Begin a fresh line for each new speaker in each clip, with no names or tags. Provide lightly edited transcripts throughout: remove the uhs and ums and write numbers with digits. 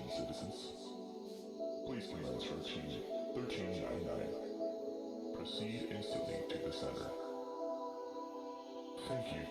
Attention citizens. Please commence routine 1399. Proceed instantly to the center. Thank you.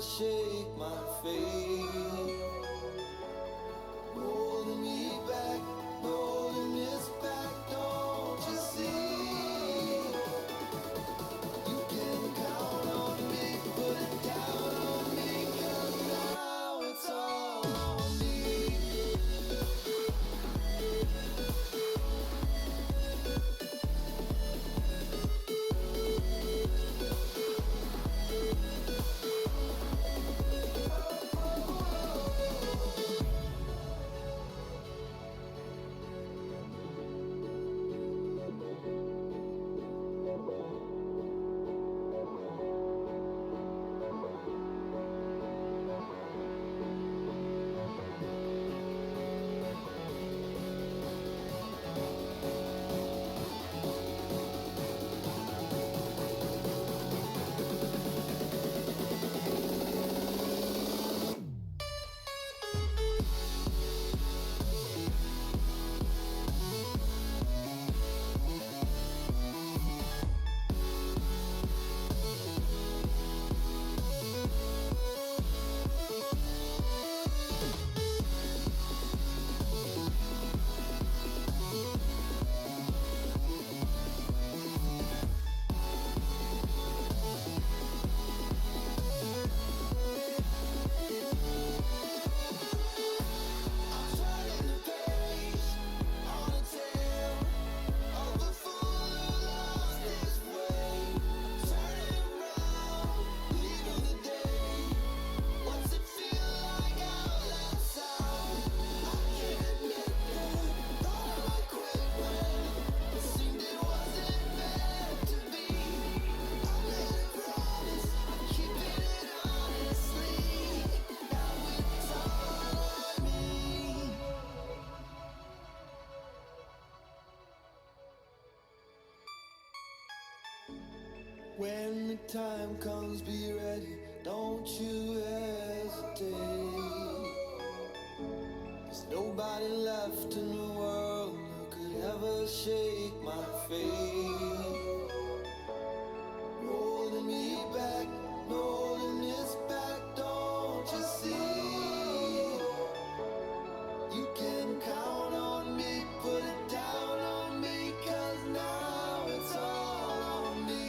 shake my faith. Holding me back, holding us back, don't you see? You can count on me, put it down on me, 'cause now it's all on me. When the time comes, be ready, don't you hesitate. There's nobody left in the world who could ever shake my faith. Holding me back, holding us back, don't you see? You can count on me, put it down on me, 'cause now it's all on me.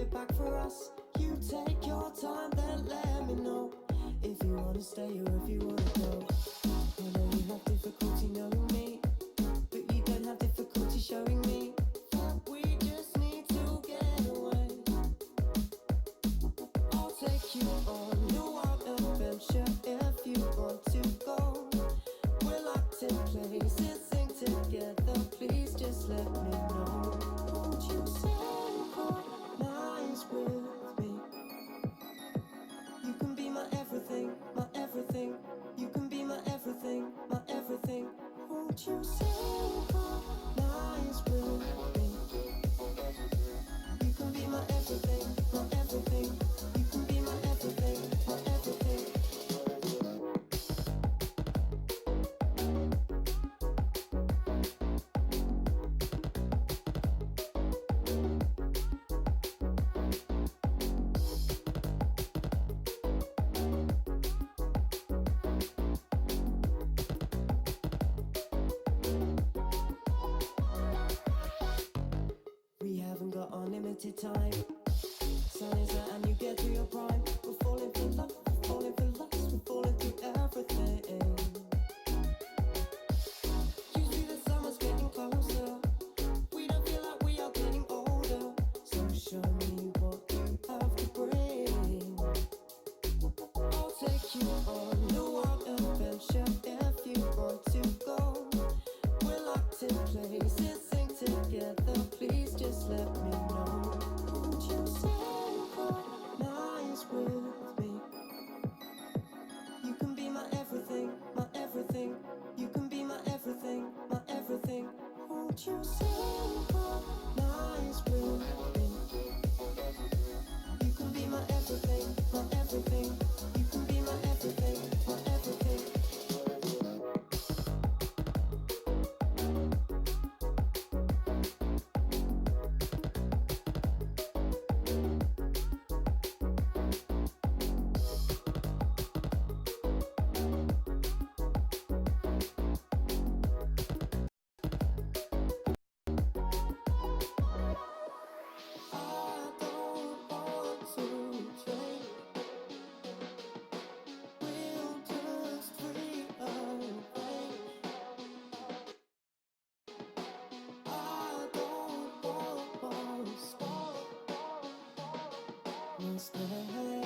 it back for us. You take your time, then let me know if you wanna stay or if you wanna go. I know you have difficulty knowing me, but you don't have difficulty showing me that we just need to get away. I'll take you on a wild adventure if you want to go. We're locked in places, sing together, please just let me know. Won't you synchronize with me? You can be my everything, my everything. You can be my everything, my everything. Won't you synchronize with me? You can be my everything, my everything. You can be my everything, my everything. We haven't got unlimited time. Sun is out and you get to your prime. We're falling for love, we're falling for lust, we're falling through everything. You see the summer's getting closer. We don't feel like we are getting older. So show me what you have to bring. I'll take you on a wild adventure if you want to go. We're locked in places, sing together, please just let me know. Won't you synchronize with me? You can be my everything, my everything. You can be my everything, my everything. Won't you synchronize with me? You can be my everything, my everything. You can be my everything, my everything. I don't want to change. We'll just rearrange. I don't want to spoil my stay.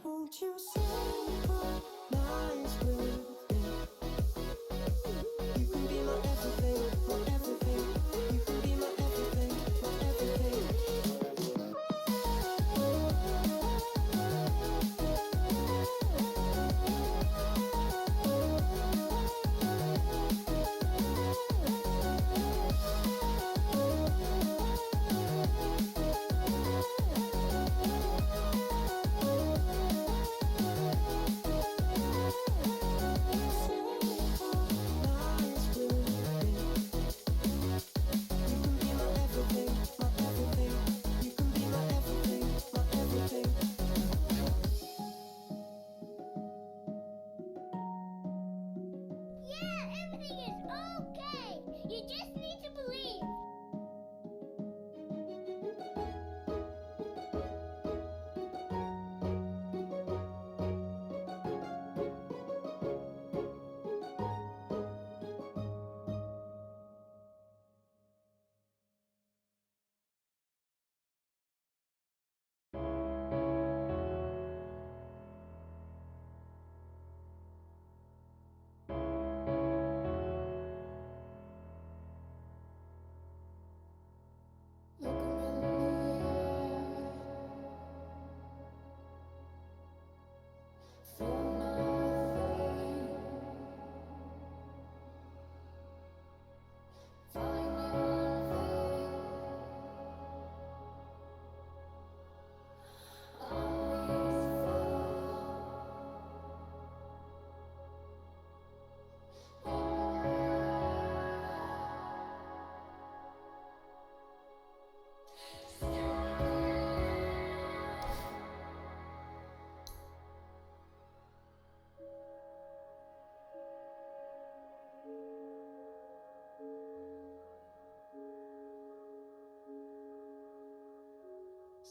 Won't you synchronize with me? You can be my everything, my everything. You can be my everything, my everything.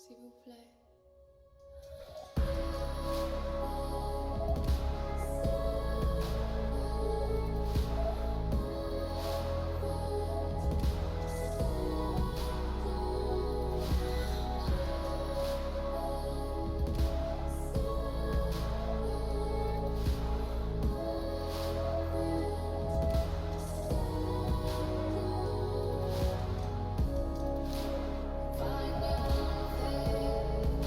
s'il vous plaît.
Find your faith.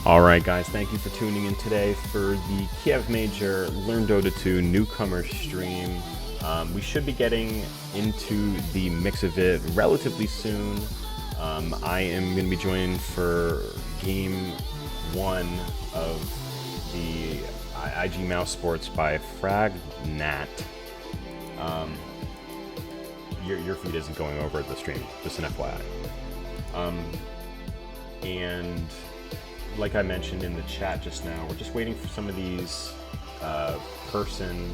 Alright guys, thank you for tuning in today for the Kiev Major Learn Dota 2 Newcomer stream. We should be getting into the mix of it relatively soon. I am going to be joined for Game 1 of the IG Mousesports by Fragnat. Your feed isn't going over the stream, just an FYI. And like I mentioned in the chat just now, we're just waiting for some of these person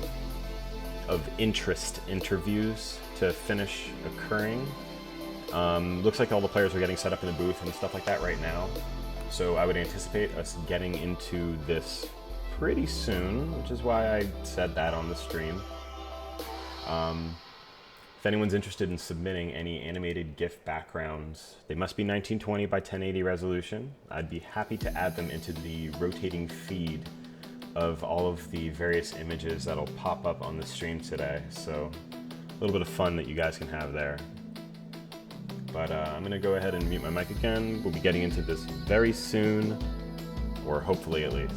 of interest interviews to finish occurring. Looks like all the players are getting set up in the booth and stuff like that right now. So I would anticipate us getting into this pretty soon, which is why I said that on the stream. If anyone's interested in submitting any animated GIF backgrounds, they must be 1920 by 1080 resolution. I'd be happy to add them into the rotating feed of all of the various images that'll pop up on the stream today. So a little bit of fun that you guys can have there. But I'm gonna go ahead and mute my mic again. We'll be getting into this very soon, or hopefully at least.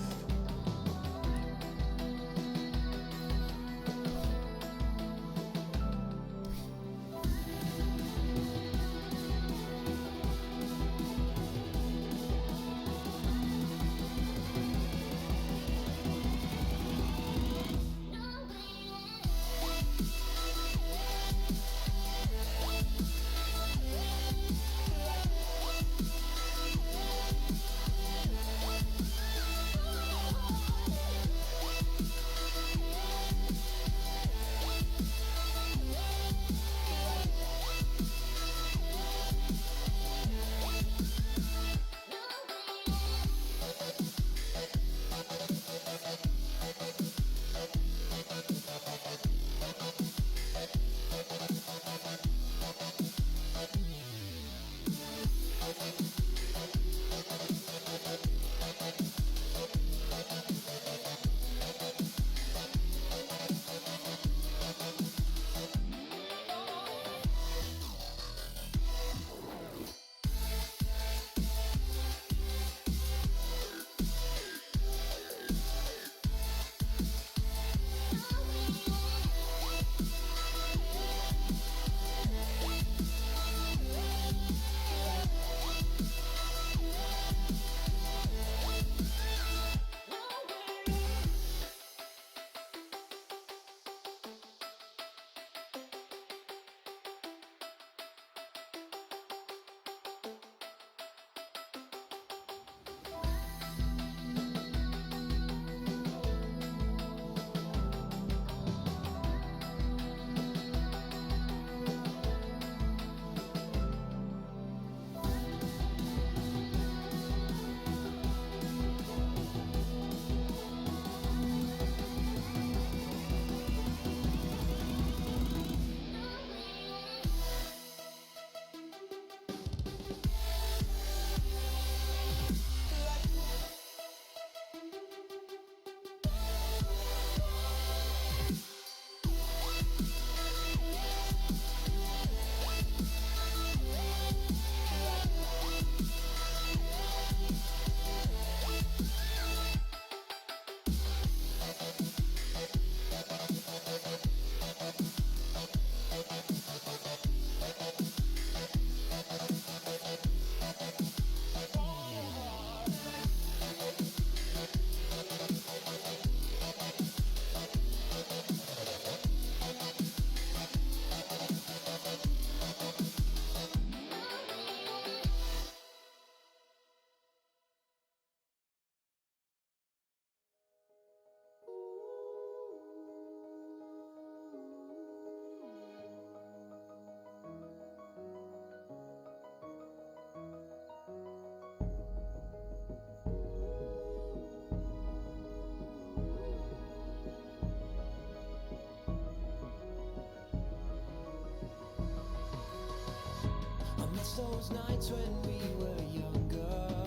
Those nights when we were younger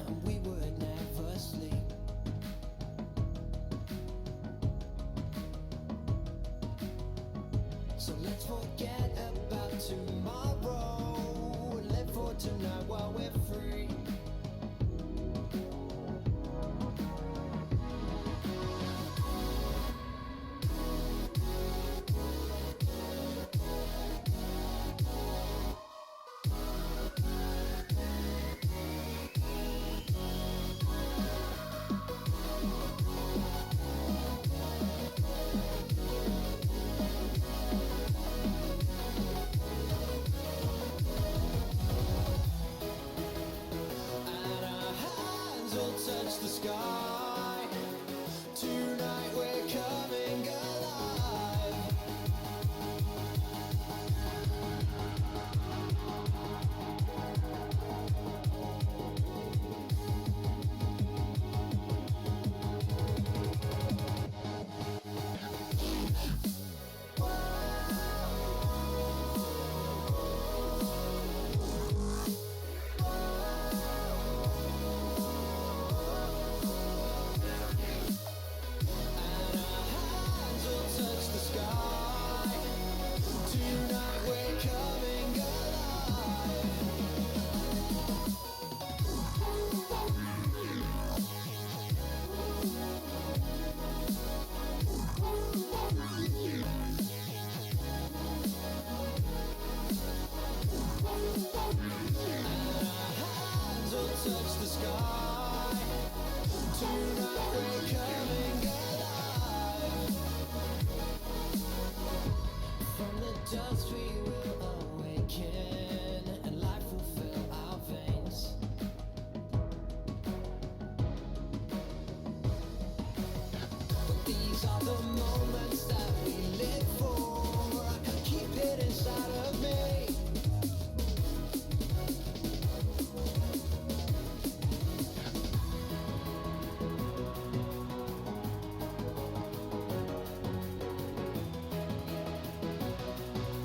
and we would never sleep. So let's forget about tomorrow and live for tonight while we're free.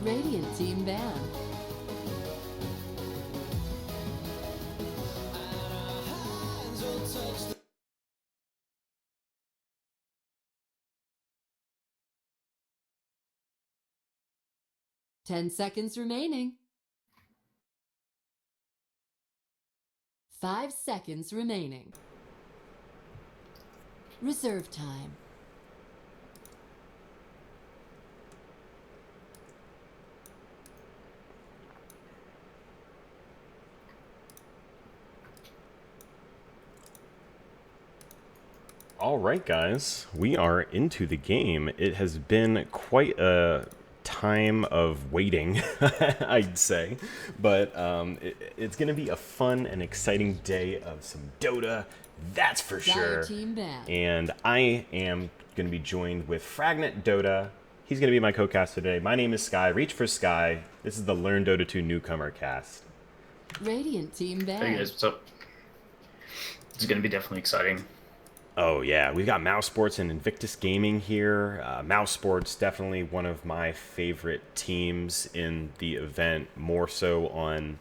Radiant team ban. Ten seconds remaining. 5 seconds remaining. Reserve time.
All right, guys, we are into the game. It has been quite a time of waiting, I'd say, but it's going to be a fun and exciting day of some Dota, that's for sure.
Team ban.
And I am going to be joined with Fragment Dota. He's going to be my co-caster today. My name is Sky. Reach for Sky. This is the Learn Dota 2 Newcomer cast.
Radiant team ban.
Hey guys, what's up? It's gonna be definitely exciting.
Oh yeah, we've got Mousesports and Invictus Gaming here. Mousesports, definitely one of my favorite teams in the event, more so on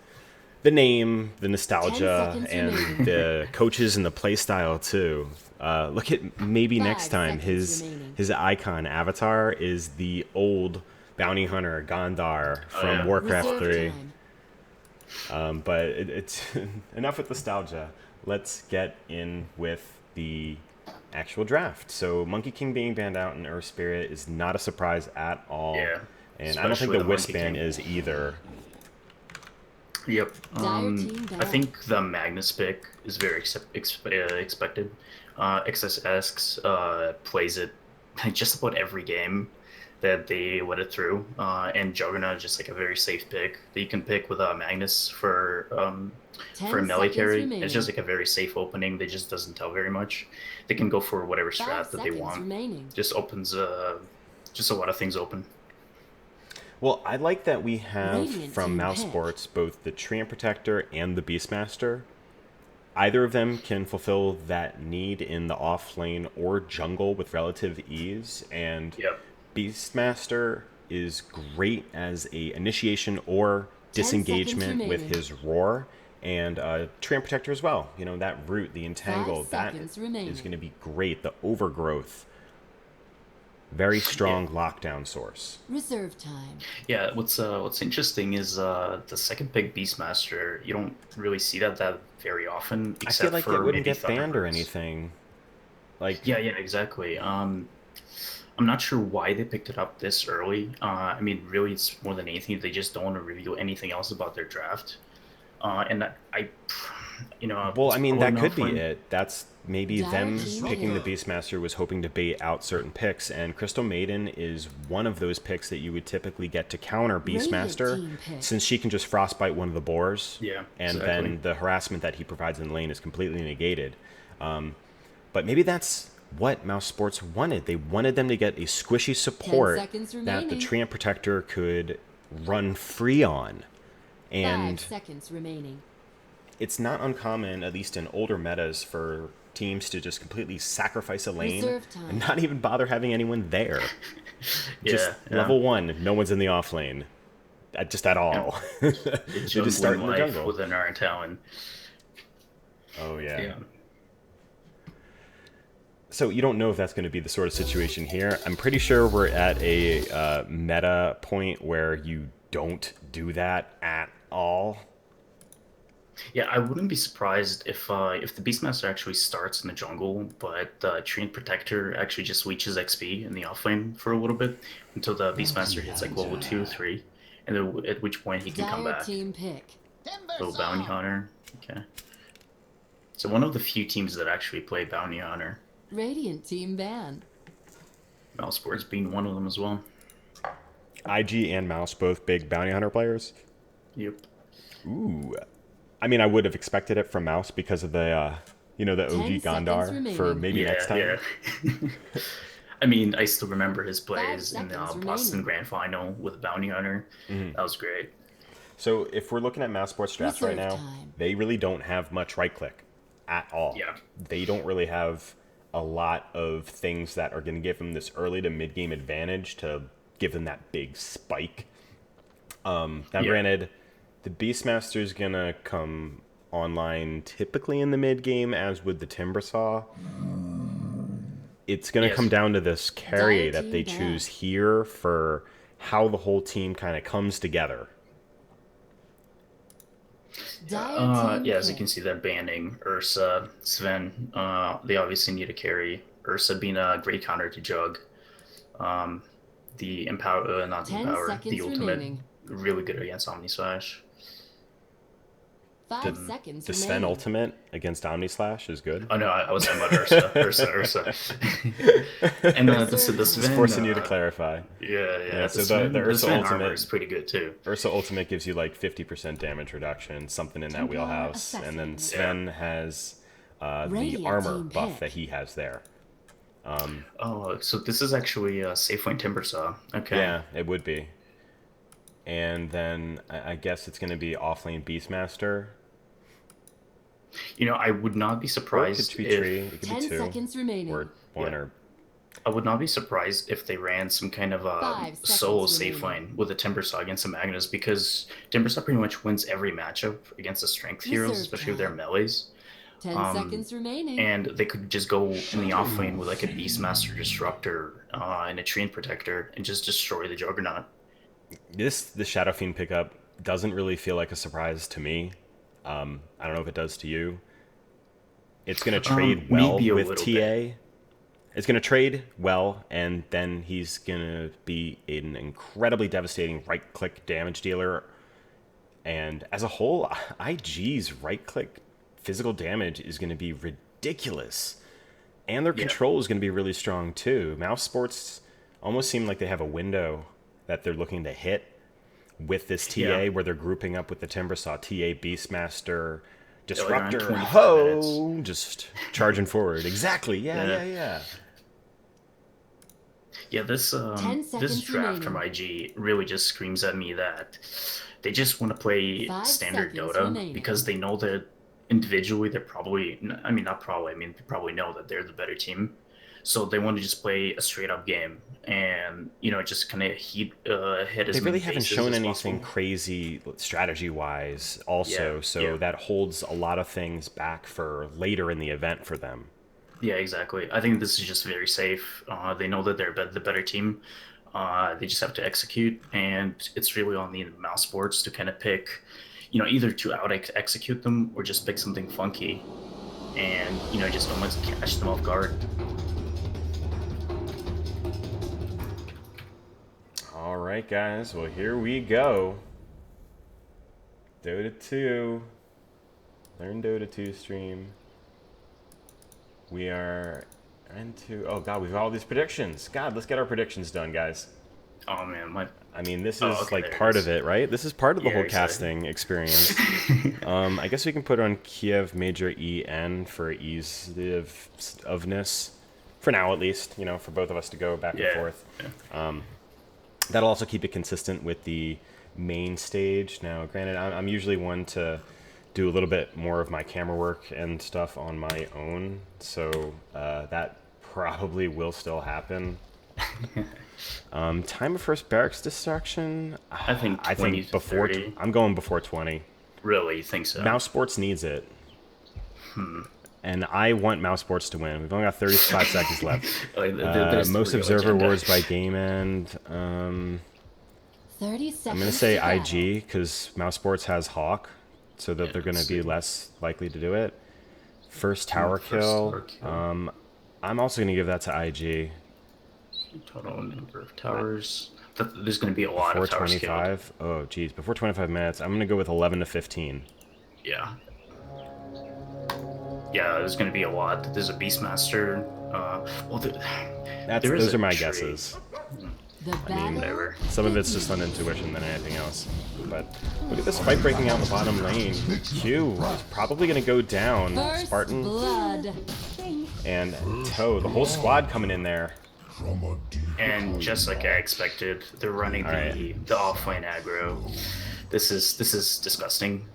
the name, the nostalgia, and the coaches and the playstyle too. Look at maybe next time his icon avatar is the old bounty hunter Gondar from Warcraft 3. But it's enough with nostalgia. Let's get in with the actual draft. So Monkey King being banned out in Earth Spirit is not a surprise at all.
Yeah.
And I don't think the Wisp ban is either.
Yep. I think the Magnus pick is very expected. XSX plays it just about every game that they let it through. And Juggernaut is just like a very safe pick that you can pick with Magnus for a melee carry. Remaining. It's just like a very safe opening. They just doesn't tell very much. They can go for whatever strat that they want. Remaining. Just opens just a lot of things open.
Well, I like that we have from Mousesports both the Treant Protector and the Beastmaster. Either of them can fulfill that need in the off lane or jungle with relative ease, and Beastmaster is great as a initiation or disengagement with his roar, and Treant Protector as well. You know, that root, the entangle, that is going to be great. The overgrowth, very strong lockdown source.
Reserve time.
Yeah, what's interesting is the second pick Beastmaster. You don't really see that very often.
I feel like it wouldn't get banned or anything. Like
yeah, exactly. I'm not sure why they picked it up this early. I mean, really, it's more than anything they just don't want to reveal anything else about their draft. And well,
I mean, that could be it. That's maybe them picking the Beastmaster was hoping to bait out certain picks, and Crystal Maiden is one of those picks that you would typically get to counter Beastmaster, since she can just frostbite one of the boars, and then the harassment that he provides in lane is completely negated. But maybe that's what Mousesports wanted. They wanted them to get a squishy support that the Treant Protector could run free on. And
5 seconds remaining.
It's not uncommon, at least in older metas, for teams to just completely sacrifice a lane and not even bother having anyone there. Just level 1, no one's in the off lane. Just at all.
They
just start in the jungle.
With an Iron Talon.
Oh, yeah. So you don't know if that's going to be the sort of situation here. I'm pretty sure we're at a meta point where you don't do that at all.
Yeah, I wouldn't be surprised if the Beastmaster actually starts in the jungle, but the Treant Protector actually just leeches XP in the offlane for a little bit until the Beastmaster hits like level 2 or 3, and then at which point he can come back.
Team pick.
Little Bounty Hunter. Okay. So one of the few teams that actually play Bounty Hunter.
Radiant team ban.
Mousesports being one of them as well.
IG and Mouse both big Bounty Hunter players.
Yep.
Ooh. I mean, I would have expected it from Mouse because of the, the OG Gondar for maybe next time.
Yeah. I mean, I still remember his plays in the Boston Grand Final with Bounty Hunter. That was great.
So if we're looking at Mousesports drafts right now, they really don't have much right click at all.
Yeah.
They don't really have a lot of things that are going to give them this early to mid game advantage to give them that big spike. Now, granted, the Beastmaster's gonna come online typically in the mid game, as with the Timbersaw. It's gonna come down to this carry that they choose here for how the whole team kind of comes together.
As you can see, they're banning Ursa, Sven. They obviously need a carry. Ursa being a great counter to Jug. The Empower, not the Empower, the Ultimate, really good against Omni Slash.
5 seconds
The Sven Ultimate against Omni Slash is good.
Oh no, I was talking about Ursa. And the Sven,
just forcing you to clarify.
Yeah.
So the Ursa Ultimate
is pretty good too.
Ursa Ultimate gives you like 50% damage reduction, something in that wheelhouse, and then Sven has the armor buff that he has there.
So this is actually a safe lane Timbersaw. Okay.
Yeah, it would be. And then I guess it's going to be offlane Beastmaster.
You know, I would not be surprised
it could be 3, it could be
10
2,
seconds remaining.
or 1, or...
I would not be surprised if they ran some kind of solo safe lane with a Timbersaw against a Magnus, because Timbersaw pretty much wins every matchup against the strength heroes, especially with their melees.
10 seconds remaining.
And they could just go in the off lane with like a Beastmaster Disruptor and a Treant Protector and just destroy the Juggernaut.
The Shadow Fiend pickup doesn't really feel like a surprise to me. I don't know if it does to you. It's going to trade well with TA. Bit. It's going to trade well, and then he's going to be an incredibly devastating right-click damage dealer. And as a whole, IG's right-click physical damage is going to be ridiculous. And their control is going to be really strong, too. Mousesports almost seem like they have a window that they're looking to hit with this TA, where they're grouping up with the Timbersaw, TA, Beastmaster, Disruptor, just charging forward. Exactly, yeah. Yeah, this draft from IG really just screams at me that they just want to play standard Dota because they know that individually they're probably, they probably know that they're the better team. So they want to just play a straight up game and, just kind of hit as They really
many
haven't
faces
shown
as
anything
possible.
crazy strategy wise also. That holds a lot of things back for later in the event for them.
Yeah, exactly. I think this is just very safe. They know that they're the better team. They just have to execute, and it's really on the Mousesports to kind of pick, either to execute them or just pick something funky, and just almost catch them off guard.
All right, guys. Well, here we go. Dota 2. Learn Dota 2 stream. We are into... Oh, God, we've got all these predictions. God, let's get our predictions done, guys.
Oh, man.
This is part of it, right? This is part of the whole casting experience. I guess we can put on Kiev Major EN for ease ofness. For now, at least, for both of us to go back and forth. Yeah. That'll also keep it consistent with the main stage. Now, granted, I'm usually one to do a little bit more of my camera work and stuff on my own, so that probably will still happen. Time of first barracks destruction.
I think
before. I'm going before 20.
Really, you think so?
Mousesports needs it. And I want Mousesports to win. We've only got 35 seconds left. Most observer wars by game end.
30 seconds.
I'm going to say IG because Mousesports has Hawk, so that they're going to be less likely to do it. First tower kill. I'm also going to give that to IG.
Total number of towers. There's going to be a lot of towers killed.
25? Oh, geez. Before 25 minutes, I'm going to go with 11 to 15.
Yeah. Yeah, there's going to be a lot. There's a Beastmaster.
Those are my guesses.
Whatever.
Some of it's just on intuition than anything else. But look at this fight breaking out in the bottom lane. Q is probably going to go down.
First
Spartan
blood.
and Toe. The whole squad coming in there.
And just like I expected, they're running the offlane aggro. This is disgusting.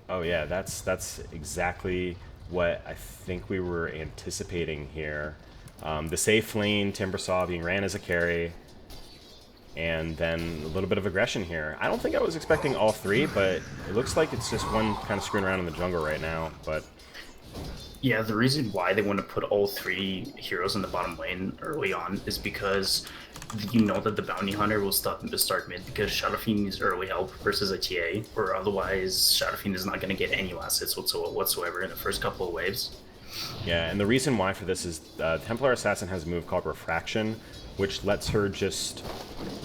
Oh yeah, that's exactly what I think we were anticipating here. The safe lane, Timbersaw being ran as a carry. and then a little bit of aggression here. I don't think I was expecting all three, but it looks like it's just one kind of screwing around in the jungle right now. But
yeah, the reason why they want to put all three heroes in the bottom lane early on is because you know that the bounty hunter will start mid because Shadowfiend needs early help versus a TA, or otherwise Shadowfiend is not going to get any last hits whatsoever in the first couple of waves.
yeah, and the reason why for this is Templar Assassin has a move called Refraction, which lets her just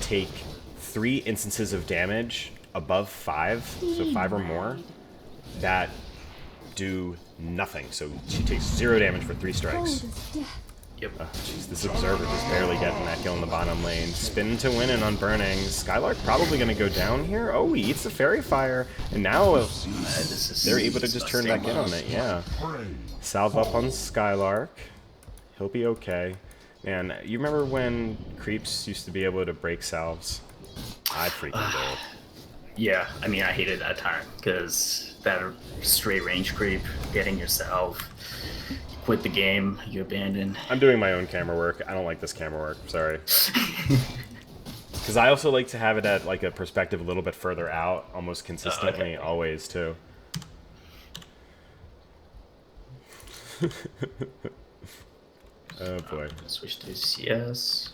take 3 instances of damage above 5, so 5 or more, that do nothing. So she takes 0 damage for 3 strikes.
Yep.
Jeez, this Observer just barely getting that kill in the bottom lane. Spin to win and on Burning. Skylark probably going to go down here. Oh, he eats the Fairy Fire, and now they're able to just turn back in on it, yeah. Salve up on Skylark. He'll be okay. Man, you remember when creeps used to be able to break salves? I freaking did.
Yeah, I mean, I hated that time, because that straight range creep, getting your salve, you quit the game, you abandon.
I'm doing my own camera work. I don't like this camera work, sorry. Because I also like to have it at like a perspective a little bit further out, almost consistently, always, too. Oh boy.
Switch to CS.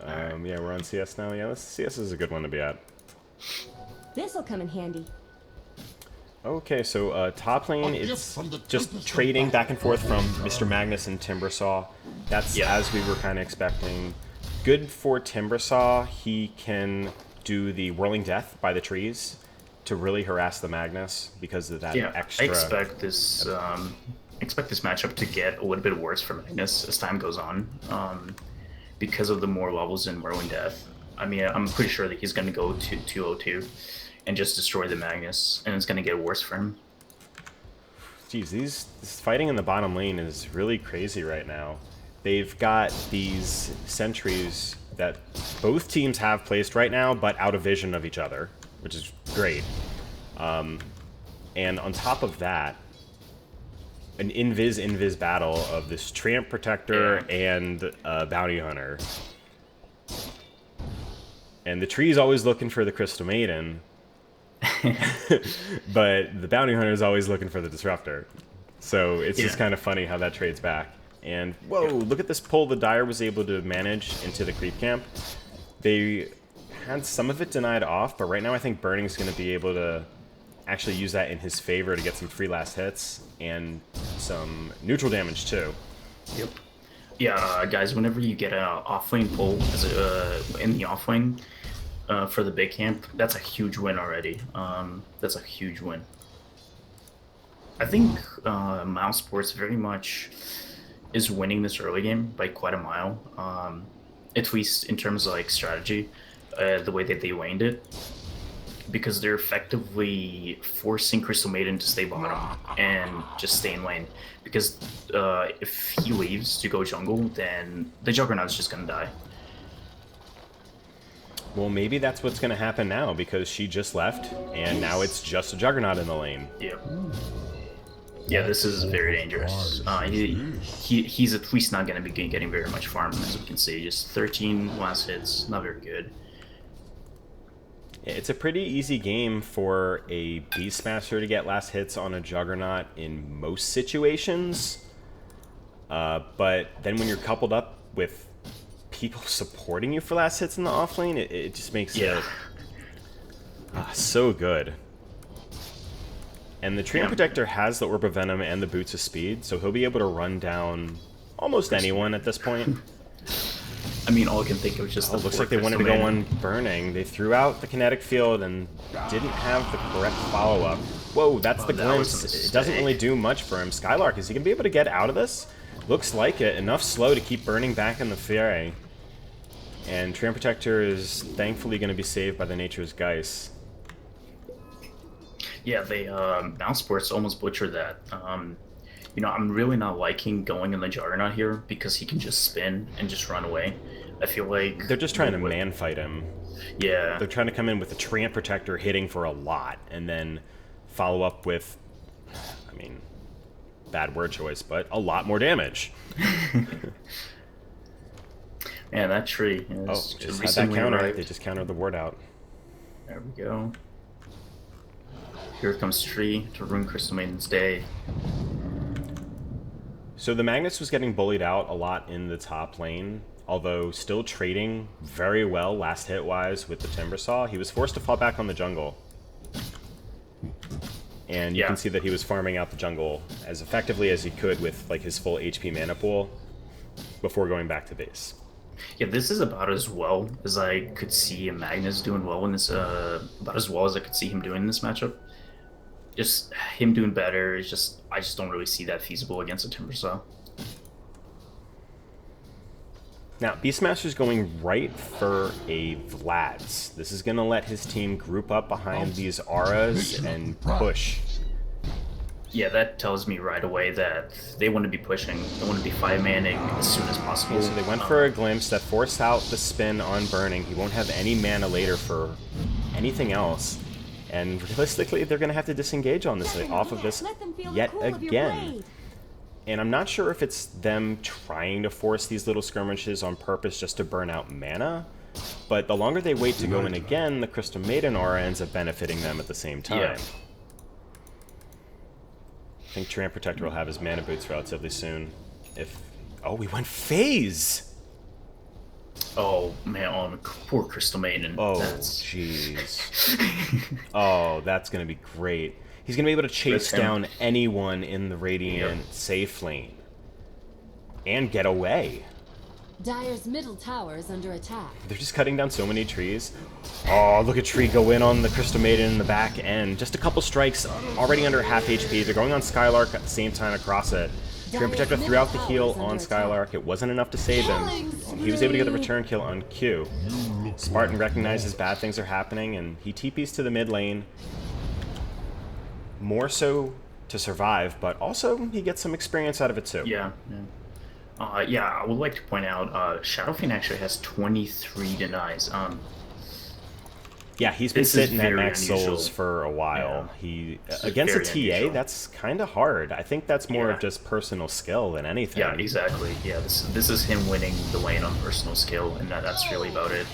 Yeah, we're on CS now. Yeah, CS is a good one to be at.
This'll come in handy.
Okay, so top lane, it's just trading back and forth from Mr. Magnus and Timbersaw. That's as we were kind of expecting. Good for Timbersaw. He can do the Whirling Death by the trees to really harass the Magnus because of that extra.
I expect this matchup to get a little bit worse for Magnus as time goes on, because of the more levels in Whirling Death. I mean, I'm pretty sure that he's going to go to 202 and just destroy the Magnus, and it's going to get worse for him.
Jeez, this fighting in the bottom lane is really crazy right now. They've got these sentries that both teams have placed right now, but out of vision of each other, which is great. And on top of that, an invis battle of this Tramp Protector and Bounty Hunter. And the tree's always looking for the Crystal Maiden, but the Bounty Hunter is always looking for the Disruptor. So it's just kind of funny how that trades back. And whoa, look at this pull the Dire was able to manage into the creep camp. They had some of it denied off, but right now I think Burning's going to be able to actually use that in his favor to get some free last hits and some neutral damage too.
Yep. Yeah, guys, whenever you get an off-lane pull in the off-lane for the big camp, that's a huge win already. That's a huge win. I think Mousesports very much is winning this early game by quite a mile, at least in terms of like strategy, the way that they laned it, because they're effectively forcing Crystal Maiden to stay bottom and just stay in lane. Because if he leaves to go jungle, then the Juggernaut's just gonna die.
Well, maybe that's what's going to happen now, because she just left, and now it's just a Juggernaut in the lane.
Yeah. Yeah, this is very dangerous. He's at least not going to be getting very much farm, as we can see. Just 13 last hits, not very good.
It's a pretty easy game for a Beastmaster to get last hits on a Juggernaut in most situations. But then when you're coupled up with people supporting you for last hits in the offlane, it just makes it so good. And the Treant Protector has the Orb of Venom and the Boots of Speed, so he'll be able to run down almost anyone at this point.
I mean, all I can think of is just
it looks like they wanted to go on Burning. They threw out the kinetic field and didn't have the correct follow-up. Whoa, that's the glimpse. It doesn't really do much for him. Skylark, is he going to be able to get out of this? Looks like it. Enough slow to keep Burning back in the fray. And Treant Protector is thankfully going to be saved by the Nature's Geist.
Yeah, they Mousesports almost butchered that. You know, I'm really not liking going in the Juggernaut here because he can just spin and just run away. I feel like
they're just trying to man fight him.
Yeah,
they're trying to come in with the Treant Protector hitting for a lot, and then follow up with, I mean, bad word choice, but a lot more damage.
And that tree
Oh,
is
just had that
recently
counter.
arrived.
They just countered the ward out.
There we go. Here comes tree to ruin Crystal Maiden's day.
So the Magnus was getting bullied out a lot in the top lane, although still trading very well last hit-wise with the Timbersaw. He was forced to fall back on the jungle. And you can see that he was farming out the jungle as effectively as he could with like his full HP mana pool before going back to base.
Yeah, this is about as well as I could see Magnus doing well in this. About as well as I could see him doing in this matchup. Just him doing better is just I just don't really see that feasible against a Timbersaw.
Now, Beastmaster's going right for a Vlad's. This is going to let his team group up behind these auras and push.
Yeah, that tells me right away that they want to be pushing. They want to be 5-manning as soon as possible.
So they went for a glimpse that forced out the spin on Burning. He won't have any mana later for anything else. And realistically, they're going to have to disengage on this off of this yet again. And I'm not sure if it's them trying to force these little skirmishes on purpose just to burn out mana, but the longer they wait to go in again, the Crystal Maiden aura ends up benefiting them at the same time.
Yeah.
I think Tramp Protector will have his mana boots relatively soon. Oh, we went phase!
Oh man, poor Crystal Maiden.
Oh, jeez. Oh, that's going to be great. He's going to be able to chase down anyone in the Radiant safe lane. And get away.
Dire's middle tower is under attack.
They're just cutting down so many trees. Oh, look at Tree go in on the Crystal Maiden in the back end. Just a couple strikes, already under half HP. They're going on Skylark at the same time across it. Treant Protector threw out the heal on Skylark. It wasn't enough to save him. He was able to get the return kill on Q. Spartan recognizes bad things are happening, and he TPs to the mid lane. More so to survive, but also he gets some experience out of it too.
Yeah. I would like to point out Shadowfiend actually has 23 denies.
Yeah, he's been sitting at max
unusual.
souls for a while.
Yeah.
He against a TA,
unusual.
that's kind of hard. I think that's more of just personal skill than anything.
Yeah, exactly. Yeah, this is him winning the lane on personal skill, and that's really about it.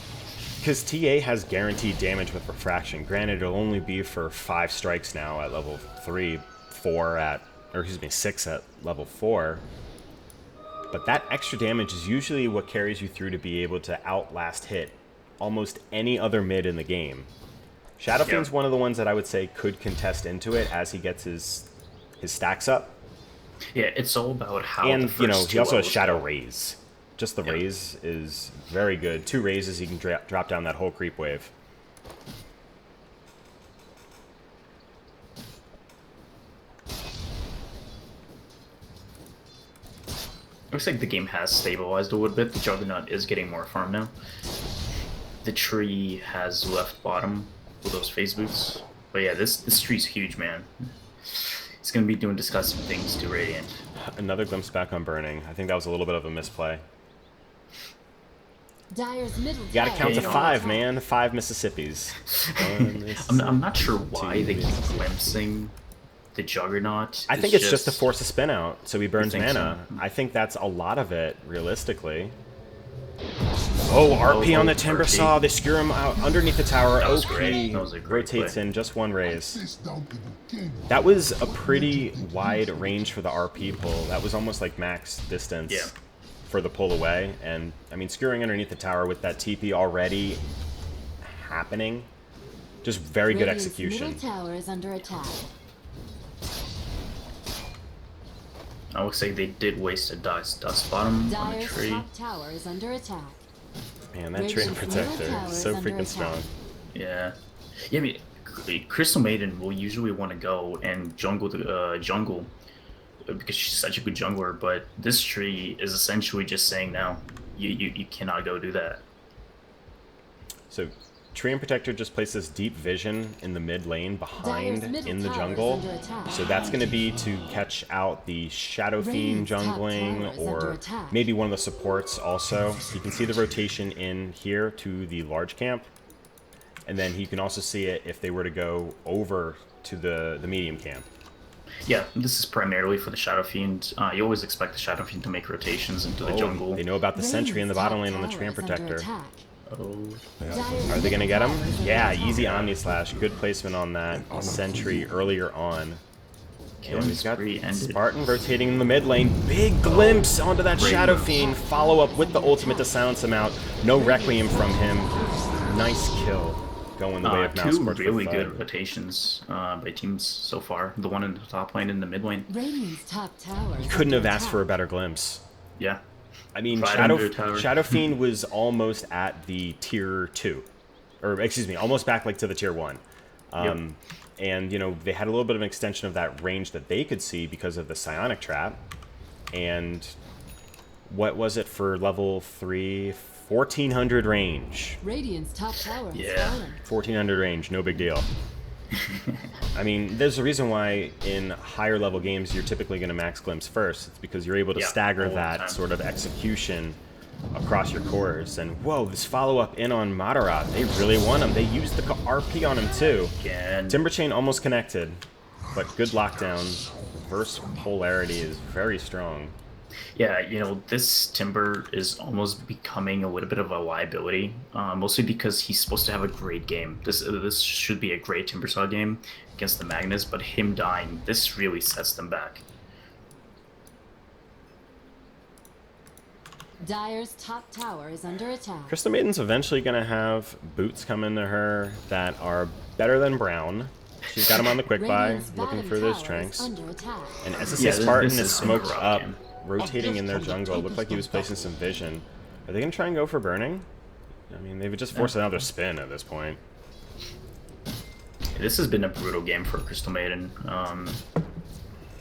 Because TA has guaranteed damage with Refraction. Granted, it'll only be for 5 strikes now at level 3, 6 at level 4. But that extra damage is usually what carries you through to be able to outlast hit almost any other mid in the game. Shadowfiend's one of the ones that I would say could contest into it as he gets his stacks up.
Yeah, it's all about how.
And,
the first
he also has
two
Shadow
levels go.
Raise. Just the raise is very good. 2 raises, he can drop down that whole creep wave.
Looks like the game has stabilized a little bit. The Juggernaut is getting more farm now. The tree has left bottom with those phase boots. But yeah, this tree's huge, man. It's gonna be doing disgusting things to Radiant.
Another glimpse back on Burning. I think that was a little bit of a misplay.
Dire's middle
You gotta count to
tower
5,
is
man. 5 Mississippis.
I'm not sure why they keep glimpsing the Juggernaut.
I think it's just to force a spin out, so he burns
think
mana. I think that's a lot of it, realistically. Oh, RP on the Timbersaw. They skewer him out underneath the tower.
That was
OP
great. That was a great
rotates
play.
in just 1 raise. That was a pretty wide range for the RP pull. That was almost like max distance for the pull away. And, I mean, skewering underneath the tower with that TP already happening, just very good
Radiant's
execution.
middle tower is under attack.
I would say they did waste a dust bottom on the
Dire's
tree.
top tower is under attack.
Man, that Treant Protector is so freaking strong.
Yeah. Yeah, I mean, Crystal Maiden will usually want to go and jungle the jungle because she's such a good jungler, but this tree is essentially just saying no, you cannot go do that.
So, Treant Protector just places Deep Vision in the mid lane behind
Dire's middle
in the
tower is
jungle.
under attack.
So that's going to be to catch out the Shadow Fiend
Radiant's top tower
jungling
is under
or
attack.
maybe one of the supports also. You can see the rotation in here to the large camp. And then you can also see it if they were to go over to the medium camp.
Yeah, this is primarily for the Shadow Fiend. You always expect the Shadow Fiend to make rotations into the jungle.
They know about the sentry in the bottom lane on the
Radiant's
Tram
top tower is under
Protector.
attack.
Oh,
Dire's
Are they gonna get him?
middle tower is under
Yeah,
attack.
easy Omni Slash. Good placement on that sentry earlier on.
killing
He's got
spree ended.
Spartan rotating in the mid lane. Big glimpse onto that
Great
Shadow
move.
Fiend. Follow up with the ultimate to silence him out. No Requiem from him. Nice kill. Going the way of
Two
Mousesports
really
for
good
fun.
rotations by teams so far. The one in the top lane and the mid lane.
Radiant's top tower is
Couldn't
under
have asked for a
attack.
better glimpse.
Yeah.
I mean,
Right under the tower.
Shadow Fiend was almost at the tier 2. Or, excuse me, almost back like to the tier 1. And, you know, they had a little bit of an extension of that range that they could see because of the Psionic Trap. And what was it for level 3? 1400 range.
Radiant's top tower has
Yeah.
fallen.
1400 range, no big deal. I mean, there's a reason why in higher level games you're typically going to max glimpse first. It's because you're able to
Yeah,
stagger
all the time.
that sort of execution across your cores. And whoa, this follow-up in on Madara. They really want him. They used the RP on him too.
Again.
Timber Chain almost connected, but good lockdown. Reverse polarity is very strong.
Yeah, you know, this Timber is almost becoming a little bit of a liability, mostly because he's supposed to have a great game. This should be a great Timbersaw game against the Magnus, but him dying, this really sets them back.
Dire's top tower is under attack.
Crystal Maiden's eventually going to have boots come into her that are better than Brown. She's got him on the quick buy,
Radiant's
looking
bottom
for those
tower is
tranks.
under attack.
And SSA
Yeah,
Spartan
this
is
has been a
smoked
rough
up,
game.
rotating in their jungle. It looked like he was placing some vision. Are they going to try and go for burning? I mean, they would just force another spin at this point.
This has been a brutal game for Crystal Maiden.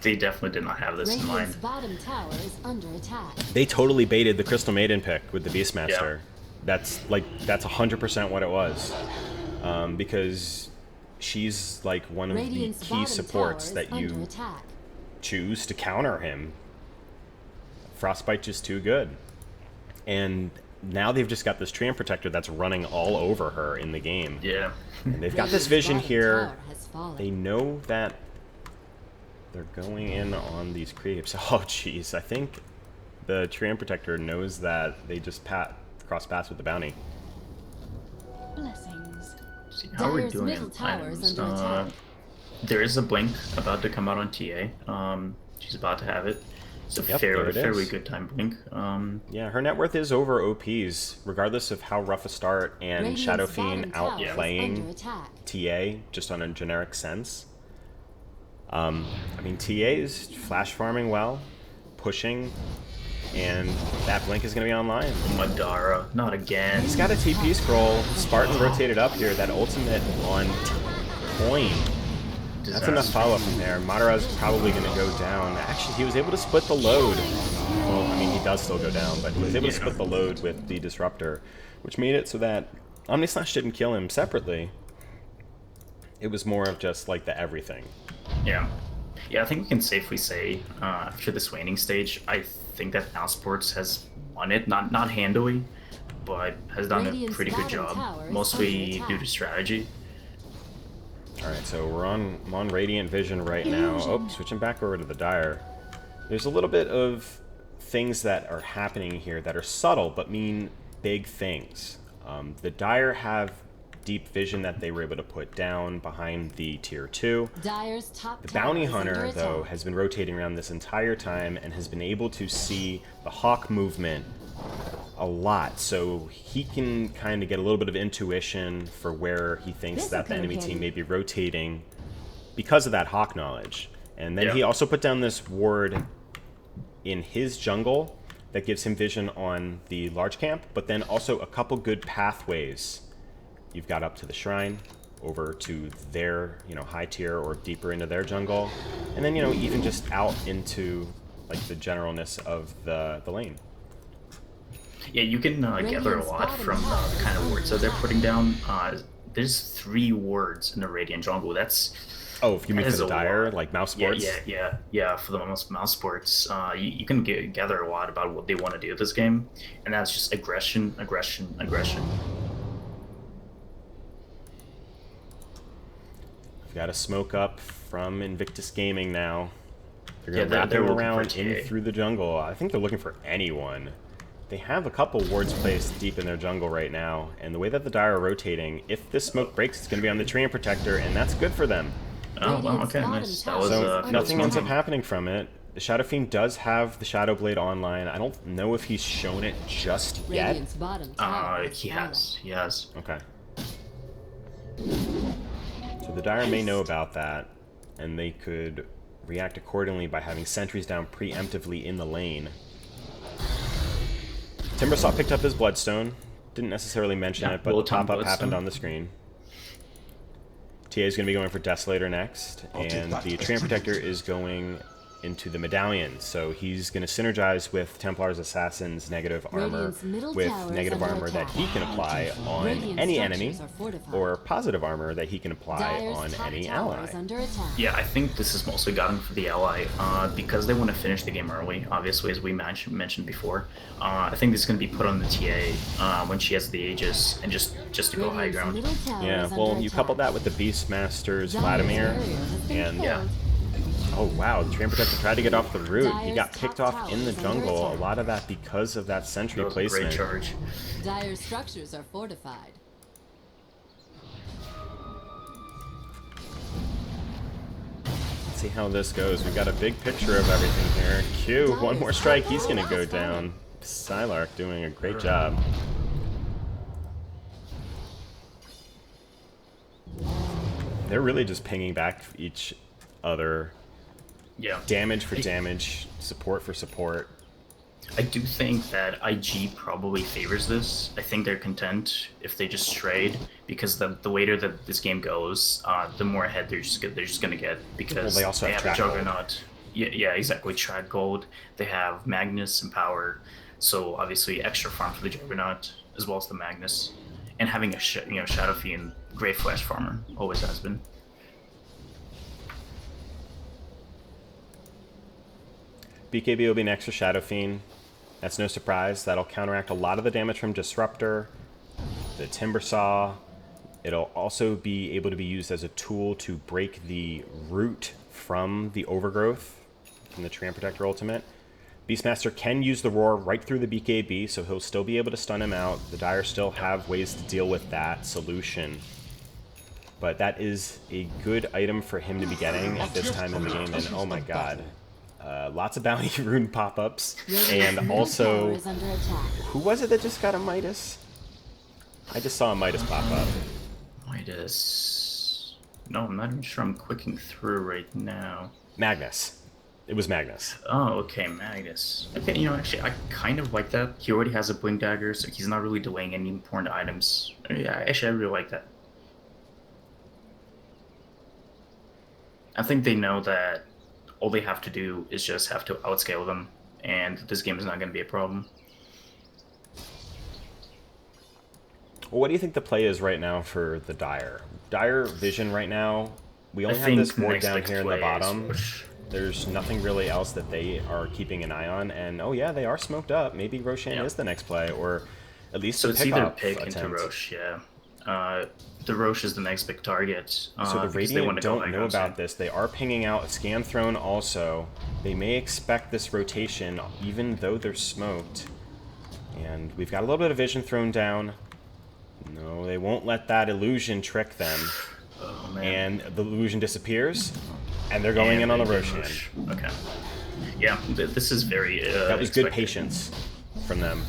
They definitely did not have this in
Radiant's
mind.
bottom tower is under attack.
They totally baited the Crystal Maiden pick with the Beastmaster. That's 100% what it was. Because she's like one of
Radiant's
the key
bottom
supports
tower is
that
under
you
attack.
choose to counter him. Frostbite just too good. And now they've just got this Tram Protector that's running all over her in the game.
Yeah.
And they've got this
Radiant's
vision
bottom
here.
tower has fallen.
They know that they're going in on these creeps. Oh, jeez. I think the Tram Protector knows that they just cross paths with the bounty.
Blessings.
See how we're
Dire's
doing
middle
in
tower is
items.
under attack.
There is a Blink about to come out on TA. She's about to have it. It's a
Yep, there it
fairly
is.
good time Blink.
Yeah, her net worth is over OP's, regardless of how rough a start and
Radiant's
Shadow
bottom
Fiend
tower is under
outplaying
attack.
TA, just on a generic sense. I mean, TA is flash farming well, pushing, and that Blink is going to be online.
Madara, not again.
He's got a TP scroll. Spartan rotated up here. That ultimate on point. That's enough follow-up from there. Madara's probably going to go down. Actually, he was able to split the load. Well, I mean, he does still go down, but he was able to split the load with the Disruptor, which made it so that Omnislash didn't kill him separately. It was more of just, like, the everything.
Yeah. Yeah, I think we can safely say, after this waning stage, I think that Mousesports has won it. Not handily, but has done a
Radiant's
pretty good
bottom
job.
tower is
Mostly
under
due
attack.
to strategy.
Alright, so I'm on Radiant Vision right now. Oh, switching back over to the Dire. There's a little bit of things that are happening here that are subtle, but mean big things. The Dire have deep vision that they were able to put down behind the tier 2.
Dire's top
The
tower
Bounty
is under
Hunter, though,
attack.
has been rotating around this entire time and has been able to see the Hawk movement a lot. So he can kind of get a little bit of intuition for where he thinks
This'll
that the
come
enemy
in
team
handy.
may be rotating because of that Hawk knowledge. And then
Yeah.
he also put down this ward in his jungle that gives him vision on the large camp, but then also a couple good pathways. You've got up to the shrine, over to their, high tier or deeper into their jungle, and then, even just out into, like, the generalness of the lane.
Yeah, you can gather a lot from the kind of words that they're putting down. There's 3 words in the Radiant jungle. That's
Oh, if you mean
that
for
is
the
a
Dire,
lot.
like Mousesports?
Yeah. For the Mousesports, you can gather a lot about what they want to do with this game, and that's just aggression.
We've got a smoke up from Invictus Gaming now. They're going to
Yeah,
wrap
they're
him
looking
around
for
in
TA.
through the jungle. I think they're looking for anyone. They have a couple wards placed deep in their jungle right now, and the way that the Dire are rotating, if this smoke breaks, it's going to be on the Treant Protector, and that's good for them.
Oh, well,
Radiant's
okay,
bottom
nice. That
tower
was
is
So
under
nothing ends up
attack.
happening from it. The Shadow Fiend does have the Shadow Blade online. I don't know if he's shown it just yet.
Radiant's bottom tower has
He
fallen.
has.
Okay. So the Dire may know about that, and they could react accordingly by having sentries down preemptively in the lane. Timbersaw picked up his Bloodstone. Didn't necessarily mention
Yeah,
it, but the
Will-time
pop-up happened
Bloodstone.
on the screen. TA is going to be going for Desolator next, and the Treant Protector is going into the Medallion. So he's going to synergize with Templar's Assassin's negative armor
Radiant's middle
with
tower is
negative
under
armor that
attack.
he can apply on
Radiant
any enemy,
structures are fortified.
or positive armor that he can apply
Dyer's
on
top
any
tower
ally.
is under attack.
Yeah, I think this is mostly gotten for the ally because they want to finish the game early. Obviously, as we mentioned before, I think this is going to be put on the TA when she has the Aegis and just to go high
Radiant's
ground.
middle tower
Yeah,
is
well,
under
you
attack.
couple that with the Beastmaster's
Dyer's
Vladimir,
barrier has been
and
yeah.
killed.
oh wow, the Treant Protector tried to get off the root. He
Dyer's
got
top
picked off
tower
in the
is under
jungle. A
attack.
lot of that because of that sentry
That was a great
placement.
charge.
Dyer's structures are fortified.
Let's see how this goes. We've got a big picture of everything here. Q, one more strike, he's gonna go down. Sylark doing a great job. They're really just pinging back each other.
Yeah.
Damage for damage, support for support.
I do think that IG probably favors this. I think they're content if they just trade because the later that this game goes, the more ahead they're just gonna get because
Well, they also have
a
track gold.
Juggernaut. Yeah, exactly. Track gold. They have Magnus and power, so obviously extra farm for the Juggernaut as well as the Magnus, and having a Shadow Fiend, great flash farmer, always has been.
BKB will be next for Shadow Fiend. That's no surprise. That'll counteract a lot of the damage from Disruptor, the Timbersaw. It'll also be able to be used as a tool to break the root from the Overgrowth, from the Treant Protector ultimate. Beastmaster can use the Roar right through the BKB, so he'll still be able to stun him out. The Dire still have ways to deal with that solution. But that is a good item for him to be getting at this time in the game, and oh my god. Lots of bounty rune pop-ups,
Radiant's
and
middle
also,
tower is under attack.
who was it that just got a Midas? I just saw a Midas pop up.
Midas. No, I'm not even sure I'm clicking through right now.
Magnus. It was Magnus.
Oh, okay, Magnus. Okay, actually, I kind of like that. He already has a Blink Dagger, so he's not really delaying any important items. Yeah, actually, I really like that. I think they know that all they have to do is just have to outscale them, and this game is not going to be a problem.
Well, what do you think the play is right now for the Dire? Dire vision right now, we only
I
have
think
this board
next
down
big
here in the
play is
bottom.
Rosh.
There's nothing really else that they are keeping an eye on, and oh yeah, they are smoked up. Maybe Roshan
Yeah.
is the next play, or at least
So
a
it's either
pick-off
pick into
attempt.
Rosh, yeah. The Rosh is the next big target.
So the
because they
Radiant
want to go
don't
high
know
ground
about
soon.
this. They are pinging out a Scan Throne also. They may expect this rotation even though they're smoked. And we've got a little bit of vision thrown down. No, they won't let that illusion trick them.
Oh, man.
And the illusion disappears. And they're going in on the
they did
Roshan.
Rosh. Okay. Yeah, this is very
That was good
expected.
patience from them.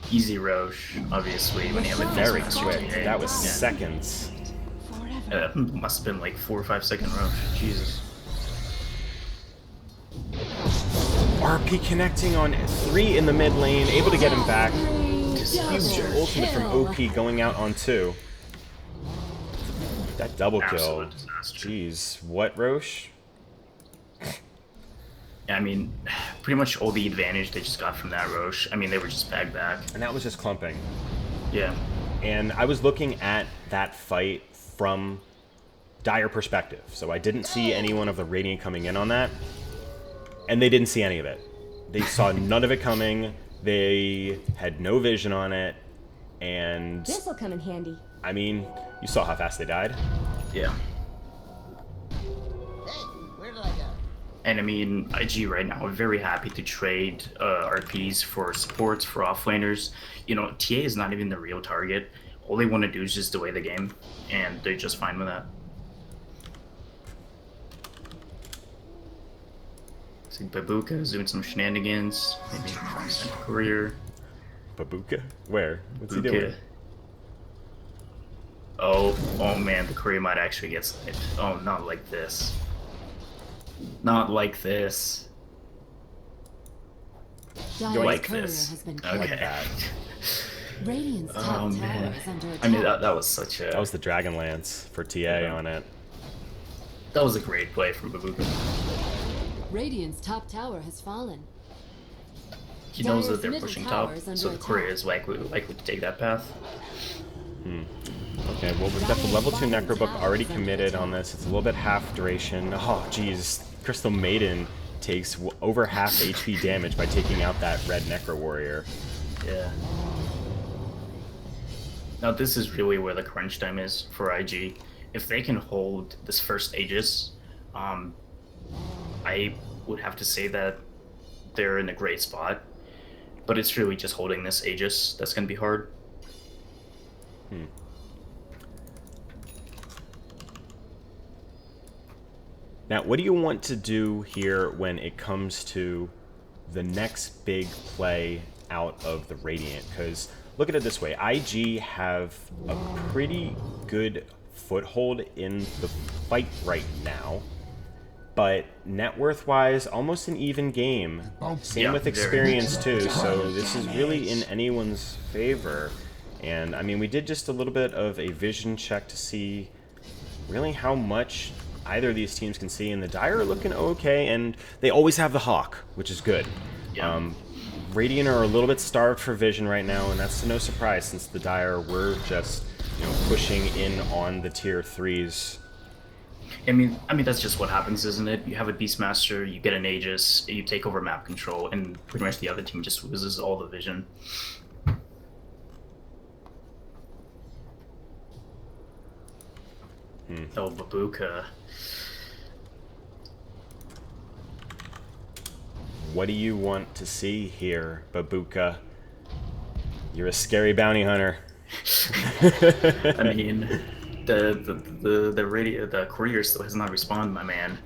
Easy Rosh, obviously, when you have a
Very
Beastmaster
quick.
TA.
That was
Yeah.
seconds.
Must have been like 4 or 5 second Rosh. Jesus.
RP connecting on 3 in the mid lane, able to get him back. Huge ultimate from OP going out on 2. That double kill.
Absolute disaster.
Jeez, what, Roche?
I mean, pretty much all the advantage they just got from that Rosh. I mean, they were just bagged back.
And that was just clumping.
Yeah.
And I was looking at that fight from Dire perspective, so I didn't see anyone of the Radiant coming in on that, and they didn't see any of it. They saw none of it coming. They had no vision on it, and
This'll come in handy.
I mean, you saw how fast they died.
Yeah.
Hey, where did I go?
And I mean, IG right now are very happy to trade RPs for supports, for offlaners. You know, TA is not even the real target. All they want to do is just delay the game, and they're just fine with that. See, Babuka is doing some shenanigans. Maybe trying to send a courier.
Babuka? Where? What's he
Babuka.
doing?
Oh man, the courier might actually get sniped. Oh, not like this. Not like this.
Dire's
Like
courier
this.
has been killed.
Okay.
Radiant's top
Oh
tower
man.
is under attack.
I mean, that was such a...
That was the Dragon Lance for TA
Yeah.
on it.
That was a great play from Babuka.
Radiant's top tower has fallen.
He knows
Dire's
that they're
middle
pushing
tower
top,
is under
so the courier
attack.
is likely to take that path.
Okay, well, we've got the level 2 Necrobook already committed on this. It's a little bit half duration. Oh, geez. Crystal Maiden takes over half HP damage by taking out that red Necro Warrior.
Yeah. Now this is really where the crunch time is for IG. If they can hold this first Aegis, I would have to say that they're in a great spot. But it's really just holding this Aegis that's going to be hard.
Now, what do you want to do here when it comes to the next big play out of the Radiant? Because look at it this way, IG have a pretty good foothold in the fight right now, but net worth-wise, almost an even game. Same
Yeah,
with
very.
experience too, so this is really in anyone's favor. And I mean, we did just a little bit of a vision check to see really how much either of these teams can see, and the Dire are looking okay, and they always have the Hawk, which is good.
Yeah.
Radiant are a little bit starved for vision right now, and that's no surprise since the Dire were just, you know, pushing in on the tier 3s.
I mean that's just what happens, isn't it? You have a Beastmaster, you get an Aegis, you take over map control, and pretty much the other team just loses all the vision. Oh, Babuka.
What do you want to see here, Babuka? You're a scary bounty hunter.
I mean, the courier still has not responded, my man.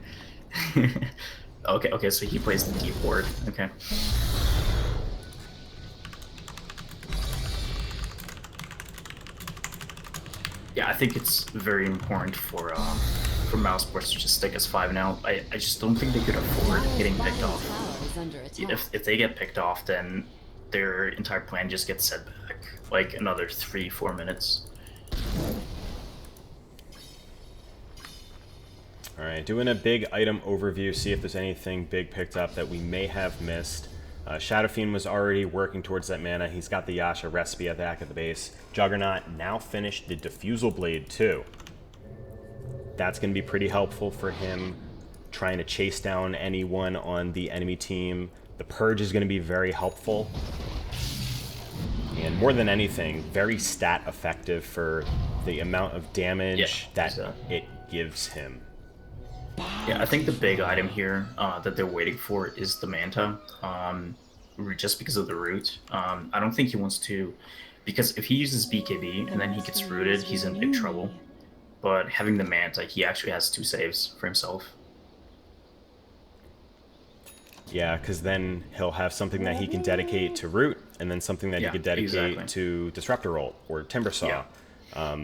Okay, so he plays the deep ward. Okay. Yeah, I think it's very important for Mousesports to just stick as 5 now. I just don't think they could afford getting picked off.
Tower is under attack.
If they get picked off, then their entire plan just gets set back like another 3-4 minutes.
Alright, doing a big item overview, see if there's anything big picked up that we may have missed. Shadow Fiend was already working towards that mana. He's got the Yasha recipe at the back of the base. Juggernaut now finished the Diffusal Blade too. That's going to be pretty helpful for him trying to chase down anyone on the enemy team. The Purge is going to be very helpful. And more than anything, very stat effective for the amount of damage that it gives him.
Yeah, I think the big item here that they're waiting for is the Manta, just because of the root. I don't think he wants to, because if he uses BKB and then he gets rooted, he's in big trouble. But having the Manta, he actually has 2 saves for himself.
Yeah, because then he'll have something that he can dedicate to root, and then something that he could dedicate to Disruptor Ult or Timbersaw.
Yeah.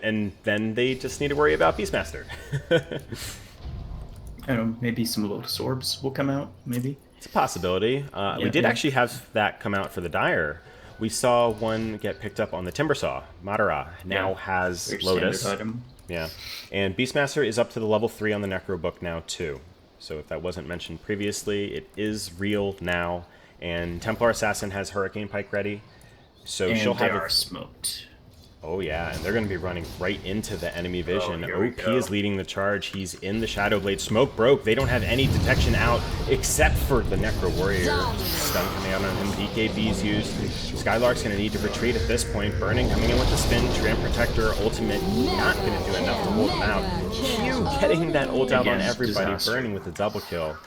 And then they just need to worry about Beastmaster.
I don't know, maybe some Lotus Orbs will come out, maybe?
It's a possibility. We did actually have that come out for the Dire. We saw one get picked up on the Timbersaw. Madara now has
Very
Lotus.
standard item.
Yeah. And Beastmaster is up to the level 3 on the Necro book now, too. So if that wasn't mentioned previously, it is real now. And Templar Assassin has Hurricane Pike ready. So
And
she'll
they
have
are smoked.
Oh yeah, and they're going to be running right into the enemy vision.
here we
OP
go.
is leading the charge. He's in the Shadow Blade. Smoke broke. They don't have any detection out except for the Necro Warrior. Stun coming out on him. BKB's used. Skylark's going to need to retreat at this point. Burning coming in with the spin. Tram Protector ultimate not going to do enough to hold him out. Q getting that ult out on
Again,
everybody.
disaster.
Burning with the double kill.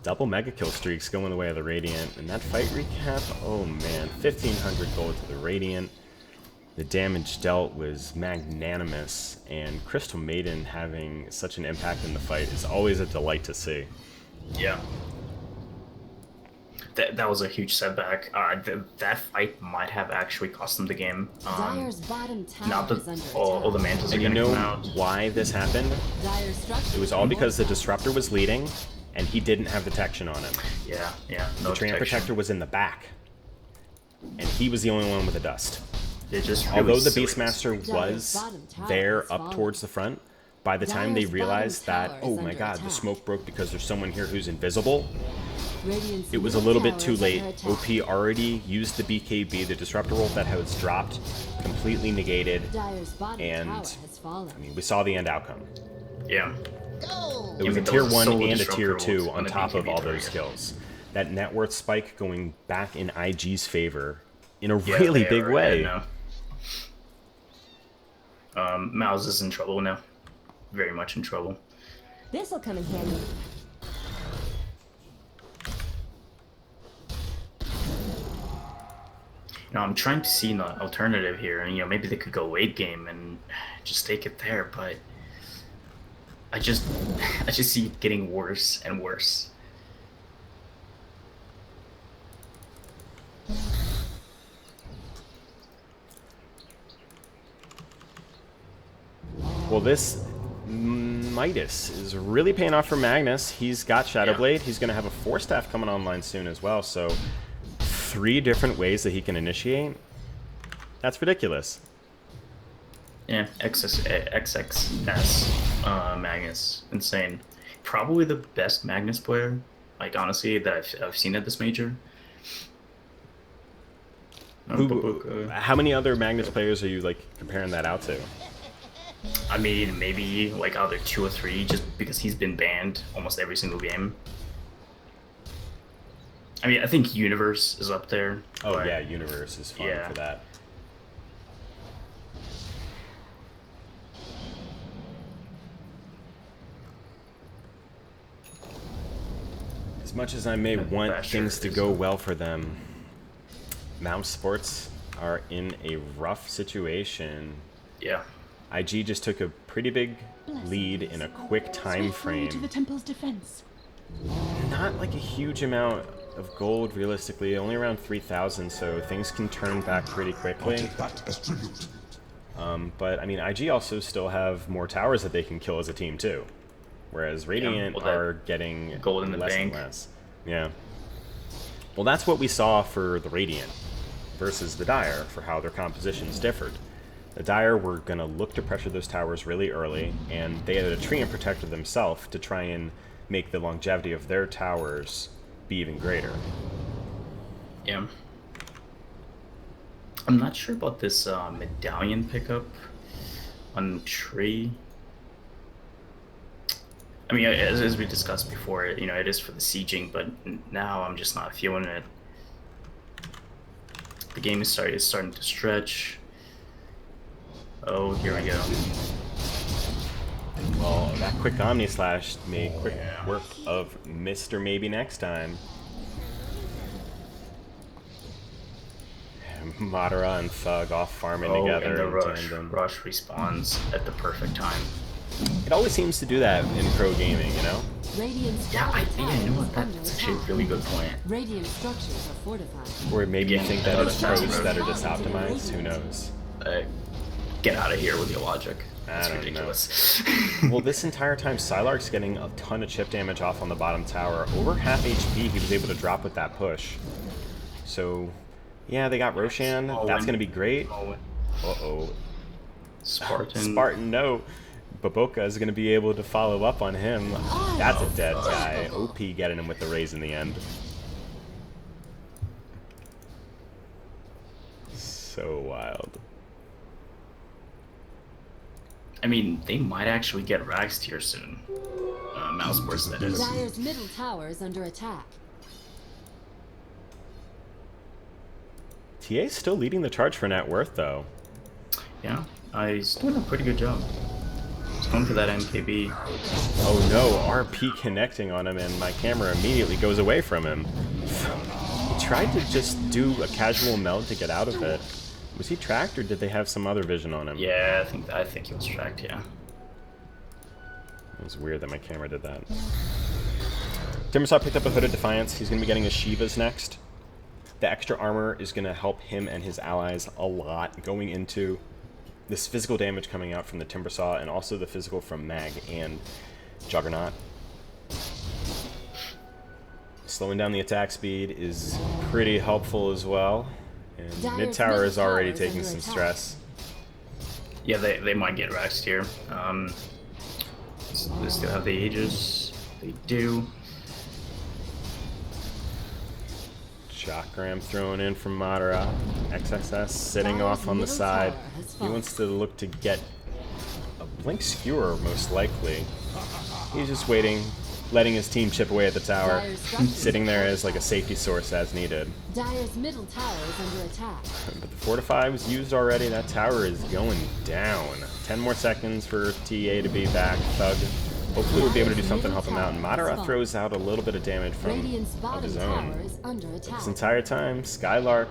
Double mega kill streaks going the way of the Radiant. And that fight recap, oh man, 1,500 gold to the Radiant. The damage dealt was magnanimous, and Crystal Maiden having such an impact in the fight is always a delight to see.
Yeah. That was a huge setback. That fight might have actually cost them the game.
Dire's bottom tower
Not
is
that
under
all the
attack.
mantas are
And you
going to
know
come out.
why this happened?
Dire's structure
It was all because the Disruptor was leading, and he didn't have detection on him.
Yeah, no
The Tram
detection.
Protector was in the back, and he was the only one with the dust.
They're just really
Although the
silly.
Beastmaster was there up towards the front, by the time they
Dire's
realized
bottom
that,
tower is
oh my
under
god, the
attack.
smoke broke because there's someone here who's invisible,
Radiant's
it was a
middle
little bit
tower
too
is
late.
under attack.
OP already used the BKB, the Disruptor ult that was dropped, completely negated.
Dire's bottom
and,
tower has fallen.
I mean, we saw the end outcome.
Yeah.
It was
Yeah,
a
but
tier
those
1
solo
and a
Disruptor
tier
ults
2
on
on
the
top of
BKB
all
target.
those kills. That net worth spike going back in IG's favor in a
Yeah,
really
they
big
are
way.
ahead now. Mouse is in trouble now. Very much in trouble.
This'll come in handy.
I'm trying to see an alternative here, and maybe they could go late game and just take it there, but I just see it getting worse and worse.
Well, this Midas is really paying off for Magnus. He's got Shadow
Yeah.
Blade. He's going to have a 4-staff coming online soon as well, so 3 different ways that he can initiate. That's ridiculous.
Yeah, XXS Magnus, insane. Probably the best Magnus player, like honestly, that I've seen at this major.
How many other Magnus players are you like comparing that out to?
I mean, maybe like either 2 or 3, just because he's been banned almost every single game. I mean, I think Universe is up there.
Oh
but
yeah, Universe is fun
Yeah.
for that. As much as I may want
Basher
things to
is-
go well for them, Mousesports are in a rough situation.
Yeah.
IG just took a pretty big lead in a quick time
To the
frame.
temple's defense.
Not like a huge amount of gold, realistically, only around 3,000, so things can turn back pretty quickly. But I mean, IG also still have more towers that they can kill as a team too, whereas Radiant
well, that
are getting
gold in the
less
bank.
and less. Yeah. Well, that's what we saw for the Radiant versus the Dire for how their compositions differed. The Dire were going to look to pressure those towers really early, and they had a Treant Protector themselves to try and make the longevity of their towers be even greater.
Yeah. I'm not sure about this medallion pickup on Tree. I mean, as we discussed before, it is for the sieging, but now I'm just not feeling it. The game is starting to stretch. Oh, here we go.
Well, that quick Omni Slash made quick work of Mr. Maybe next time. Madara and Thug off farming
Oh,
together
and the
in
rush.
tandem.
Rush respawns at the perfect time.
It always seems to do that in pro gaming, you know?
Radiant's
Yeah,
bottom
I
tower
know
is
what
under
that's actually a
attack.
really good point.
Radiant structures are fortified.
Or maybe you
Yeah,
think that
I
it's
know that's
pros that are
right.
disoptimized, who knows?
Get out of here with your logic. That's
I don't know.
ridiculous.
Well, this entire time, Psylark's getting a ton of chip damage off on the bottom tower. Over half HP he was able to drop with that push. So, yeah, they got Roshan. That's going to be great. Uh-oh.
Spartan.
Spartan, no. Baboka is going to be able to follow up on him. That's a dead guy. OP getting him with the raise in the end. So wild.
I mean, they might actually get Rags tier soon. Mousesports, that is.
Dire's middle tower is under attack.
TA's still leading the charge for net worth, though.
Yeah, he's doing a pretty good job. He's going for that MKB.
Oh no, RP connecting on him, and my camera immediately goes away from him. He tried to just do a casual meld to get out of it. Was he tracked, or did they have some other vision on him?
Yeah, I think he was tracked, yeah.
It was weird that my camera did that. Timbersaw picked up a Hooded Defiance. He's going to be getting a Shivas next. The extra armor is going to help him and his allies a lot going into this physical damage coming out from the Timbersaw, and also the physical from Mag and Juggernaut. Slowing down the attack speed is pretty helpful as well. And mid tower is already taking some stress.
Yeah, they might get Raxed here. They still have the Aegis. They do.
Chakram thrown in from Madara. XXS sitting off on the side. He wants to look to get a Blink Skewer, most likely. He's just waiting, letting his team chip away at the tower, sitting there as like a safety source as needed.
Dire's middle tower is under attack.
But the Fortify was used already. That tower is going down. 10 more seconds for TA to be back. Thug hopefully we'll be able to do something to help him out. And Madara throws out a little bit of damage from of his own. This entire time, Skylark.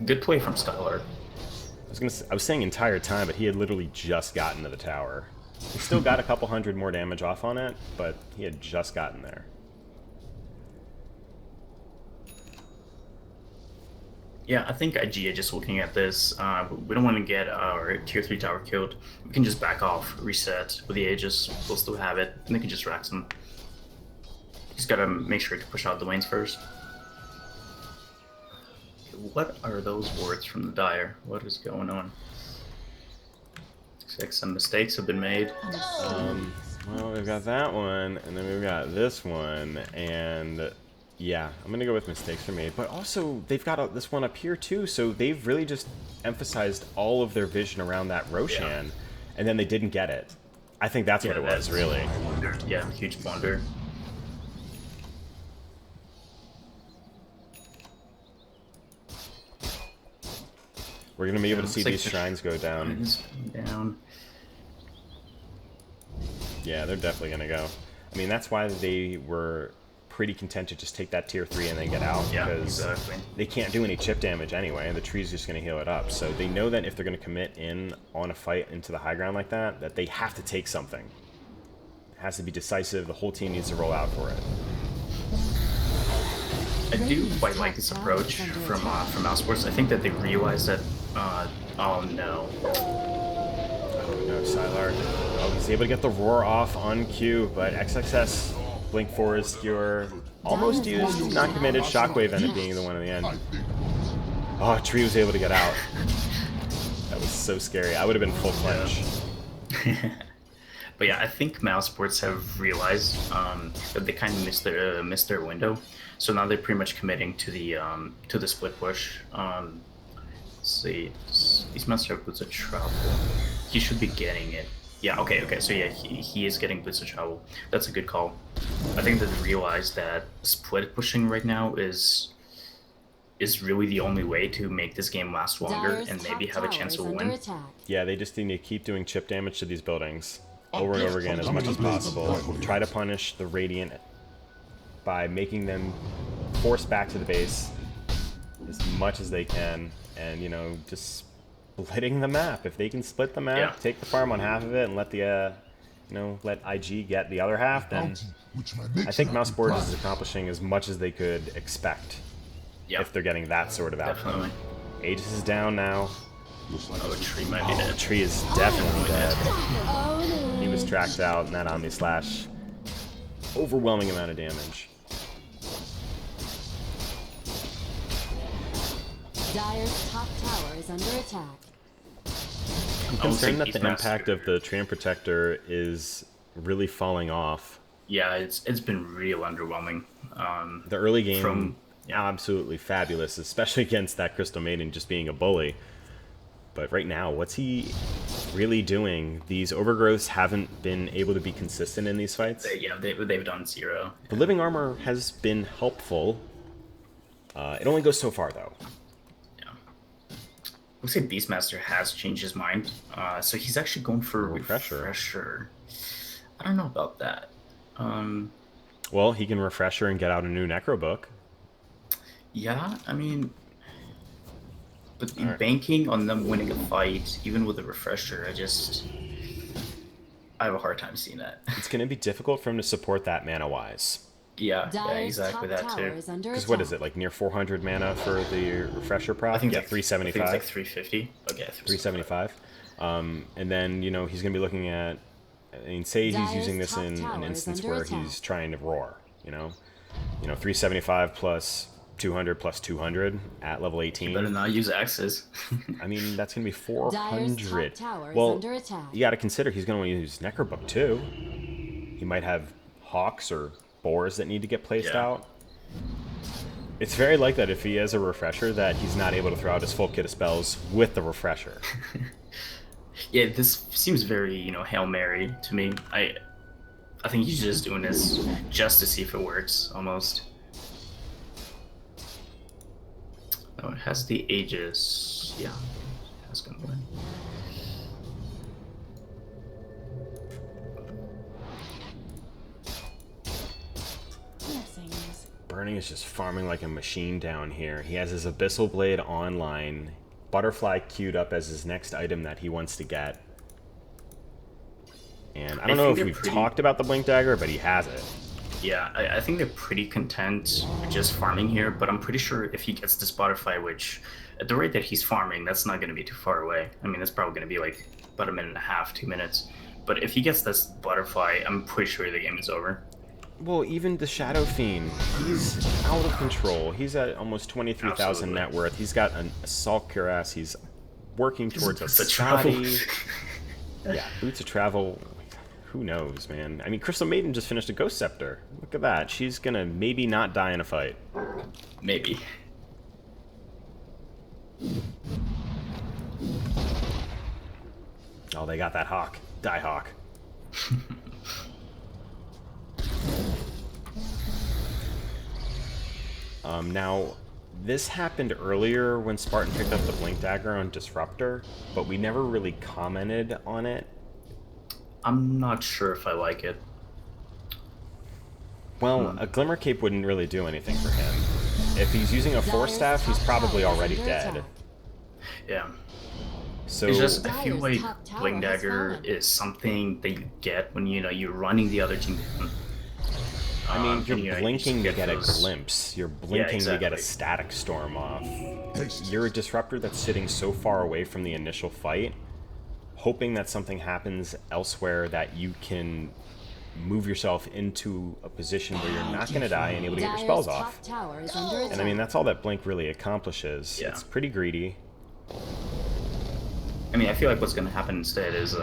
Good play from Skylark.
I was saying entire time, but he had literally just gotten to the tower. He still got a couple hundred more damage off on it, but he had just gotten there.
Yeah, I think IGA just looking at this, we don't want to get our tier 3 tower killed. We can just back off, reset with the Aegis, we'll still have it, and they can just rack them. Just gotta make sure to push out the lanes first. What are those words from the Dire? What is going on? Looks like some mistakes have been made.
Well, we've got that one, and then we've got this one, and yeah, I'm gonna go with mistakes for me. But also, they've got this one up here too, so they've really just emphasized all of their vision around that Roshan, and then they didn't get it. I think that's what it was, really.
Yeah, huge blunder.
We're gonna be able to see these shrines go down. Yeah, they're definitely gonna go. I mean, that's why they were pretty content to just take that tier 3 and then get out, because they can't do any chip damage anyway, and the tree's just gonna heal it up. So they know that if they're gonna commit in on a fight into the high ground like that, that they have to take something. It has to be decisive. The whole team needs to roll out for it.
I do quite like this approach from Mousesports. I think that they realize that. Oh no.
Oh no, Skylark. Oh, he's able to get the roar off on cue, but XXS Blink 4 is Skewer. Almost used, not committed. Shockwave ended up being the one in the end. Oh, Tree was able to get out. That was so scary. I would have been full clench.
But yeah, I think Mousesports have realized that they kind of missed their window. So now they're pretty much committing to the split push. Let's see, these Master Boots of Travel. He should be getting it. Yeah, okay, so yeah, he is getting Boots of Travel. That's a good call. I think that they realize that split pushing right now is really the only way to make this game last longer and maybe have a chance to win.
Yeah, they just need to keep doing chip damage to these buildings over and over again as much as possible. Try to punish the Radiant by making them force back to the base as much as they can, and you know, just splitting the map. If they can split the map, take the farm on half of it, and let the let IG get the other half, then I think Mousesports is accomplishing as much as they could expect. If they're getting that sort of outcome.
Definitely.
Aegis is down now.
Oh, Tree might be dead.
Tree is definitely dead. He was tracked out, and that Omni Slash, overwhelming amount of damage.
Dire's top tower is under attack.
I'm concerned that the impact of the Tram Protector is really falling off.
Yeah, it's been real underwhelming.
The early game, absolutely fabulous, especially against that Crystal Maiden just being a bully. But right now, what's he really doing. These overgrowths haven't been able to be consistent in these fights.
They've done 0.
The living armor has been helpful. It only goes so far, though.
Yeah. Looks like Beastmaster has changed his mind. So he's actually going for a refresher. I don't know about that.
Well, he can refresher and get out a new Necro book.
Yeah, I mean, but banking on them winning a fight, even with a refresher, I have a hard time seeing that.
It's going to be difficult for him to support that mana-wise.
Yeah, exactly that too.
Because what is it, like near 400 mana for the refresher prop?
I think
yeah,
it's
375.
I think it's like 350. Okay,
375. And then, you know, he's going to be looking at, I mean, say he's using this in an instance where he's trying to roar, you know? 375 plus 200 plus 200 at level 18.
You better not use axes.
I mean, that's going to be 400.
Tower is
Well,
under attack.
you got to consider he's going to use Necrobook too. He might have hawks or boars that need to get placed out. It's very likely that if he has a refresher that he's not able to throw out his full kit of spells with the refresher.
Yeah, this seems very, Hail Mary to me. I think he's just doing this just to see if it works, almost. Oh, it has the Aegis. Yeah, that's gonna win.
Burning is just farming like a machine down here. He has his Abyssal Blade online. Butterfly queued up as his next item that he wants to get. And I don't know if we've talked about the Blink Dagger, but he has it.
Yeah, I think they're pretty content just farming here, but I'm pretty sure if he gets this Butterfly, which at the rate that he's farming, that's not going to be too far away. I mean, that's probably going to be like about a minute and a half, 2 minutes. But if he gets this Butterfly, I'm pretty sure the game is over.
Well, even the Shadow Fiend, he's out of control. He's at almost 23,000 net worth. He's got an Assault Cuirass. He's working towards a Scotty. Yeah, Boots of Travel. Who knows, man? I mean, Crystal Maiden just finished a Ghost Scepter. Look at that. She's gonna maybe not die in a fight.
Maybe.
Oh, they got that Hawk. Die Hawk. Now, this happened earlier when Spartan picked up the Blink Dagger on Disruptor, but we never really commented on it.
I'm not sure if I like it.
Well, a Glimmer Cape wouldn't really do anything for him. If he's using a Force Staff, he's probably already dead.
Yeah.
So
it's just, I feel like Blink Dagger is something that you get when, you're running the other team down.
I mean, you're blinking to get a glimpse. You're blinking to get a Static Storm off. You're a Disruptor that's sitting so far away from the initial fight, hoping that something happens elsewhere that you can move yourself into a position where you're not going to die and able to get your spells off. And I mean, that's all that Blink really accomplishes.
Yeah.
It's pretty greedy.
I mean, I feel like what's going to happen instead is,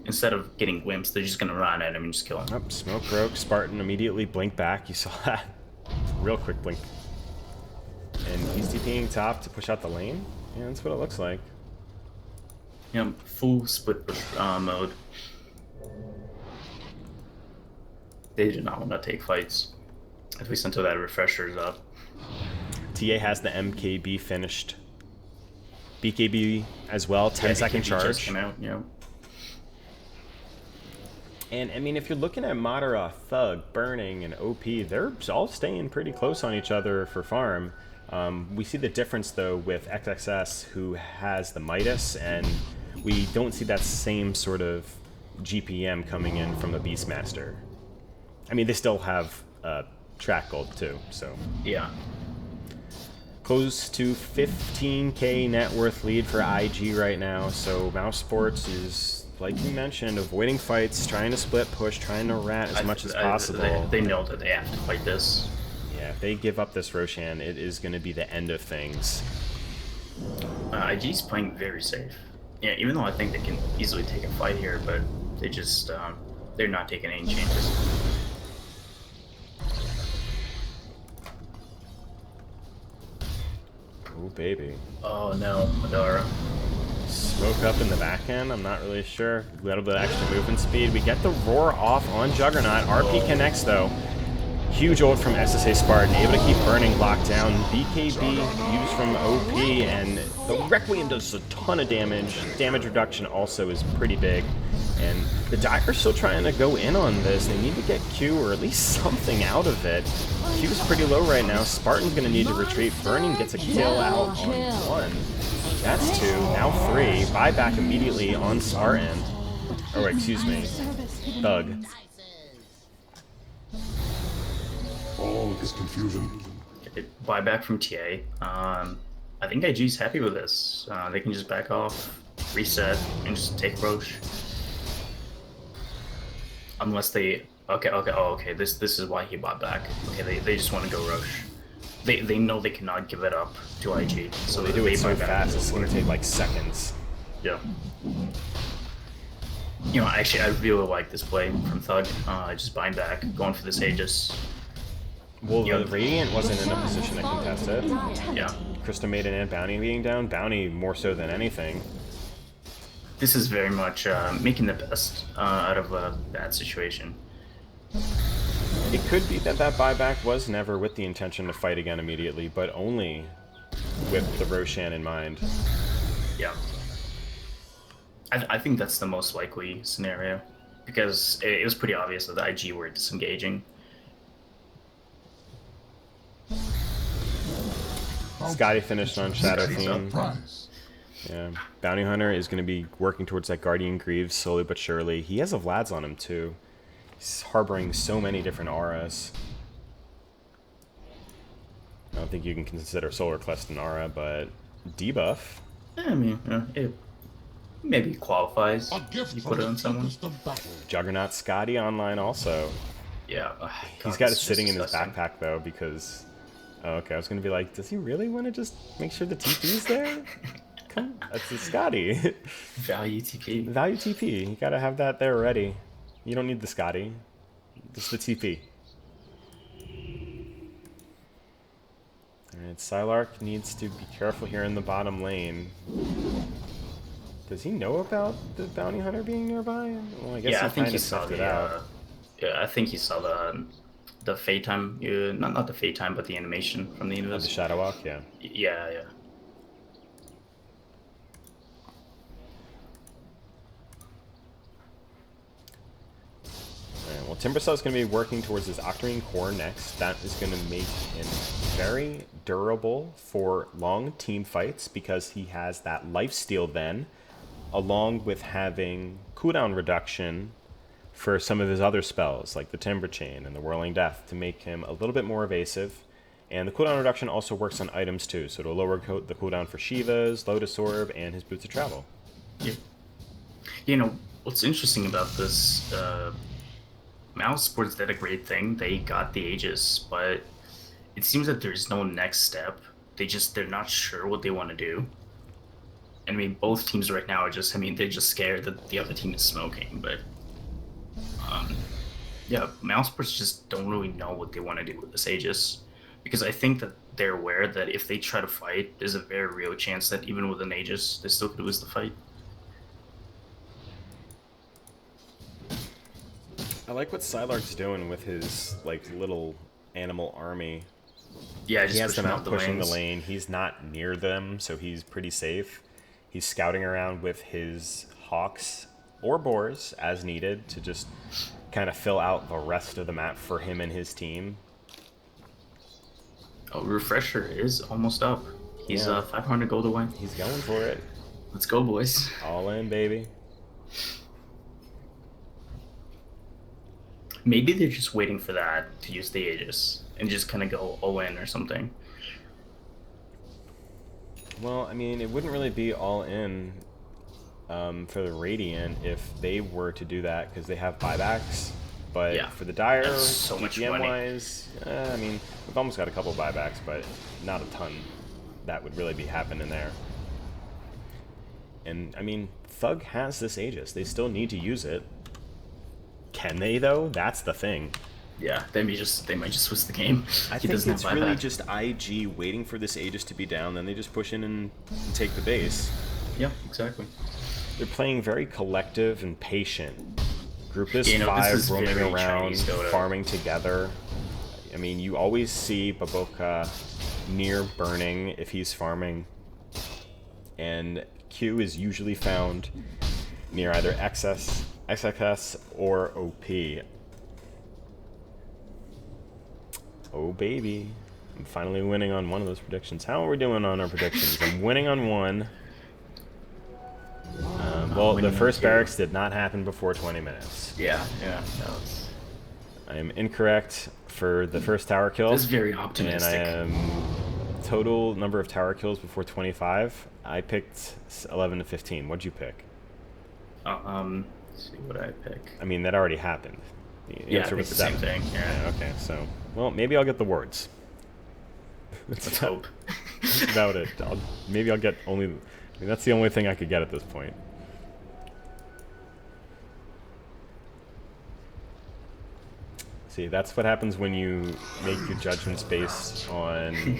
instead of getting glimpsed, they're just going to run at him and just kill him.
Oh, smoke broke. Spartan immediately blinked back. You saw that. Real quick blink. And he's TPing top to push out the lane. Yeah, that's what it looks like.
Yeah, full split mode. They do not want to take fights. At least until that refresher's up.
TA has the MKB finished. BKB as well, 10-second charge.
Just came out, yeah.
And, I mean, if you're looking at Madara, Thug, Burning, and OP, they're all staying pretty close on each other for farm. We see the difference, though, with XXS, who has the Midas, and we don't see that same sort of GPM coming in from the Beastmaster. I mean, they still have track gold, too, so...
Yeah.
Close to 15k net worth lead for IG right now, so Mousesports is, like you mentioned, avoiding fights, trying to split push, trying to rat as much as possible.
They know that they have to fight this.
Yeah, if they give up this Roshan, it is going to be the end of things.
IG's playing very safe. Yeah, even though I think they can easily take a fight here, but they just, they're not taking any changes.
Oh, baby.
Oh no, Madara.
smoke up in the back end. I'm not really sure. A little bit of extra movement speed. We get the roar off on Juggernaut. RP connects though. Huge ult from SSA Spartan, able to keep burning locked down. BKB used from OP, and the Requiem does a ton of damage. Damage reduction also is pretty big. And the Dire are still trying to go in on this. They need to get Q or at least something out of it. Q is pretty low right now. Spartan's going to need to retreat. Burning gets a kill out on 1. That's 2, now 3. Buyback immediately on Spartan. Oh, excuse me. Thug.
All is confusion.
Buyback from TA. I think IG's happy with this. They can just back off, reset, and just take Roche. Unless they... Okay, this is why he bought back. Okay, they just want to go Roche. They know they cannot give it up to IG. So
They do it so
buy back.
fast, it's going to take like seconds.
Yeah. You know, actually, I really like this play from Thug. Just buying back, going for this Aegis.
Well,
Yeah.
the Radiant wasn't in a position to contest it.
Yeah.
Krista Maiden and Bounty being down. Bounty more so than anything.
This is very much making the best out of a bad situation.
It could be that that buyback was never with the intention to fight again immediately, but only with the Roshan in mind.
Yeah. I think that's the most likely scenario, because it was pretty obvious that the IG were disengaging.
Scotty finished on Shadow
Scotty's
Fiend.
Prize.
Yeah. Bounty Hunter is going to be working towards that Guardian Greaves slowly but surely. He has a Vlad's on him too. He's harboring so many different auras. I don't think you can consider Solar Cleft an aura, but debuff.
I mean, it maybe qualifies.
A gift
You
from
put it
the
on someone.
deepest of battle.
Juggernaut Scotty online also.
Yeah.
He's got it sitting in his backpack though because... Oh, okay, I was going to be like, does he really want to just make sure the TP's there? Come on, that's the Scotty.
Value TP.
Value TP, you gotta have that there ready. You don't need the Scotty, just the TP. Alright, Psylark needs to be careful here in the bottom lane. Does he know about the Bounty Hunter being nearby? Well, I guess
Yeah, I
he
think
kind
he
of
saw
snuffed it
the.
out.
Yeah, I think he saw the fade time. Not the fade time, but the animation from the
The
universe.
Shadow Walk, yeah.
Yeah.
Alright, well, Timbersaw going to be working towards his Octarine Core next. That is going to make him very durable for long team fights because he has that lifesteal then, along with having cooldown reduction for some of his other spells, like the Timber Chain and the Whirling Death, to make him a little bit more evasive. And the cooldown reduction also works on items too, so it'll lower the cooldown for Shiva's, Lotus Orb, and his Boots of Travel.
Yeah. You know what's interesting about this? Mousesports did a great thing. They got the Aegis, but it seems that there's no next step. They're not sure what they want to do. I mean, both teams right now are just. I mean, they're just scared that the other team is smoking, but. Yeah, Mousesports just don't really know what they want to do with this Aegis, because I think that they're aware that if they try to fight, there's a very real chance that even with an Aegis, they still could lose the fight.
I like what Psylark's doing with his like little animal army.
Yeah, just
He has them
pushing
out
out the
pushing the
lanes.
lane. He's not near them, so he's pretty safe. He's scouting around with his hawks or boars as needed to just kind of fill out the rest of the map for him and his team.
Oh, Refresher is almost up. He's
Yeah.
500 gold away.
He's going for it.
Let's go, boys.
All in, baby.
Maybe they're just waiting for that to use the Aegis and just kind of go all in or something.
Well, I mean, it wouldn't really be all in for the Radiant if they were to do that because they have buybacks. But
Yeah,
for the Dire,
that's so much money.
GM-wise, I mean, we've almost got a couple buybacks, but not a ton that would really be happening there. And, I mean, Thug has this Aegis. They still need to use it. Can they, though? That's the thing.
Yeah, they might just switch the game.
I
He
think
doesn't
it's
have
really
buyback.
just IG waiting for this Aegis to be down, then they just push in and take the base.
Yeah, exactly.
They're playing very collective and patient. Group is
You know, this
5
is
roaming
very
around,
Chinese Dota.
farming together. I mean, you always see Baboka near burning if he's farming. And Q is usually found near either XXS or OP. Oh baby. I'm finally winning on one of those predictions. How are we doing on our predictions? I'm winning on one. Well, the first barracks did not happen before 20 minutes.
Yeah, that was...
I am incorrect for the first tower kill.
That's very optimistic.
And I am total number of tower kills before 25. I picked 11 to 15. What'd you pick?
Let's see what I pick.
I mean, that already happened. The
Yeah, I
answer
picked
was
the
7.
same thing. Yeah.
Okay, so, well, maybe I'll get the words.
Let's hope.
That's about it. Maybe I'll get only... I mean, that's the only thing I could get at this point. See, that's what happens when you make your judgments based on feeling.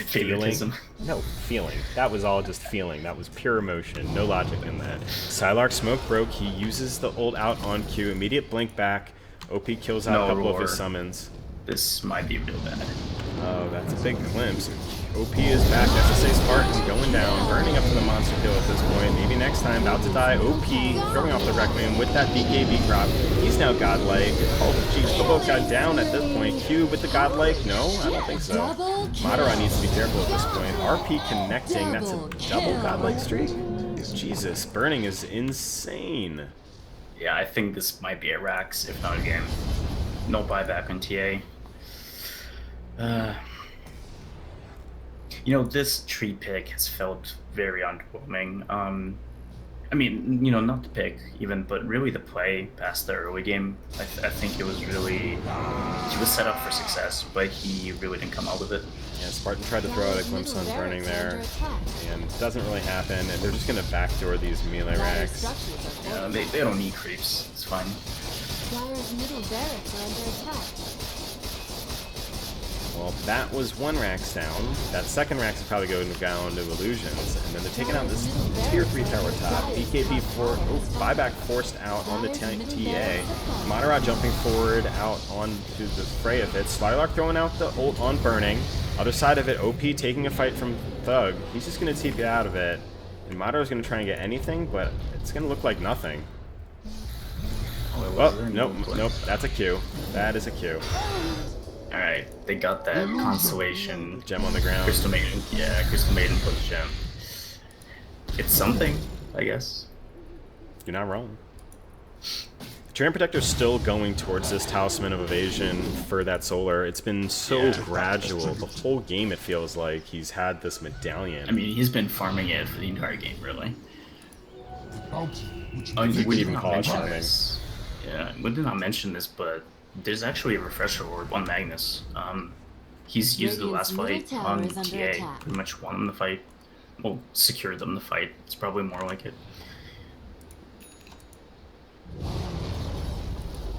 Favoritism.
No, feeling. That was all just feeling. That was pure emotion. No logic in that. Psylark smoke broke. He uses the ult out on Q. Immediate blink back. OP kills out a couple of his summons.
This might be real bad.
Oh, that's a big glimpse. OP is back. SSA Spartan going down, burning up to the monster kill at this point. Maybe next time, about to die. OP throwing off the Requiem with that BKB crop. He's now godlike. Oh, geez, Bobo got down at this point. Q with the godlike? No, I don't think so. Madara needs to be careful at this point. RP connecting. That's a double godlike streak. Jesus, burning is insane.
Yeah, I think this might be a Rax, if not a game. No buyback on TA. You know, this tree pick has felt very underwhelming. I mean, you know, not the pick even, but really the play past the early game. I think it was really... he was set up for success, but he really didn't come out with it.
Yeah, Spartan tried to throw out a glimpse on burning there, and it doesn't really happen, and they're just going to backdoor these melee racks.
Yeah, they don't need creeps. It's fine.
Dire's middle barracks are under attack.
Well, that was one Rax down. That second Rax is probably going down to Illusions. And then they're taking out this tier 3 tower top. BKB for buyback forced out on the TA. Madara jumping forward out onto the fray of it. Slylark throwing out the ult on burning. Other side of it, OP taking a fight from Thug. He's just going to TP out of it. And Madara's going to try and get anything, but it's going to look like nothing. Oh, nope, that's a Q. That is a Q.
Alright, they got that constellation.
Gem on the ground.
Crystal Maiden. Yeah, Crystal Maiden plus gem. It's something, I guess.
You're not wrong. Terrain Protector's still going towards this Talisman of Evasion for that Solar. It's been so gradual. The whole game, it feels like, he's had this medallion.
I mean, he's been farming it for the entire game, really. Oh, we didn't even call it farming. Yeah, we did not mention this, but there's actually a refresher orb on Magnus. He's used the last fight on TA, pretty much won them the fight. Well, secured them the fight. It's probably more like it.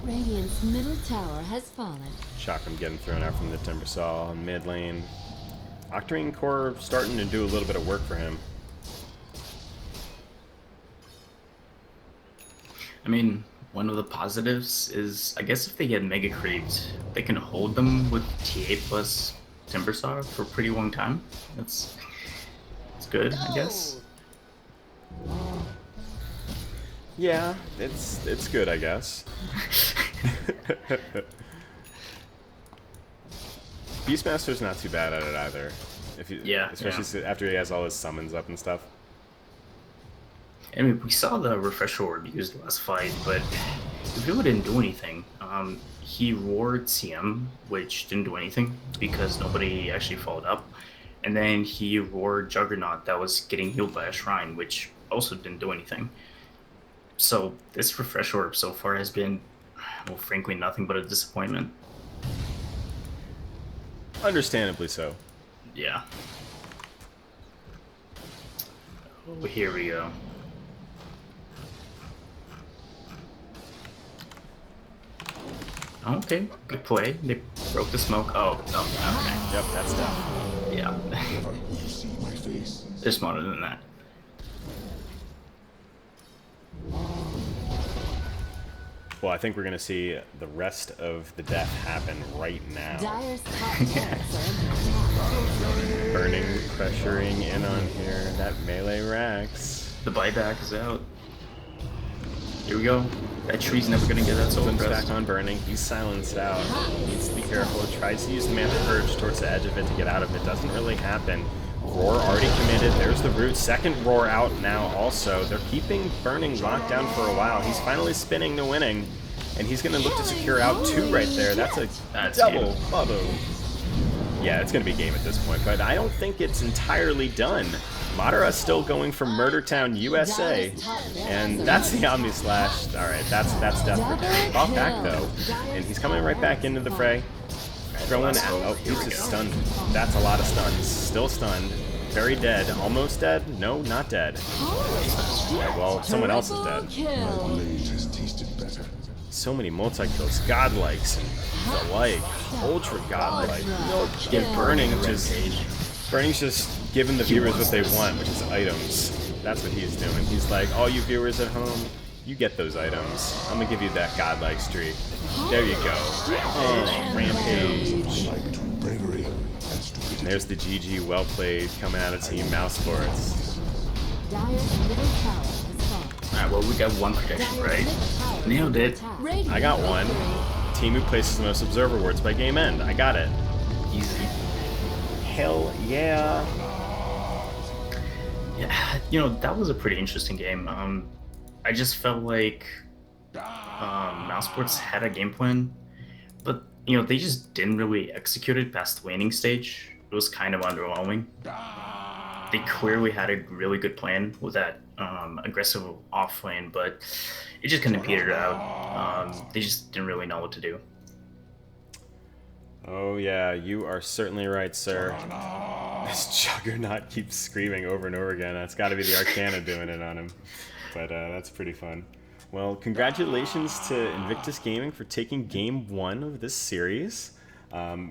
Radiant's middle tower has fallen.
Chakram getting thrown out from the Timbersaw in mid lane. Octarine Core starting to do a little bit of work for him.
I mean, one of the positives is, I guess if they get Mega Creeped, they can hold them with TA plus Timbersaw for a pretty long time. It's good, I guess.
Yeah, it's good, I guess. Beastmaster's not too bad at it either. Especially after he has all his summons up and stuff.
I mean, we saw the refresher orb used last fight, but it really didn't do anything. He roared CM, which didn't do anything because nobody actually followed up. And then he roared Juggernaut that was getting healed by a shrine, which also didn't do anything. So this refresher orb so far has been, well, frankly, nothing but a disappointment.
Understandably so.
Yeah. Oh, here we go. Okay, good play. They broke the smoke. Oh, no, okay.
Yep, that's done.
Yeah. They're smarter than that.
Well, I think we're going to see the rest of the death happen right now.
Dire's top barracks are under attack.
Burning, pressuring in on here. That melee racks.
The buyback is out. Here we go. That tree's never gonna get that soul
Flips
impressed.
back on burning. He's silenced out. Needs to be careful. Tries to use the Manta Purge towards the edge of it to get out of it. Doesn't really happen. Roar already committed. There's the root. Second roar out now also. They're keeping burning locked down for a while. He's finally spinning to winning. And he's gonna look to secure out 2 right there. That's a double bubble. Yeah, it's gonna be game at this point, but I don't think it's entirely done. Madara's still going for Murder Town, USA, and that's the Omni Slash. All right, that's death for him. Bought back though, and he's coming right back into the fray. Throwing out. Oh, he's just stunned. That's a lot of stuns. Still stunned. Very dead. Almost dead. No, not dead. Yeah, well, someone else is dead.
Kill.
Blade has tasted better.
So many multi-kills, godlikes, and the like, ultra godlike. No, Burning's just giving the viewers what they want, which is items. That's what he's doing. He's like, all you viewers at home, you get those items. I'm gonna give you that godlike streak. There you go. Oh, rampage.
Like between bravery and stupidity.
There's the GG, well played, coming out of Team Mousesports.
Dire's middle tower has fallen.
Alright, well, we got one protection, right? Nailed it.
I got one. Team who places the most observer wards by game end. I got it.
Easy.
Hell yeah.
Yeah, you know, that was a pretty interesting game. I just felt like Mousesports had a game plan, but, you know, they just didn't really execute it past the waning stage. It was kind of underwhelming. They clearly had a really good plan with that aggressive off lane, but it just kind of petered out. They just didn't really know what to do.
Oh yeah, you are certainly right, sir. This Juggernaut keeps screaming over and over again. That's got to be the Arcana doing it on him. But that's pretty fun. Well, congratulations to Invictus Gaming for taking game 1 of this series.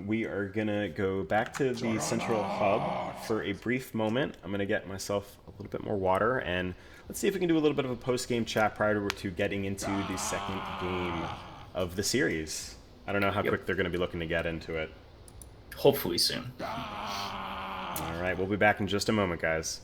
We are going to go back to the central hub for a brief moment. I'm going to get myself a little bit more water, and let's see if we can do a little bit of a post-game chat prior to getting into the second game of the series. I don't know how quick they're going to be looking to get into it.
Hopefully soon.
All right, we'll be back in just a moment, guys.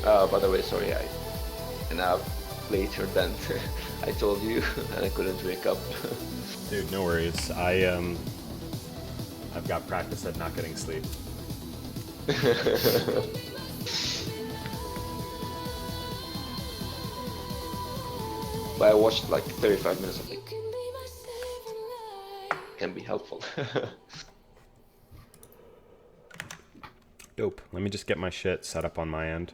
By the way, sorry, I an hour later than I told you, and I couldn't wake up.
Dude, no worries. I've got practice at not getting sleep.
But I watched like 35 minutes of it. Can be helpful.
Dope. Let me just get my shit set up on my end.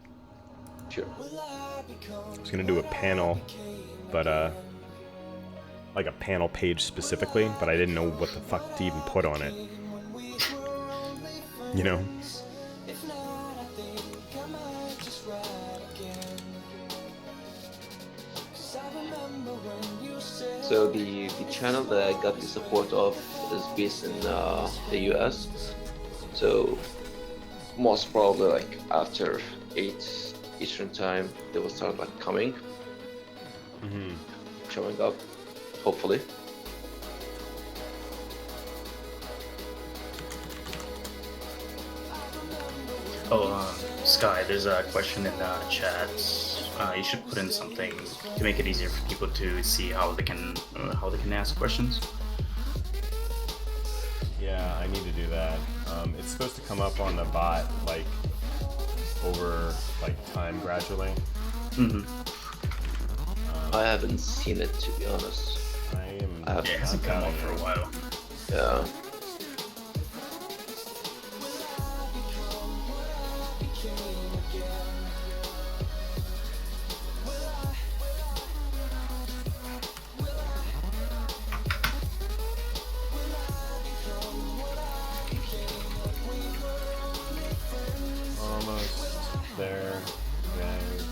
Sure.
I was gonna do a panel, but like a panel page specifically, but I didn't know what the fuck to even put on it. You know?
So the channel that I got the support of is based in the US. So most probably like after 8 Eastern time, they will start like coming, showing up, hopefully.
Oh, Sky, there's a question in the chat. You should put in something to make it easier for people to see how they can ask questions.
Yeah, I need to do that. It's supposed to come up on the bot like over like time gradually.
I haven't seen it, to be honest.
Yeah, it hasn't come up for a while.
Yeah.
Almost there, guys.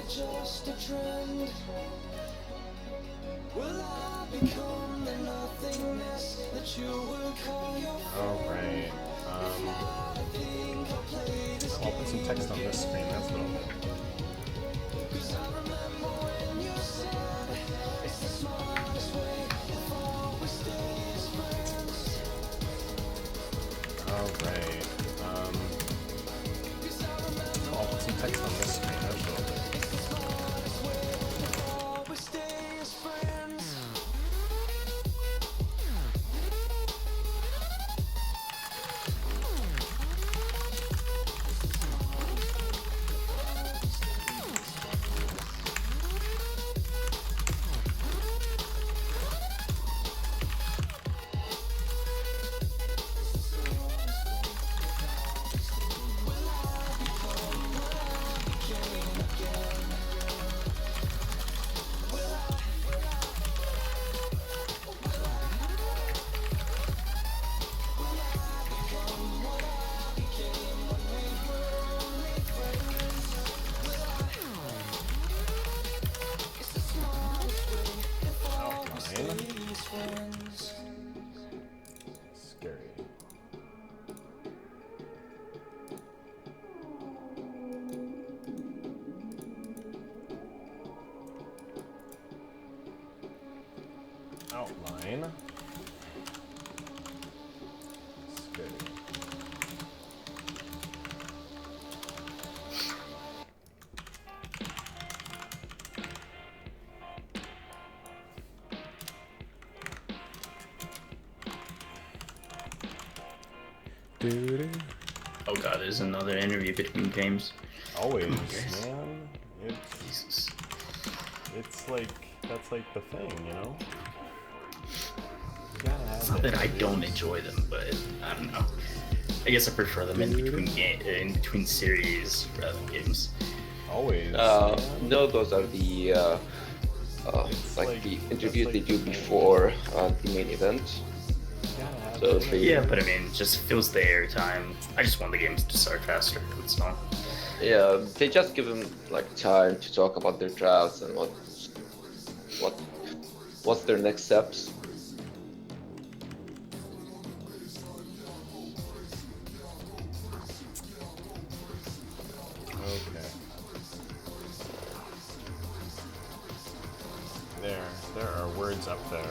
Just a trend. Will I become the nothingness that you will call your
All right. I'll put some text on this screen. That's what I'll do.
Cause I remember when you said it's the smartest way if always stay as friends.
All right. I'll put some text on this screen. That's what I'll do.
Always stay as friends.
Scary. Outline. Scary.
Oh god, there's another interview between games.
Always, man.
Jesus.
It's like, that's like the thing, you know? You gotta have
It's not that I
interviews.
don't enjoy them, but I don't know. I guess I prefer them in between series rather than games.
Always.
No, those are the like the interviews they do before the main event. So they,
Yeah, but I mean, it just fills the airtime. I just want the games to start faster. That's all.
yeah, they just give them like time to talk about their drafts and what's their next steps.
There are words up there.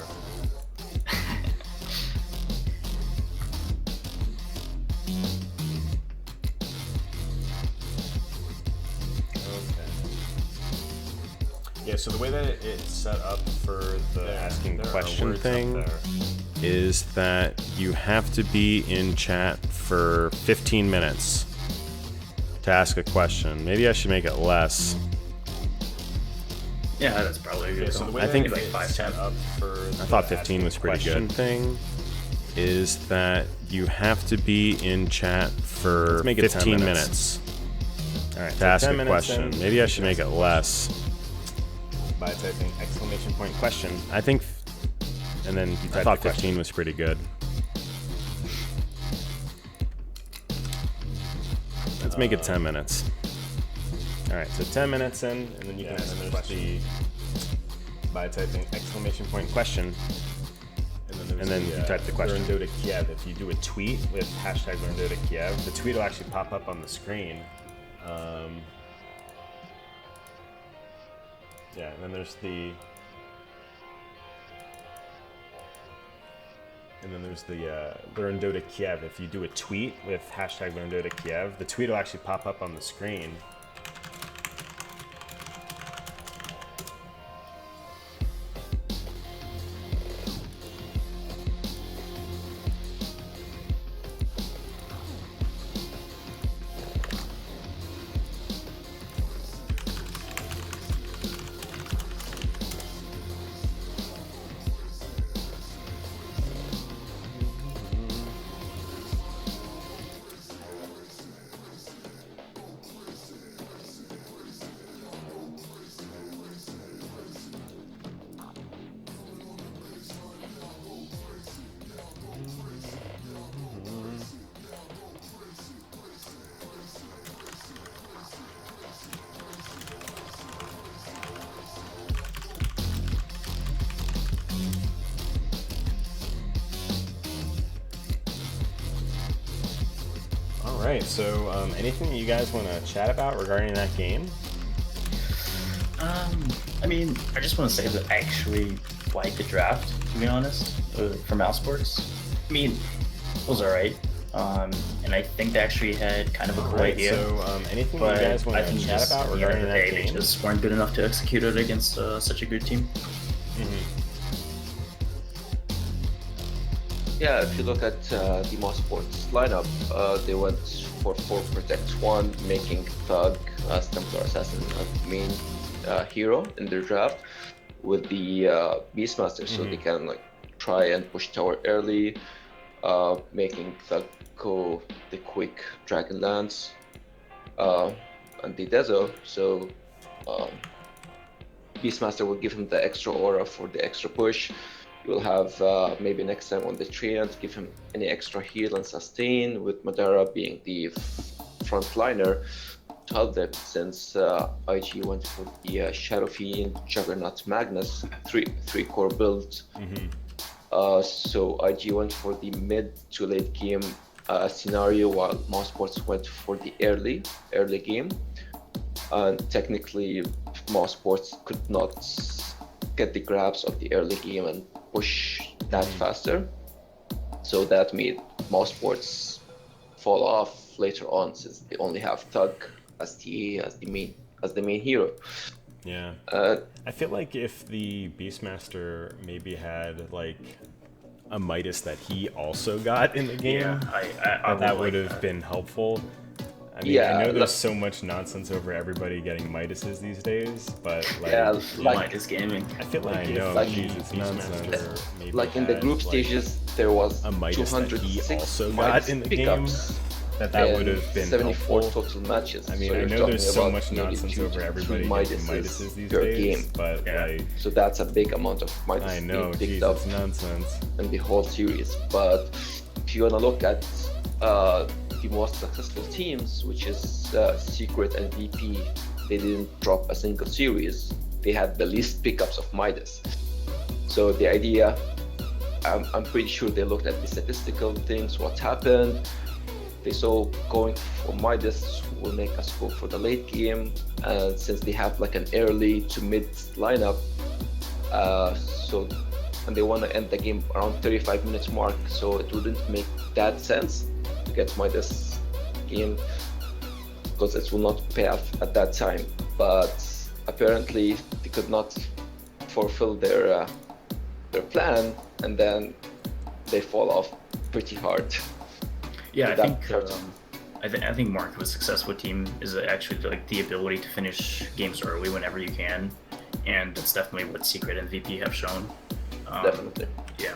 Yeah, so the way that it's set up for the asking question thing is that you have to be in chat for 15 minutes to ask a question. Maybe I should make it less.
Yeah, that's probably a good.
So the way
I think
that
like
it's
5,
set
10.
up for I thought 15 was pretty good. Thing is that you have to be in chat for 15 minutes. All right, to ask a question. Maybe I should make it less. By typing exclamation point question. I think, and then you I thought 15 was pretty good. Let's make it 10 minutes. All right, so 10 minutes in, and then you can ask the question by typing exclamation point question, and then you type the question. Learn Dota Kiev. If you do a tweet with hashtag Learn Dota Kiev, the tweet will actually pop up on the screen. Yeah, and then there's the Learn Dota Kiev. If you do a tweet with hashtag Learn Dota Kiev, the tweet will actually pop up on the screen. Alright, so anything that you guys want to chat about regarding that game?
I mean, I just want to say that I actually like the draft, to be honest, for Mousesports. I mean, it was alright. And I think they actually had kind of a cool idea.
So anything that you guys want to chat about regarding that game?
They just weren't good enough to execute it against such a good team.
Yeah, if you look at the Mousesports lineup, they went for 4 Protect 1, making Thug as Templar Assassin a main hero in their draft with the Beastmaster, so they can like try and push tower early, making Thug go the quick Dragon Lance and the Dezo, so Beastmaster will give him the extra aura for the extra push. You'll have maybe next time on the Treant, give him any extra heal and sustain, with Madara being the frontliner to help them, since IG went for the Shadow Fiend, Juggernaut, Magnus, three core build. So IG went for the mid to late game scenario, while Mousesports went for the early game. And technically, Mousesports could not get the grabs of the early game and push that faster, so that made Mousesports fall off later on, since they only have Thug as the main hero.
Yeah, I feel like if the Beastmaster maybe had like a Midas that he also got in the game, that would have been helpful. I mean, I know there's so much nonsense over everybody getting Midases these days, but like
Midas gaming.
I feel like Jesus, nonsense.
Like in the group stages, there was
a Midas that he
206
also got in the game. That would have been
74
helpful.
total matches.
I mean,
so
I know there's so much nonsense over everybody getting
Midases
Midases these
per
days,
game.
but like,
so that's a big amount of Midas
I know,
being picked up
nonsense
in the whole series. But if you wanna look at the most successful teams, which is Secret and VP, they didn't drop a single series. They had the least pickups of Midas. So the idea, I'm pretty sure they looked at the statistical things, what happened. They saw going for Midas will make us go for the late game, and since they have like an early to mid lineup, So, and they want to end the game around 35 minutes mark. So it wouldn't make that sense to get Midas game because it will not pay off at that time. But apparently they could not fulfill their plan, and then they fall off pretty hard.
Yeah,
So
I think mark of a successful team is actually like the ability to finish games early whenever you can, and that's definitely what Secret and VP have shown.
Definitely.
Yeah.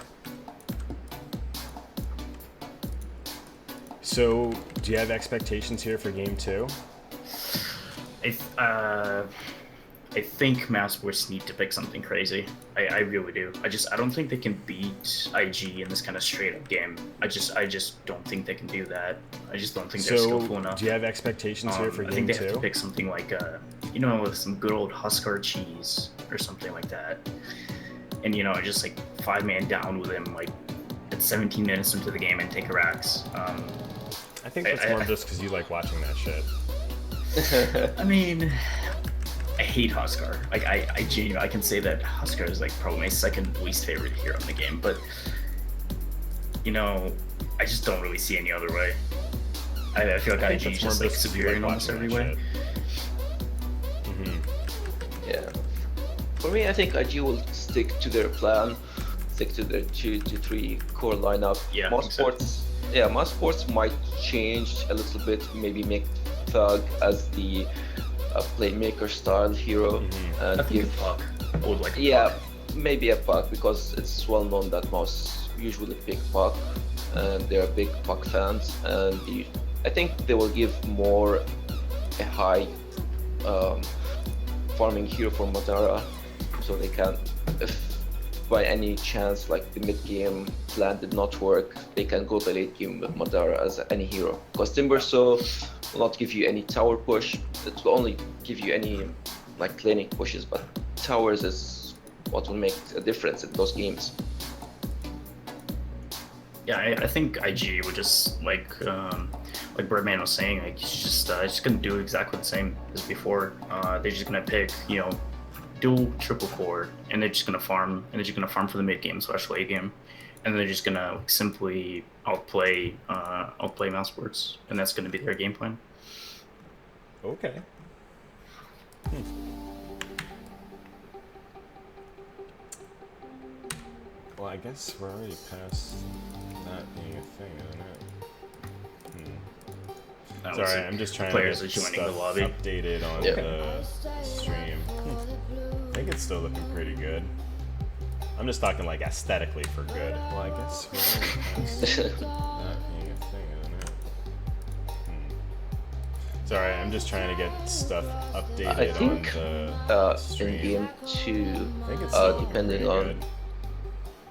So, do you have expectations here for game 2?
I think Mousesports need to pick something crazy. I really do. I don't think they can beat IG in this kind of straight up game. I just don't think they can do that. I just don't think they're skillful enough.
Do you have expectations here for
I
game
think they
2?
have to pick something like with some good old Huskar cheese or something like that. And just like 5-man down with him like at 17 minutes into the game and take a racks.
I think that's more just because you like watching that shit.
I mean, I hate Huskar. Like I genuinely, I can say that Huskar is like probably my second least favorite hero in the game, but I just don't really see any other way. I feel like IG is just like superior in almost every way.
Yeah. For me, I think IG will stick to their plan, stick to their 2-3 core lineup.
Yeah,
Mousesports might change a little bit, maybe make Thug as the playmaker style hero, and
I think a Puck would like.
Maybe a Puck, because it's well known that Mouse usually pick Puck, and they're big Puck fans, and I think they will give more a high farming hero for Madara, so they can, if by any chance like the mid game plan did not work, they can go the late game with Madara as any hero, because Timbersaw will not give you any tower push. It will only give you any like laning pushes, but towers is what will make a difference in those games.
Yeah, I think IG would just like Birdman was saying, like he's just gonna do exactly the same as before. They're just gonna pick dual triple core, and they're just gonna farm, for the mid game / late game, and they're just gonna simply outplay Mousesports, and that's gonna be their game plan.
Okay. Well, I guess we're already past that being a thing, isn't it? Sorry, I'm just trying to get stuff updated on the stream. I think it's still looking pretty good. I'm just talking like aesthetically for good. Well, I guess we're already past that being a thing, isn't it? Sorry, I'm just trying to get stuff updated
I think,
on the stream.
In game 2,
I think it's still
depending on...
good.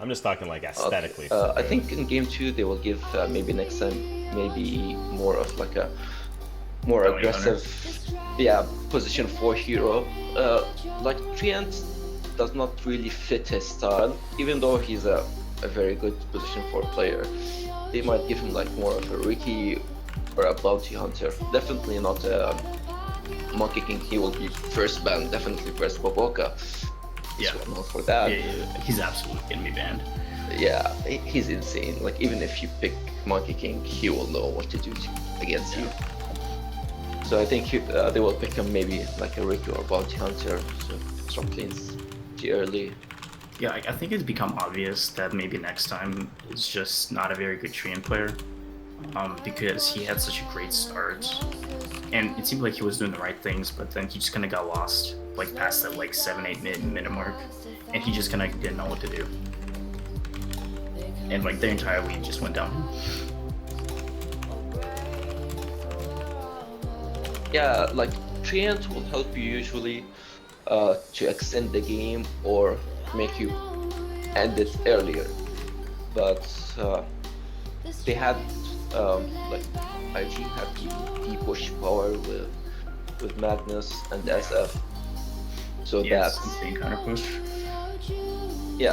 I'm just talking like aesthetically.
I think in game 2 they will give maybe next time maybe more of like a more aggressive position for hero. Like Treant does not really fit his style, even though he's a very good position for player. They might give him like more of a Ricky or a bounty hunter. Definitely not a Monkey King. He will be first banned, definitely first Boboka.
Yeah,
not for that.
Yeah, he's absolutely gonna be banned.
Yeah, he's insane. Like even if you pick Monkey King, he will know what to do against you. So I think they will pick him maybe like a Ricky or Bounty Hunter. So drop lanes too early.
Yeah, I think it's become obvious that maybe next time is just not a very good Treant player, because he had such a great start, and it seemed like he was doing the right things, but then he just kind of got lost, like past that like 7-8 minute mark, and he just kind of didn't know what to do, and like the entire league just went down.
Yeah, like Treant will help you usually to extend the game or make you end it earlier, but they had like IG had the push power with Magnus and SF, so
Yes,
that's
insane counter push.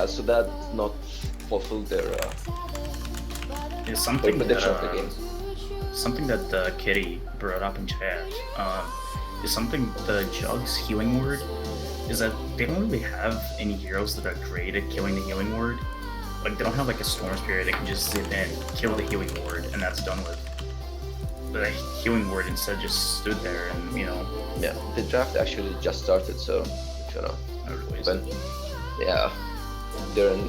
so that did not fulfill their
It's something
prediction
that,
of the game.
something that Kitty brought up in chat is something the Jug's healing word is that they don't really have any heroes that are great at killing the healing ward. Like, they don't have like a Storm Spirit that can just zip in, kill the healing ward, and that's done with. The healing ward instead just stood there and,
Yeah, the draft actually just started, so but yeah, they're in.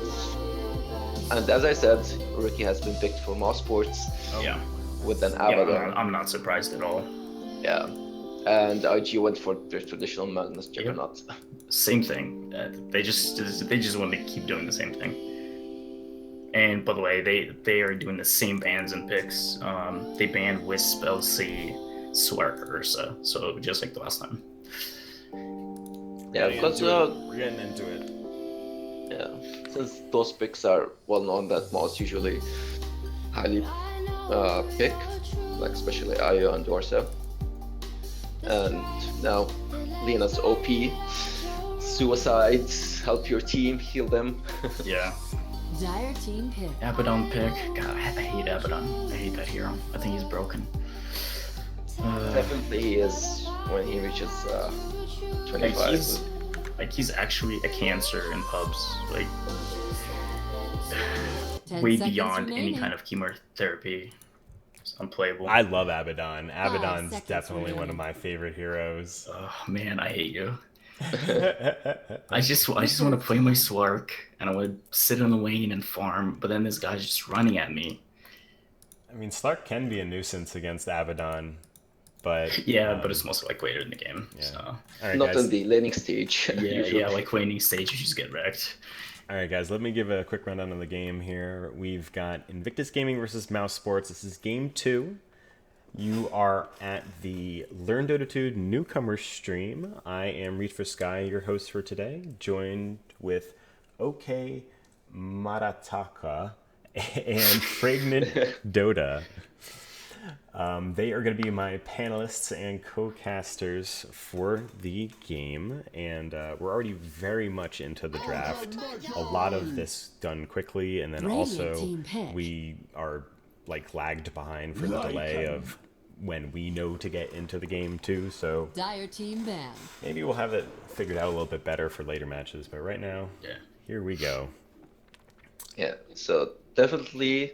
And as I said, Ricky has been picked for Mousesports
Yeah.
with an
Yeah,
Abaddon.
I'm not surprised at all.
Yeah, and IG went for the traditional Magnus Juggernaut.
Same thing. They just want to keep doing the same thing. And by the way, they are doing the same bans and picks. They banned Wisp, LC, Swerve, Ursa, so just like the last time.
Yeah, because
we're getting into it.
yeah, since those picks are well known that Mouse usually highly pick, like especially Ayo and Dorsa. And now Lena's OP, suicides, help your team, heal them.
Yeah.
Dire team pick.
Abaddon pick. God, I hate Abaddon. I hate that hero. I think he's broken.
Definitely he is when he reaches 25.
He's actually a cancer in pubs. Like,
10
way
seconds
beyond
remaining.
any kind of chemotherapy. It's unplayable.
I love Abaddon. Abaddon's
seconds
definitely one
remaining.
of my favorite heroes.
Oh man, I hate you. I just want to play my Slark and I want to sit in the lane and farm, but then this guy's just running at me.
I mean, Slark can be a nuisance against Abaddon, but
Yeah, but it's mostly like later in the game.
yeah.
So
All right,
Not
guys.
in the laning stage. usually.
yeah, like laning stage, you just get wrecked.
All right, guys, let me give a quick rundown of the game here. We've got Invictus Gaming versus Mousesports. This is game 2. You are at the Learn Dota 2 Newcomer stream. I am Reach for Sky, your host for today, joined with OK Marataka and Fragrant Dota. They are going to be my panelists and co-casters for the game, and we're already very much into the draft. A lot of this done quickly, and then
Radiant
also
team pick.
we are like lagged behind for the delay of when we know to get into the game too. So
Dire team ban.
maybe we'll have it figured out a little bit better for later matches. But right now,
Yeah.
here we go.
Yeah, so definitely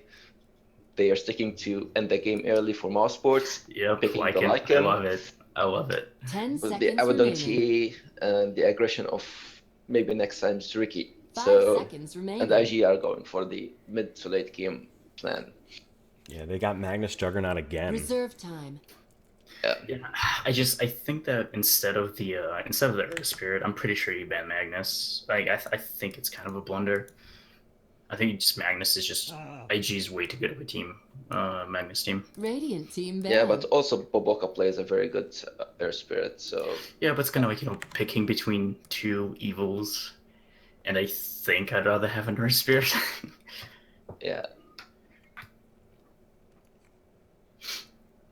they are sticking to end the game early for Mousesports.
Yep,
Picking
like
the
it. I
Lycan.
love it. I love it.
10
With
seconds
the Abaddon
remaining.
TA and the aggression of maybe next time's Ricky.
5
So
seconds remaining.
and IG are going for the mid to late game plan.
Yeah, they got Magnus Juggernaut again.
Reserve time.
Yeah, I think that instead of the Earth Spirit, I'm pretty sure you ban Magnus. Like, I think it's kind of a blunder. I think just Magnus is just IG's way too good of a team, Magnus team.
Radiant team ban.
Yeah, but also Boboka plays a very good air spirit, so
Yeah, but it's kind of like, picking between two evils, and I think I'd rather have an Earth Spirit.
yeah.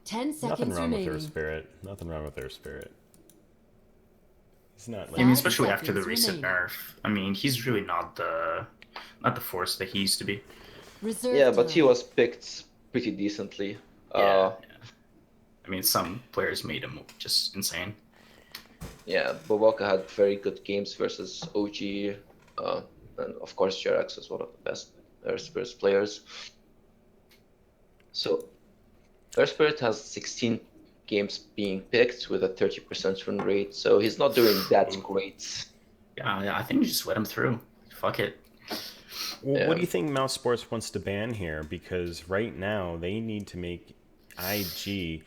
10
Nothing
seconds
wrong with
remaining.
their spirit. Nothing wrong with their spirit. He's not
I
like
mean, especially after the
seconds
recent
remaining.
nerf. I mean, he's really not the force that he used to be.
Reserve
Yeah, but he
time.
was picked pretty decently.
Yeah. I mean, some players made him just insane.
Yeah, Boboka had very good games versus OG, and of course Jerax is one of the best Air Spirits players. So, Air Spirit has 16 games being picked with a 30% win rate, so he's not doing that great.
Yeah, I think you just let him through. Fuck it.
Well,
Yeah.
what do you think Mousesports wants to ban here? Because right now they need to make IG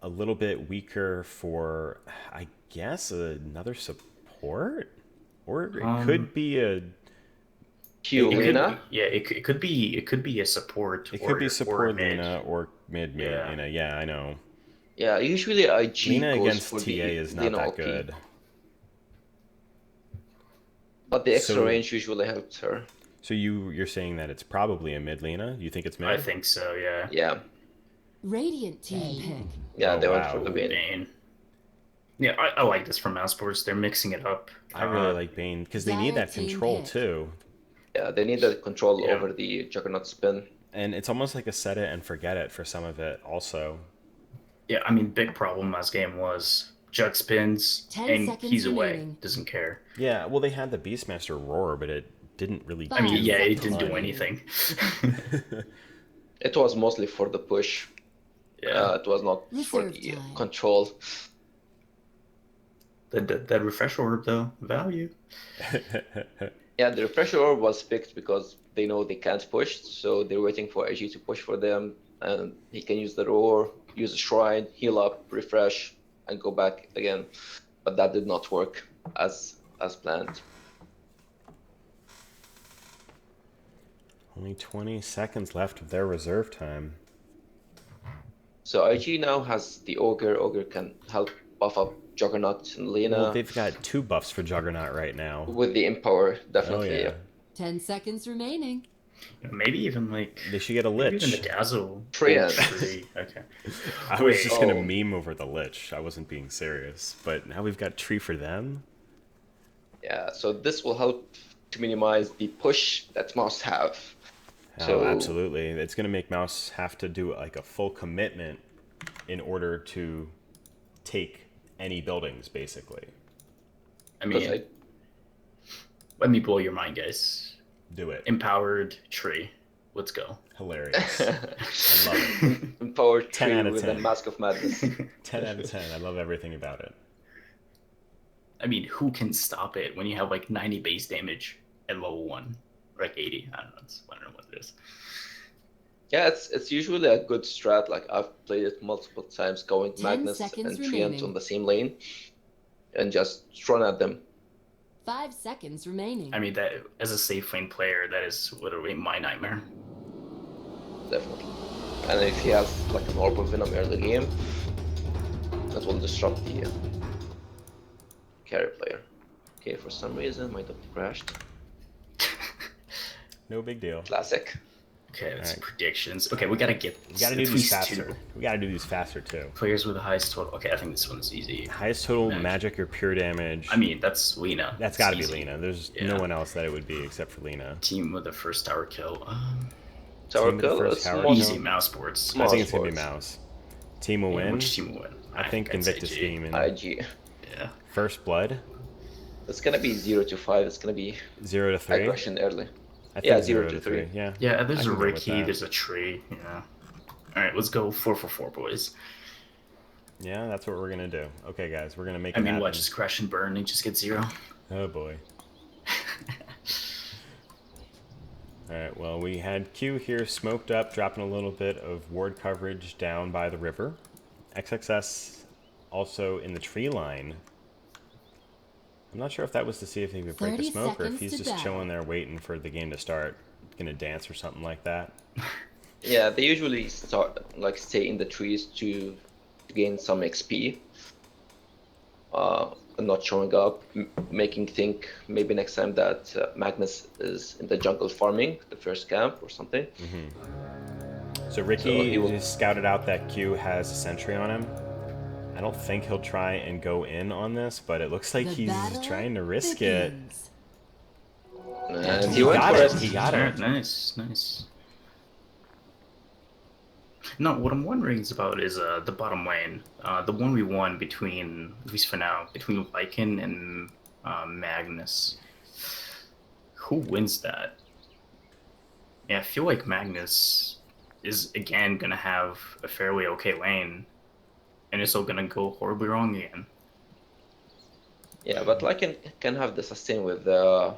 a little bit weaker for, I guess, another support, or it could be a.
Q
It could,
Lena,
yeah, it could be a support.
It could be
or
support
mid.
Lena or mid
Yeah.
Lena. Yeah, I know.
yeah, usually IG
Lena
goes
against
for
TA
the
is not
Lena
that
OP,
good.
but the extra
So-
range usually helps her.
So you're saying that it's probably a mid Lena? You think it's mid?
I think so. Yeah.
Yeah,
Radiant team pick.
yeah,
Oh,
they went
wow.
for the Bane.
Bane. Yeah, I like this from Mousesports. They're mixing it up.
I really like Bane because they need that
Dire team
control
pick.
too.
Yeah, they need the control
Yeah.
over the Juggernaut spin.
And it's almost like a set it and forget it for some of it also.
Yeah, I mean, big problem last game was Jug spins,
10
and
seconds
he's away.
remaining.
Doesn't care.
Yeah, well, they had the Beastmaster roar, but it didn't really.
I mean,
Yeah, it
seconds
didn't do
remaining.
anything.
It was mostly for the push.
Yeah.
It was not for
Reserve
the
time.
control.
That refresh orb though, value.
Yeah, the refresher orb was picked because they know they can't push, so they're waiting for IG to push for them, and he can use the roar, use a shrine, heal up, refresh, and go back again. But that did not work as planned.
Only 20 seconds left of their reserve time.
So IG now has the Ogre. Ogre can help buff up Juggernaut and Lena
Well, they've got 2 buffs for Juggernaut right now.
with the Empower,
Oh
definitely.
yeah.
10 seconds remaining.
Maybe even like
They should get a
maybe even the
Lich.
Dazzle.
Treant.
Tree. Okay.
I was
Wait.
just gonna
Oh.
meme over the Lich. I wasn't being serious. But now we've got Tree for them.
Yeah, so this will help to minimize the push that Mouse have.
Oh,
So-
absolutely. It's gonna make Mouse have to do like a full commitment in order to take any buildings, basically.
I mean,
Because
let me blow your mind, guys.
Do it.
Empowered tree. Let's go.
Hilarious. I love it.
Empower
10
tree
out of
with
10.
a Mask of Madness.
10 out of 10. I love everything about it.
I mean, who can stop it when you have like 90 base damage at level 1? Or like 80. I don't know what it is.
Yeah, it's usually a good strat. Like I've played it multiple times, going
10
Magnus
seconds
and Treant
remaining.
on the same lane, and just run at them.
5 seconds remaining.
I mean, that as a safe lane player, that is literally my nightmare.
Definitely. And if he has like an Orb of Venom early game, that will disrupt the carry player. Okay, for some reason my double crashed.
No big deal.
Classic.
Okay, that's
Alright.
predictions. Okay, we gotta get
We gotta do
at
these
least
faster.
2
We gotta do these faster too.
players with the highest total. Okay, I think this one's easy.
Highest total
Magic.
magic or pure damage.
I mean, that's Lena.
that's
It's
gotta be
easy.
Lena. There's
Yeah.
no one else that it would be except for Lena.
Team with the first tower kill.
Tower
with the
kill.
first
It's
tower
more-
kill.
Easy Mousesports.
I think it's gonna be
Sports.
Mouse. Team will win.
Which team will win?
I think
I'd say
Invictus
G.
Team and
IG.
Yeah.
First Blood.
It's gonna be 0 to 5. It's gonna be
0 to 3.
aggression early.
I think
Yeah,
0
0
to
to
3.
3.
Yeah.
Yeah,
I
there's a
can go with
Ricky,
that.
there's a tree. Yeah. All right, let's go 4 for 4, boys.
Yeah, that's what we're gonna do. Okay, guys, we're gonna make
I
it
mean,
happen.
what? Just crash and burn and just get 0.
Oh boy. Alright, well, we had Q here smoked up, dropping a little bit of ward coverage down by the river. XXS also in the tree line. I'm not sure if that was to see if he could break a
30
smoke or if
seconds
he's
to
just
battle.
chilling there waiting for the game to start. Gonna dance or something like that.
Yeah, they usually stay in the trees to gain some XP. And not showing up, making think maybe next time that Magnus is in the jungle farming the first camp or something.
So Ricky
So he will-
has scouted out that Q has a sentry on him. I don't think he'll try and go in on this, but it looks like
The
he's
battle
trying to risk it.
begins.
And
He
he went
got
for
it.
it.
He got
All
it.
right, nice. No, what I'm wondering is about is the bottom lane. The 1v1 between, at least for now, between Lycan and Magnus. Who wins that? Yeah, I feel like Magnus is again gonna have a fairly okay lane, and it's all gonna go horribly wrong again.
Yeah, but Lycan can have the sustain with that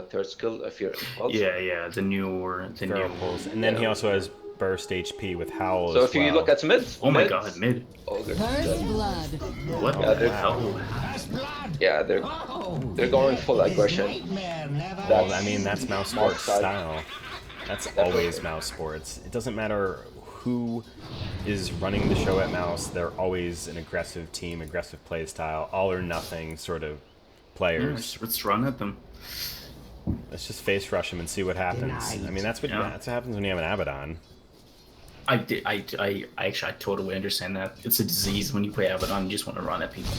third skill, Fear Impulse.
Yeah, the new
Feral Pulse. And then he
Yeah.
also has burst HP with Howl
So
as
if you
well.
look at mid,
Oh my
mid,
god, mid.
Ogre.
First blood.
What
Yeah,
the
they're-
hell?
Yeah, they're going full aggression.
Well, I mean, that's Mousesports
Mouse side.
style. That's always Mousesports. It doesn't matter who is running the show at Mouse, they're always an aggressive team, aggressive play style, all or nothing sort of players.
Let's run at them.
Let's just face rush them and see what happens. I mean, that's what
Yeah.
that's what happens when you have an Abaddon.
I totally understand that. It's a disease when you play Abaddon, you just want to run at people.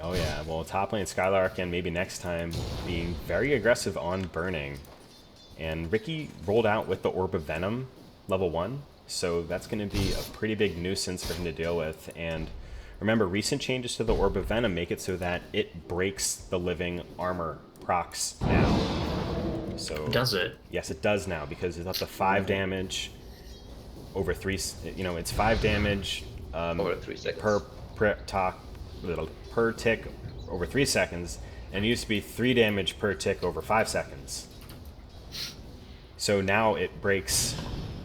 Oh yeah, well, top lane Skylark and maybe next time being very aggressive on burning. And Ricky rolled out with the Orb of Venom, level 1, so that's going to be a pretty big nuisance for him to deal with. And Remember, recent changes to the Orb of Venom make it so that it breaks the living armor procs now. So
Does it?
Yes, it does now, because it's up to 5 damage over 3. You know, it's 5 damage
Over 3 seconds.
per tick over 3 seconds, and it used to be 3 damage per tick over 5 seconds. So now it breaks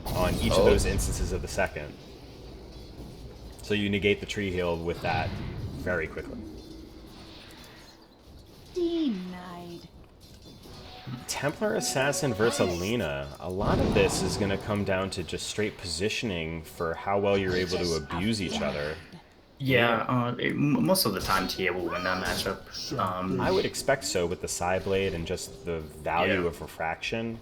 on each of those instances of the second. So you negate the tree heal with that very quickly.
Denied.
Templar Assassin versus Alina. A lot of this is going to come down to just straight positioning for how well you're able to abuse each other.
Yeah, most of the time TA will win that matchup.
I would expect so with the Psyblade and just the value
Yeah.
of refraction.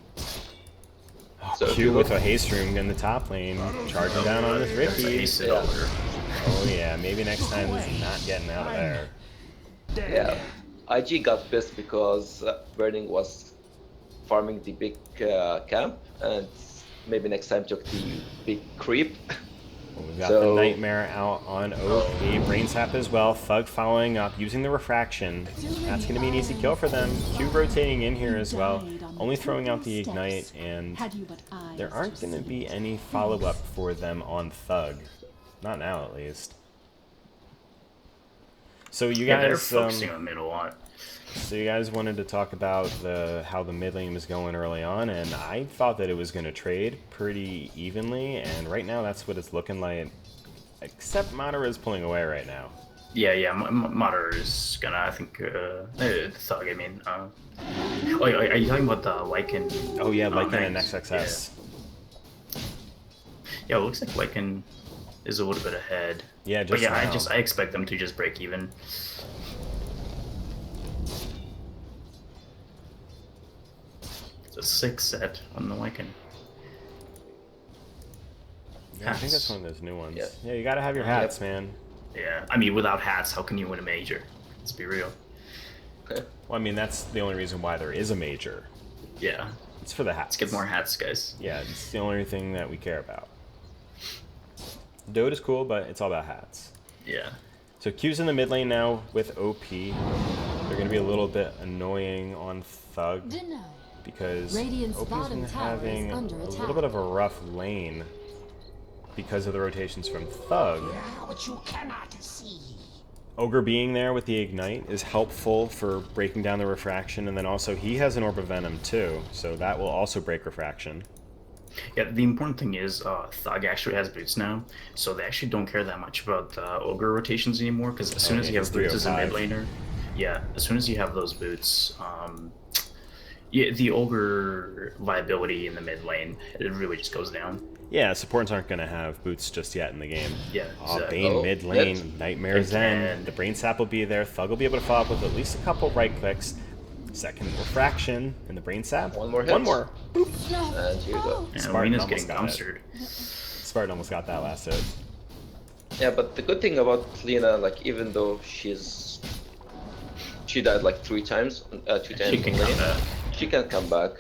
Oh,
So if
Q
you
with
look-
a haste room in the top lane, charging down on this Ricky.
Ace it over.
Oh yeah, maybe next time he's not getting out of there.
Yeah, IG got pissed because Burning was farming the big camp, and maybe next time took the big creep.
Well, we've got the Nightmare out on OP, Brain Sap as well, Thug following up, using the refraction. That's going to be an easy kill for them. Q rotating in here as well, only throwing out the Ignite, and there aren't going to be any follow-up for them on Thug. Not now, at least. So you
Yeah, they're
guys,
focusing on mid a lot.
so you guys wanted to talk about how the mid lane was going early on, and I thought that it was going to trade pretty evenly, and right now that's what it's looking like. Except Madara is pulling away right now.
Yeah, Madara is gonna, I think, Thug, I mean. Oh, are you talking about the Lycan?
Oh yeah, Lycan and
thanks.
XXS.
Yeah, it looks like Lycan is a little bit ahead.
Yeah,
But
just
yeah,
now.
I expect them to just break even. It's a 6 set on the Lycan.
Yeah, I think that's
Hats.
one of those new ones.
Yeah.
Yeah, you gotta have your hats, man.
Yeah, I mean, without hats, how can you win a major? Let's be real.
Okay.
Well, I mean, that's the only reason why there is a major.
Yeah,
It's for the hats.
let's get more hats, guys.
Yeah, it's the only thing that we care about. Dode is cool, but it's all about hats.
Yeah.
So Q's in the mid lane now with OP. They're gonna be a little bit annoying on Thug
Denied.
because
Radiant's
OP's
bottom
been
tower is
having a
under
little
attack.
bit of a rough lane because of the rotations from Thug.
What you cannot see.
Ogre being there with the Ignite is helpful for breaking down the refraction, and then also he has an Orb of Venom too, so that will also break refraction.
Yeah, the important thing is Thug actually has boots now, so they actually don't care that much about Ogre rotations anymore, because as soon as
yeah,
you have
he's
boots as a mid
305.
laner, yeah, as soon as you have those boots, yeah, the Ogre viability in the mid lane, it really just goes down.
Yeah, supports aren't going to have boots just yet in the game.
Yeah,
Oh,
exactly.
Bane
Oh,
mid lane,
yes.
Nightmare Zen,
Again.
the Brain Sap will be there, Thug will be able to follow up with at least a couple right clicks. Second refraction, and the Brain Sap.
One more hit.
One more.
And here you go.
And
Spartan
Alina's getting
almost
dumpstered.
Spartan almost got that last hit.
Yeah, but the good thing about Lina, like even though she died like 3 times, 2 times
She can
in
come
lane,
back.
she can come back.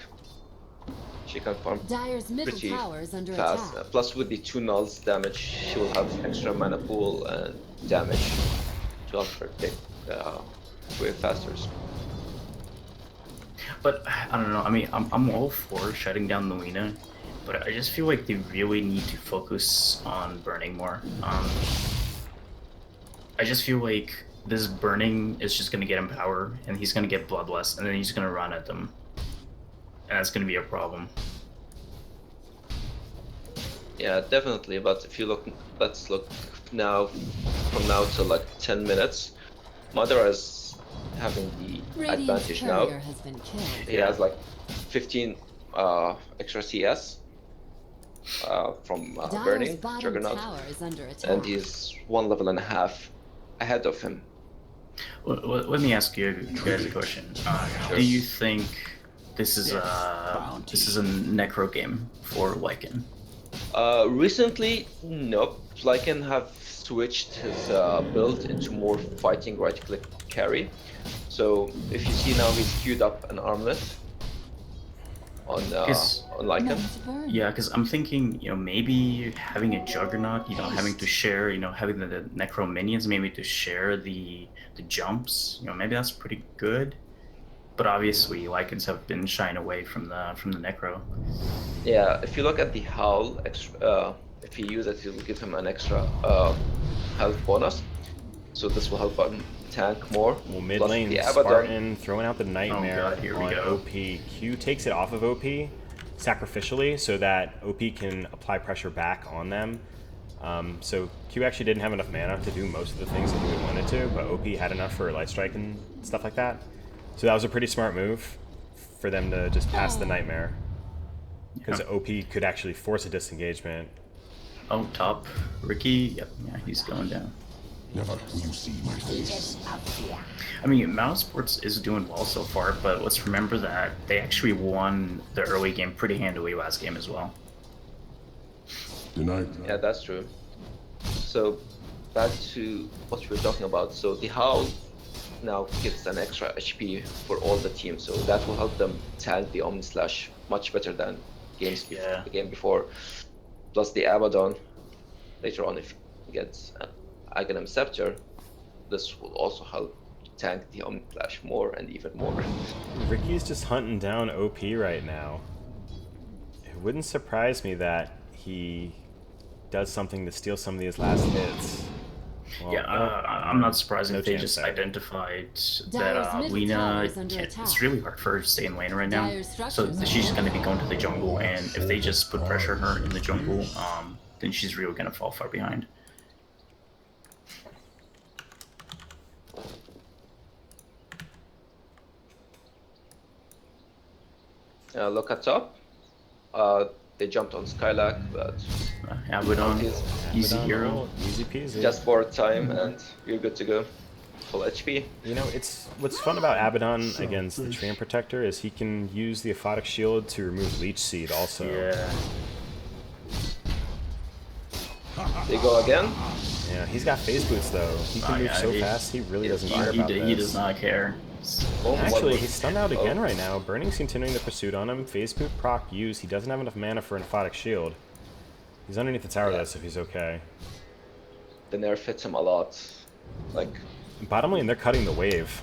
She can farm
Dyer's middle
pretty
tower is under
fast.
attack.
Plus with the 2 nulls damage, she will have extra mana pool and damage to help her take way faster.
But I don't know. I mean, I'm all for shutting down the Lina, but I just feel like they really need to focus on burning more. I just feel like this burning is just gonna get him power, and he's gonna get bloodlust, and then he's gonna run at them, and that's gonna be a problem.
Yeah, definitely. But if you look, let's look now, from now to like 10 minutes. Madara is having the
Radiant's
advantage now.
courier has been killed.
He has like 15 extra CS from
Dyer's
Burning,
bottom
Juggernaut,
tower is under attack.
and he's 1.5 levels ahead of him.
Let me ask you guys a question.
Sure.
Do you think this is a necro game for Lycan?
Recently, nope. Lycan have switched his build into more fighting right-click carry. So if you see now, he's queued up an armlet on Lycan.
Meant to burn.
Yeah, because I'm thinking, maybe having a Juggernaut, having to share, having the Necro minions, maybe to share the jumps, maybe that's pretty good. But obviously, Lycans have been shying away from the Necro.
Yeah, if you look at the Howl, if you use it, it will give him an extra health bonus. So this will help him tank more.
Well, mid
Plus
lane,
the Abaddon.
Spartan throwing out the Nightmare
God, here we
on
go.
OP. Q takes it off of OP sacrificially so that OP can apply pressure back on them. So Q actually didn't have enough mana to do most of the things that he wanted to, but OP had enough for Light Strike and stuff like that. So that was a pretty smart move for them to just pass the Nightmare. Because OP could actually force a disengagement.
Oh, top. Ricky, yep, yeah, he's going down.
Never will you see my face.
I mean, Mousesports is doing well so far, but let's remember that they actually won the early game pretty handily last game as well.
Tonight,
Yeah, that's true. So back to what we were talking about. So the Howl now gets an extra HP for all the teams, so that will help them tank the Omni Slash much better than the game before. Plus the Abaddon later on, if he gets an Aghanim Scepter, this will also help tank the Omni Slash more and even more.
Ricky's just hunting down OP right now. It wouldn't surprise me that he does something to steal some of these last hits. Well,
I'm not surprised
no
if they
chance
just
there.
identified
Dyer's
that
middle
Lena
tower is under
can't.
attack.
It's really hard for her to stay in lane right now.
Dyer's
So
structures are
she's
under
going to be going to the jungle, and if they just put pressure on her in the jungle, then she's really going to fall far behind.
Look at top. They jumped on Skylark, but
Abaddon, easy
Abaddon
hero.
ult, easy peasy.
just for time and you're good to go. Full HP.
You know, it's what's fun about Abaddon against the Treant Protector is he can use the Aphotic Shield to remove Leech Seed also.
Yeah.
They go again.
Yeah, he's got phase boots though. He can move so fast, he really doesn't care about this.
He does not care.
Oh,
Actually,
what-
he's stunned out again right now. Burning's continuing the pursuit on him. Phase boot proc used. He doesn't have enough mana for an Aphotic Shield. He's underneath the tower though, so he's okay.
The nerf hits him a lot. Like,
Bottom lane, they're cutting the wave.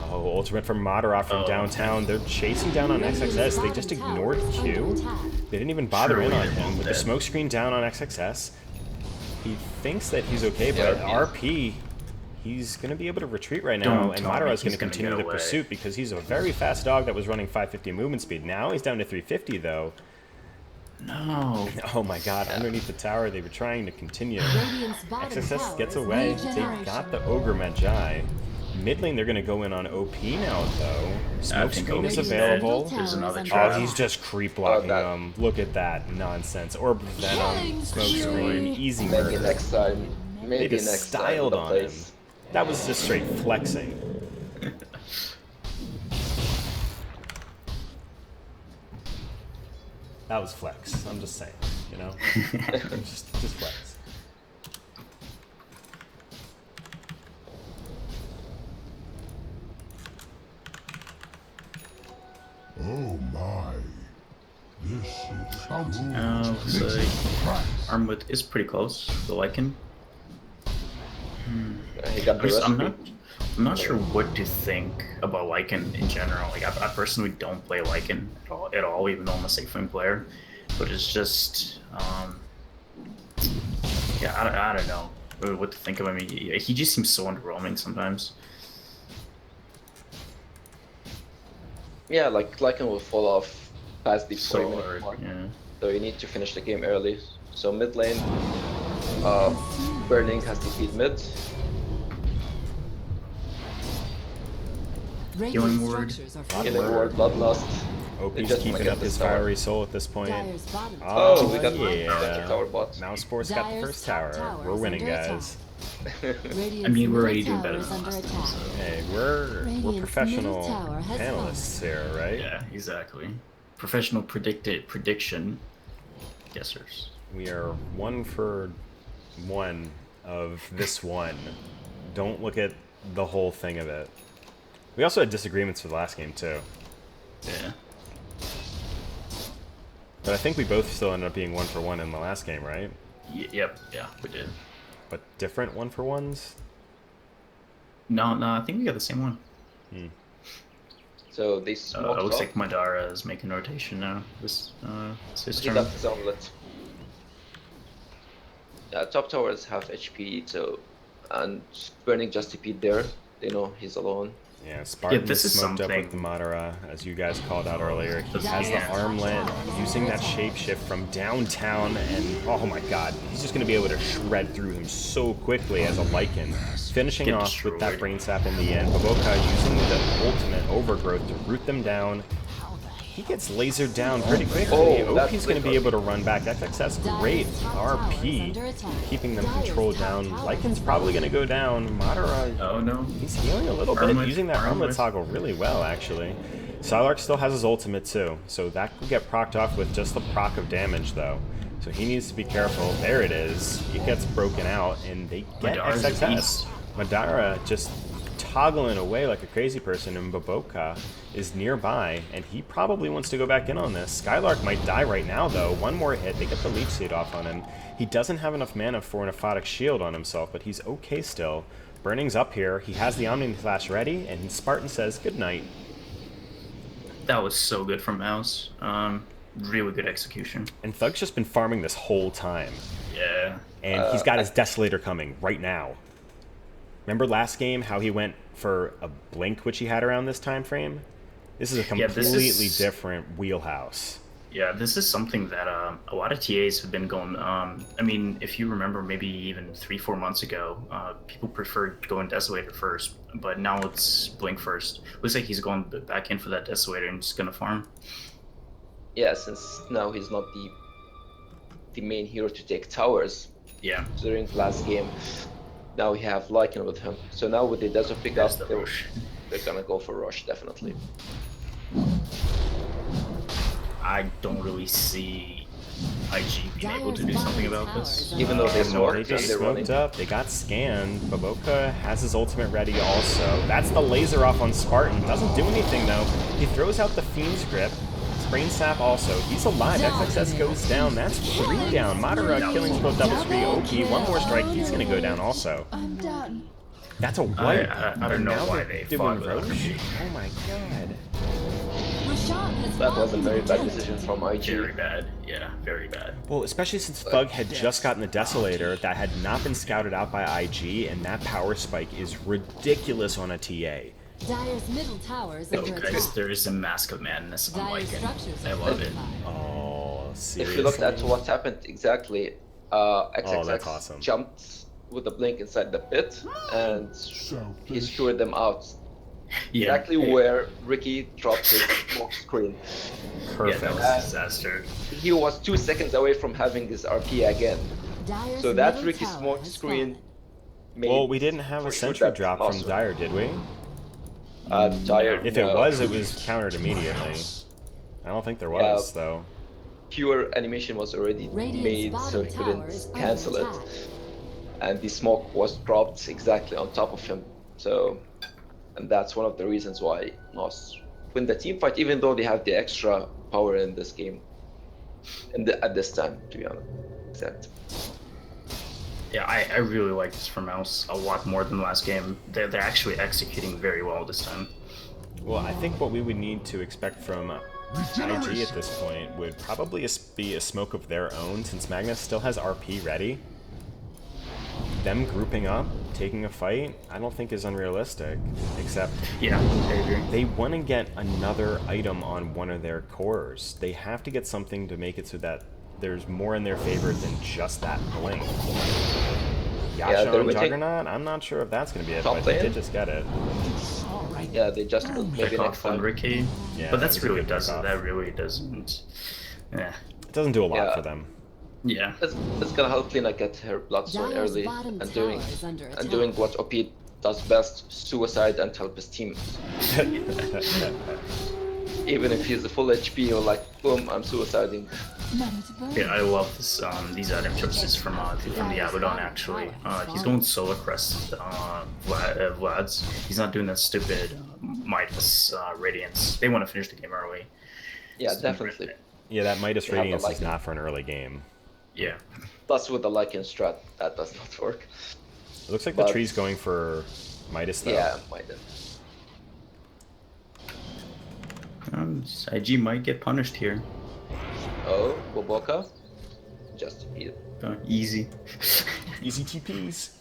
Oh, ultimate from Madara from downtown. They're chasing down on XXS. They just ignored Q. They didn't even bother
Surely
in on
they're
him.
both
With the
dead.
smoke screen down on XXS, he thinks that he's okay,
Yeah,
but
he is.
RP, he's going to be able to retreat right now,
Don't
and
tell me
Madara's
he's
going to
gonna
continue
get
the
away.
pursuit because he's a very fast dog that was running 550 movement speed. Now he's down to 350 though.
No.
Oh my god, underneath the tower, they were trying to continue.
Radiant's bottom
XSS
tower
gets
is
away. They
regeneration.
got the Ogre Magi. Mid lane, they're going to go in on OP now, though. Smoke
think
screen is
OP's
available.
dead.
There's another
Oh,
Oh,
trap.
he's just creep blocking
that-
them. Look at that nonsense. Orb of Venom,
Killing
smoke
spree.
screen, easy
maybe
murder.
next time.
They
Maybe
just
next time.
styled
with
on
the
him.
place.
That was just straight flexing. That was flex. I'm just saying, you know? just flex.
Oh my. This is
Looks like Armwood is pretty close. The Lycan.
He got the recipe.
I'm not sure what to think about Lycan in general. Like I personally don't play Lycan at all, even though I'm a safe wing player. But it's just, yeah, I don't know what to think of him. He just seems so underwhelming sometimes.
Yeah, like Lycan will fall off past the 40
So
minute
hard,
mark.
yeah.
So you need to finish the game early. So mid lane, Burning has to feed mid.
Radiant
ward.
structures are
Lot of
Healing
murder.
ward, Bloodlust.
OP's
They just
keeping
wanna
up
get
his
this tower.
fiery soul at this point.
Dyer's bottom tower.
Oh, we got
yeah.
second tower bot.
Mousesports got the
Dyer's
first
top
tower.
tower
We're
is
winning,
under
guys.
Radiant's
I mean, we're already
middle
doing better
tower is
than
under
last
attack.
time. So.
Hey, we're
Radiant's
professional
middle tower has
panelists here, right?
Yeah, exactly. Professional prediction guessers.
We are 1 for 1 of this one. Don't look at the whole thing of it. We also had disagreements for the last game too.
Yeah.
But I think we both still ended up being 1-for-1 in the last game, right?
Yep, yeah, we did.
But different 1-for-1s?
No, I think we got the same one.
So they smoked
It looks
up.
like Madara is making rotation now. This his
He
turn.
left his omelet. Yeah, top towers have HP, so and burning just TP there. They know he's alone.
Yeah, Spartan
this
is
is
smoked up with the
something-
Madara, as you guys called out earlier. He has the
Yeah.
armlet, using that shapeshift from downtown, and oh my god, he's just going to be able to shred through him so quickly as a Lycan. Finishing
Get
off with that
destroyed.
brain sap in the end, Baboka using the ultimate overgrowth to root them down. He gets lasered down pretty quickly.
Oh,
OP's
that's
going to be
good.
able to run back. FXS great RP, keeping them controlled down. Lycan's probably going to go down. Madara,
Oh no.
he's healing a little bit,
Armlet,
using that armlet
armlet.
toggle really well, actually. Psylark still has his ultimate too, so that could get procced off with just the proc of damage, though. So he needs to be careful. There it is. It gets broken out, and they get
Madara's a
XXS.
beast.
Madara just toggling away like a crazy person, and Baboka is nearby, and he probably wants to go back in on this. Skylark might die right now, though. One more hit, they get the leech seed off on him. He doesn't have enough mana for an aphotic shield on himself, but he's okay still. Burning's up here. He has the Omni Flash ready, and Spartan says good night.
That was so good from Mouse. Really good execution.
And Thug's just been farming this whole time.
Yeah.
And he's got his Desolator coming right now. Remember last game how he went for a blink, which he had around this time frame? This is a
Yeah,
completely
this is-
different wheelhouse.
Yeah, this is something that a lot of TAs have been going. I mean, if you remember, maybe even 3-4 months ago, people preferred going Desolator first, but now it's Blink first. Looks like he's going back in for that Desolator and just gonna farm.
Yeah, since now he's not the main hero to take towers
Yeah,
during the last game. Now we have Lycan with him. So now with the Desert pick
there's
up,
the
they're,
rush.
they're gonna go for Rush, definitely.
I don't really see IG being able to do something about this.
Even though they
They
smoked
just
and they're running.
smoked up. They got scanned. Baboka has his ultimate ready also. That's the laser off on Spartan. Doesn't do anything though. He throws out the Fiend's Grip. Brain Sap also. He's alive. XXS goes down. That's 3 down. Madara killing both double spree. OP. One more strike. He's going to go down also.
I'm done.
That's a wipe.
I don't know
Now
why
they're
they
doing
fought without
Roche.
Roche.
Oh my god.
That was a very bad decision from IG.
Very bad. Yeah, very bad.
Well, especially since Thug had just gotten the Desolator that had not been scouted out by IG, and that power spike is ridiculous on a TA.
Dyer's middle tower is
Oh,
under
guys,
attack.
there is a mask of madness. I'm
Dyer's
liking.
structures
I
are
love it.
fortified.
Oh, seriously?
If you looked at what happened exactly, XXX
that's awesome.
jumped with the blink inside the pit and he screwed them out.
Yeah,
Exactly where Ricky dropped his smoke screen.
Yeah,
Perfect.
that was a disaster.
He was 2 seconds away from having his RP again.
Dyer's
So that
middle
Ricky
tower
smoke
has
screen
fallen.
made
Well, we didn't have a
for sure
sentry
that
drop from
awesome.
Dyer, did we?
Dyer,
If it
no.
was countered immediately. I don't think there was, though.
Pure animation was already
Radiant's
made, so
bottom
he
tower
couldn't
is under
cancel it.
attack.
And the smoke was dropped exactly on top of him. So, and that's one of the reasons why Nos win the team fight, even though they have the extra power in this game. At this time, to be honest. Exact.
Yeah, I really like this from Mouse a lot more than the last game. They're actually executing very well this time.
Well, I think what we would need to expect from IG at this point would probably be a smoke of their own, since Magnus still has RP ready. Them grouping up, taking a fight, I don't think is unrealistic, except
Yeah, I agree.
they want to get another item on one of their cores. They have to get something to make it so that there's more in their favor than just that blink. Yasha
they're
and
waiting-
Juggernaut, I'm not sure if that's going to be it,
Top
but they
lane?
did just get it.
Yeah, they just maybe
Pick
next
off on
time.
Ricky.
Yeah,
but
that
that's
was a
really
good
doesn't.
pickoff.
That really doesn't. Yeah.
It doesn't do a lot
Yeah.
for them.
Yeah.
It's gonna help Lina get her bloodstone
Dyer's
early
bottom
and
tower
doing
is under attack.
what OP does best, suicide and help his team. Even if he's a full HP, you're like, boom, I'm suiciding.
Yeah, I love this. These item choices from the Abaddon actually. He's going solo crest Vlad's. He's not doing that stupid Midas Radiance. They want to finish the game early.
Yeah,
So,
definitely.
Yeah, that Midas
You have the
Radiance is
Lycan.
not for an early game.
Yeah.
Plus with the Lycan strat, that does not work.
It looks like
But-
the tree's going for Midas, though.
Yeah, might.
IG might get punished here.
Oh, Boboka? Just eat it.
Easy.
Easy TPs.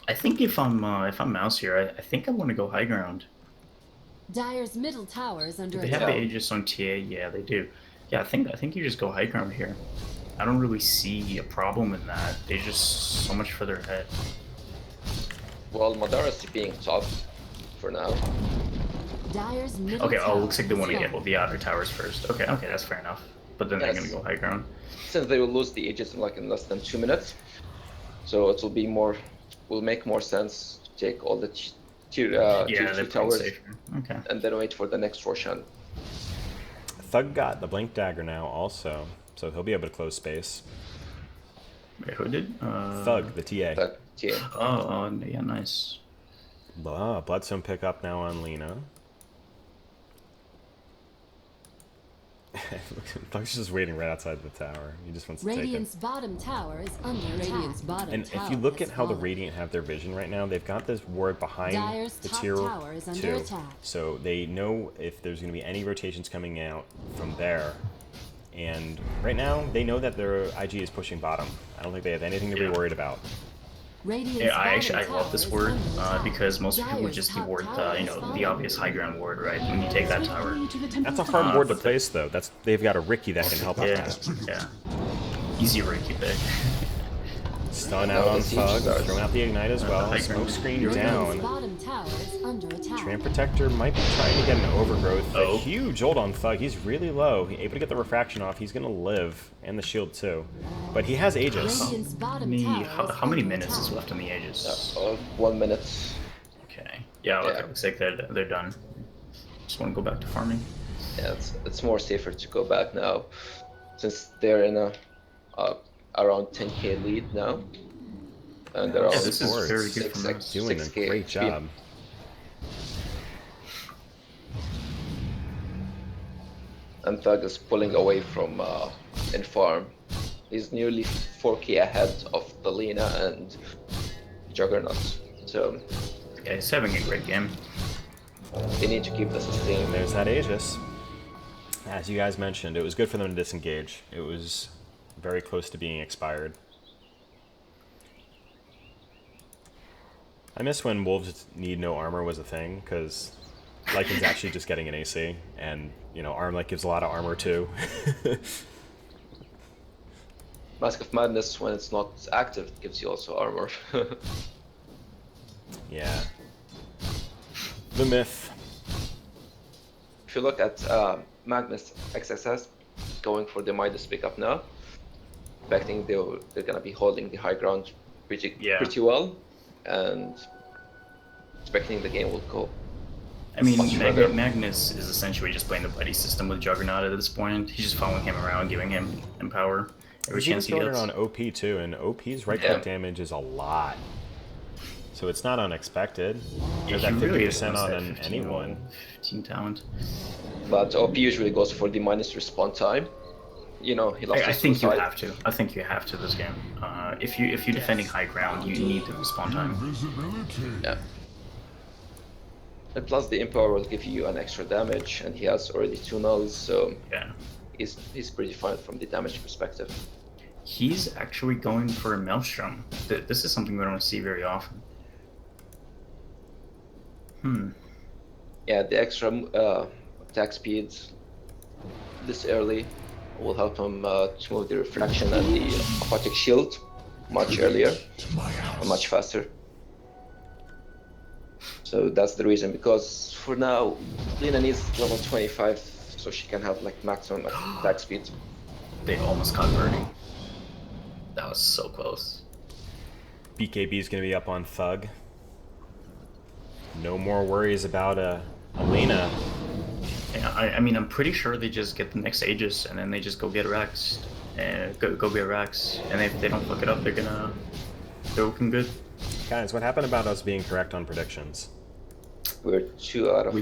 I think if I'm Mouse here, I think I want to go high ground.
Dire's middle tower is under
They have
attack.
the Aegis on TA. Yeah, they do. Yeah, I think you just go high ground here. I don't really see a problem in that. They're just so much further ahead.
Well, Madara's being top for now.
Dire's middle
Okay,
tower
looks like they
has
want to get
fallen.
the outer towers first. Okay, that's fair enough. But then they're
Yes.
gonna go high ground.
Since they will lose the Aegis in like in less than 2 minutes, so it will be more, will make more sense to take all the tier
Yeah,
two
they're playing
towers
safer. Okay.
and then wait for the next Roshan.
Thug got the Blink Dagger now, also, so he'll be able to close space.
Wait, who did?
Thug, the TA.
That yeah.
Oh, yeah, nice.
Bloodstone pickup now on Lena. Thug's just waiting right outside the tower. He just wants to
Radiant's bottom tower is under
take
Radiant's
it.
bottom
And
tower
if you look
has
at how the
fallen.
Radiant have their vision right now, they've got this ward behind
Dire's
the
top
tier
tower is under
2.
attack.
So they know if there's going to be any rotations coming out from there. And right now, they know that their IG is pushing bottom. I don't think they have anything to be worried about.
Radiant's
Yeah,
bottom
I
tower
love this
is
ward
under attack.
because most people would
Dire's
just
top
ward
tower
you
has
know, the
fallen.
obvious high ground ward, right? When you take that tower.
That's a hard ward to
but the-
place, though. They've got a Ricky that can help out
Yeah,
that.
yeah. Easy Reiki pick.
Stun out on
the siege
Thug,
starts.
throwing out the Ignite as well.
high
Smoke
ground.
screen
Radiant's
down.
bottom tower is under attack.
Tram Protector might be trying to get an overgrowth.
Oh.
A huge ult on Thug. He's really low. He's able to get the refraction off. He's going to live. And the shield too. But he has Aegis.
Radiant's bottom tower
How
is
many
under
minutes is
attack.
left on the Aegis?
1 minute.
Okay. Yeah, okay.
Yeah.
Looks like they're done. Just want to go back to farming.
Yeah, it's more safer to go back now, since they're in a around 10k lead now, and they're
Yeah,
all
this is
Sports.
very good from us.
Doing a
6K
great
speed.
job.
And Thug is pulling away from in farm. He's nearly 4k ahead of the Lena and Juggernaut. So
Yeah, he's having a great game.
they need to keep the sustain.
And there's that Aegis. As you guys mentioned, it was good for them to disengage. It was very close to being expired. I miss when Wolves Need No Armor was a thing, because Lycan's actually just getting an AC, and, you know, Armlet gives a lot of armor too.
Mask of Madness, when it's not active, gives you also armor.
Yeah. The myth.
If you look at Magnus XSS going for the Midas pickup now, expecting they're gonna be holding the high ground pretty well, and expecting the game will go.
I mean,
much further.
Magnus is essentially just playing the buddy system with Juggernaut at this point. He's just following him around, giving him power every
He's even
chance he
throwing it
gets.
on OP too, and OP's right
Yeah.
click damage is a lot. So it's not unexpected.
Yeah,
There's
he
that
really
50%
is
on
that 15
anyone.
15 talent.
But OP usually goes for the minus respawn time. You know, he lost
I
his
think you
suicide.
have to. I think you have to this game. If you're defending high ground, you need the respawn time.
Yeah. And plus the Emperor will give you an extra damage, and he has already 2 nulls, so
Yeah.
he's pretty fine from the damage perspective.
He's actually going for a Maelstrom. This is something we don't see very often.
Yeah, the extra attack speed this early will help him to move the reflection and the aquatic shield much earlier, and much faster. So that's the reason, because for now, Lena needs level 25 so she can have like maximum attack speed.
They almost caught burning. That was so close.
BKB is going to be up on Thug. No more worries about Alena.
Yeah, I mean, I'm pretty sure they just get the next Aegis and then they just go get Rex. And go get Rex. And if they don't fuck it up, they're looking good.
Guys, what happened about us being correct on predictions?
We're 2 out of...
We